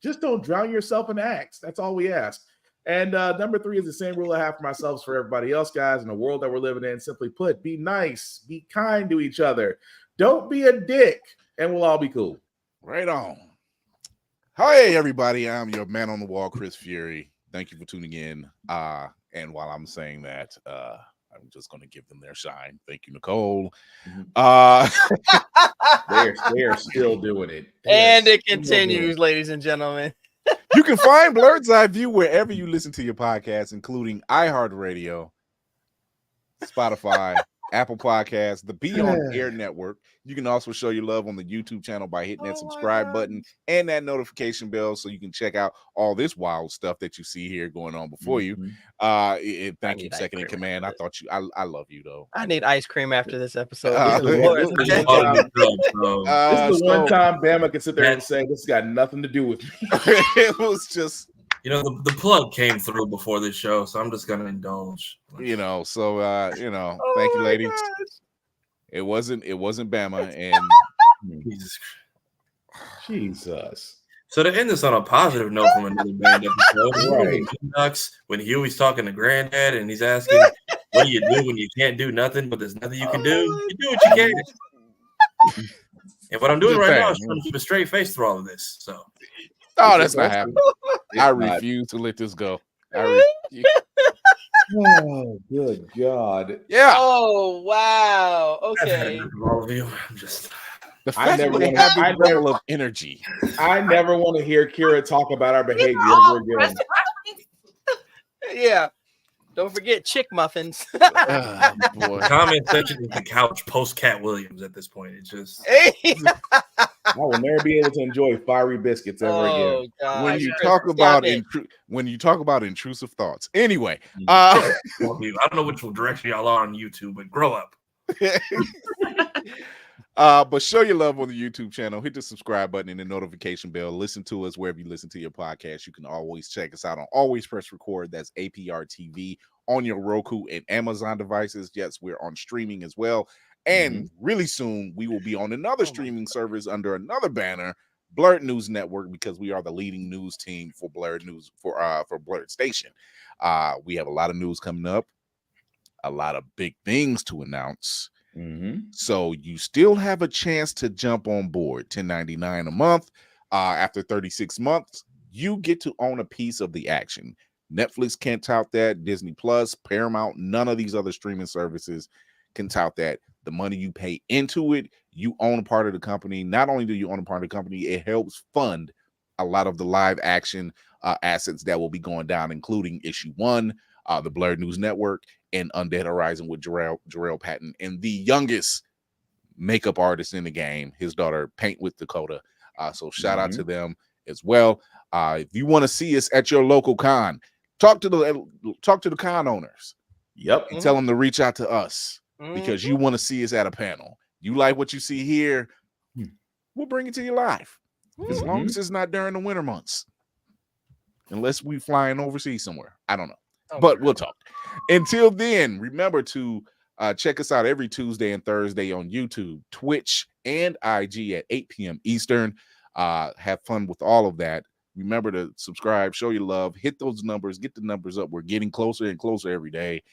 Just don't drown yourself in Axe. That's all we ask. And number 3 is the same rule I have for myself, for everybody else, guys, in the world that we're living in. Simply put, be nice, be kind to each other. Don't be a dick, and we'll all be cool. Right on. Hi, everybody. I'm your man on the wall, Chris Fury. Thank you for tuning in. And while I'm saying that, I'm just going to give them their shine. Thank you, Nicole. They're still doing it. And it continues, ladies and gentlemen. You can find Blurred's Eye View wherever you listen to your podcasts, including iHeartRadio, Spotify, Apple Podcasts, the Be On Air Network. You can also show your love on the YouTube channel by hitting that subscribe button and that notification bell, so you can check out all this wild stuff that you see here going on before you. Thank you, Second in Command. I thought I love you though. I need ice cream after this episode. This is the one time Bama can sit there and say, "This got nothing to do with me." It was just, the plug came through before this show, so I'm just gonna indulge. Thank you, ladies. Gosh. It wasn't Bama, and Jesus. So to end this on a positive note from another band episode, right? When Huey's talking to Granddad and he's asking, "What do you do when you can't do nothing? But there's nothing you can do. You do what you can." And what I'm doing right now is trying to keep a straight face through all of this. So, that's not happening. I refuse to let this go. Oh, good God. Yeah. Oh, wow. Okay. All of you, I'm just. I never want to have that level of energy. I never want to hear Kira talk about our behavior ever again. Yeah. Don't forget chick muffins. Boy. Comment section is the couch post Cat Williams at this point. It's just. I will never be able to enjoy fiery biscuits ever again. God. When you talk about intrusive thoughts. Anyway, I don't know which direction y'all are on YouTube, but grow up. But show your love on the YouTube channel. Hit the subscribe button and the notification bell. Listen to us wherever you listen to your podcast. You can always check us out on Always Press Record. That's APR TV on your Roku and Amazon devices. Yes, we're on streaming as well. And really soon we will be on another streaming service under another banner, Blurred News Network, because we are the leading news team for Blurred News for Blurred Station. We have a lot of news coming up, a lot of big things to announce. So you still have a chance to jump on board. $10.99 a month. After 36 months, you get to own a piece of the action. Netflix can't tout that. Disney Plus, Paramount, none of these other streaming services can tout that. The money you pay into it, you own a part of the company. Not only do you own a part of the company, it helps fund a lot of the live action assets that will be going down, including issue 1, the Blurred News Network, and Undead Horizon with Jarrell Patton, and the youngest makeup artist in the game, his daughter Paint with Dakota. So shout out to them as well. If you want to see us at your local con, talk to the con owners. Yep. And tell them to reach out to us because you want to see us at a panel. You like what you see here, we'll bring it to you live. As long as it's not during the winter months. Unless we flying overseas somewhere. I don't know. But we'll talk. Until then, remember to check us out every Tuesday and Thursday on YouTube, Twitch, and IG at 8 p.m. Eastern. Have fun with all of that. Remember to subscribe, show your love, hit those numbers, get the numbers up. We're getting closer and closer every day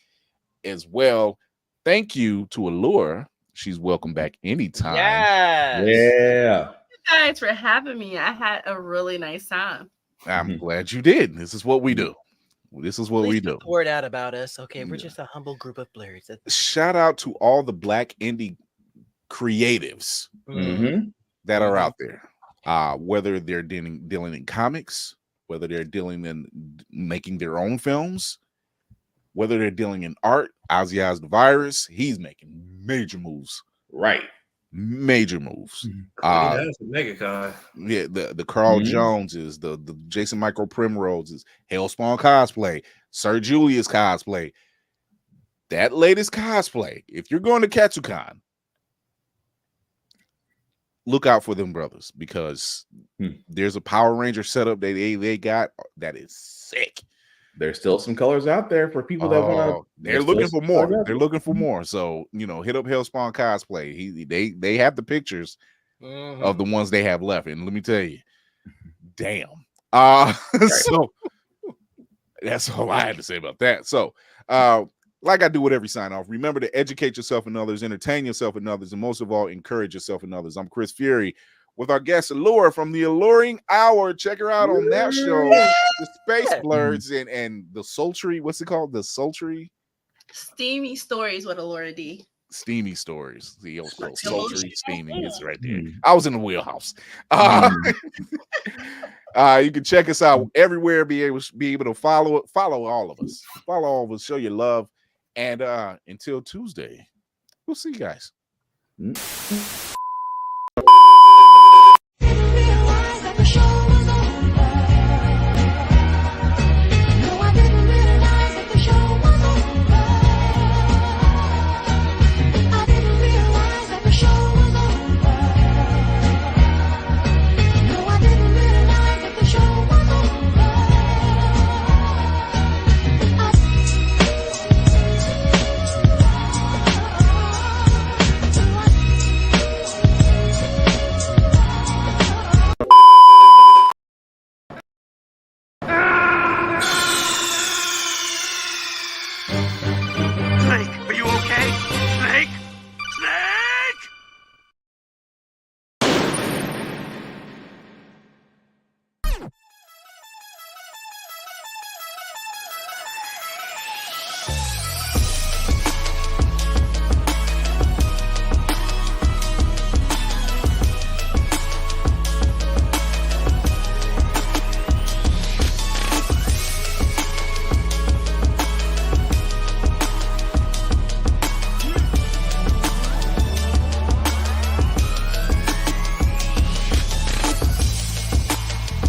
as well. Thank you to Allure. She's welcome back anytime. Yeah. You guys for having me. I had a really nice time. I'm glad you did. This is what we do. This is what we do. Word out about us. Okay, we're just a humble group of blurs. Shout out to all the Black indie creatives that are out there. Whether they're dealing in comics, whether they're dealing in making their own films, whether they're dealing in art. Ozzy Oz the Virus, he's making major moves. Right. Major moves. That's a mega guy. Yeah, the Carl Joneses, the Jason Michael Primroses, Hellspawn cosplay, Sir Julius cosplay. That latest cosplay, if you're going to Katsucon, look out for them brothers because there's a Power Ranger setup that they got that is sick. There's still some colors out there for people that want to. They're looking for more. They're looking for more. So hit up Hellspawn cosplay. They have the pictures of the ones they have left, and let me tell you, damn. So that's all I had to say about that. So, like I do with every sign off, remember to educate yourself and others, entertain yourself and others, and most of all, encourage yourself and others. I'm Chris Fury with our guest Allure from the Alluring Hour. Check her out on that show, the Space Blurs and the Sultry. What's it called? The Sultry Steamy Stories with Allura D. Steamy Stories. The old sultry, steamy is right there. I was in the wheelhouse. You can check us out everywhere. Be able to follow all of us. Follow all of us. Show your love. And until Tuesday, we'll see you guys.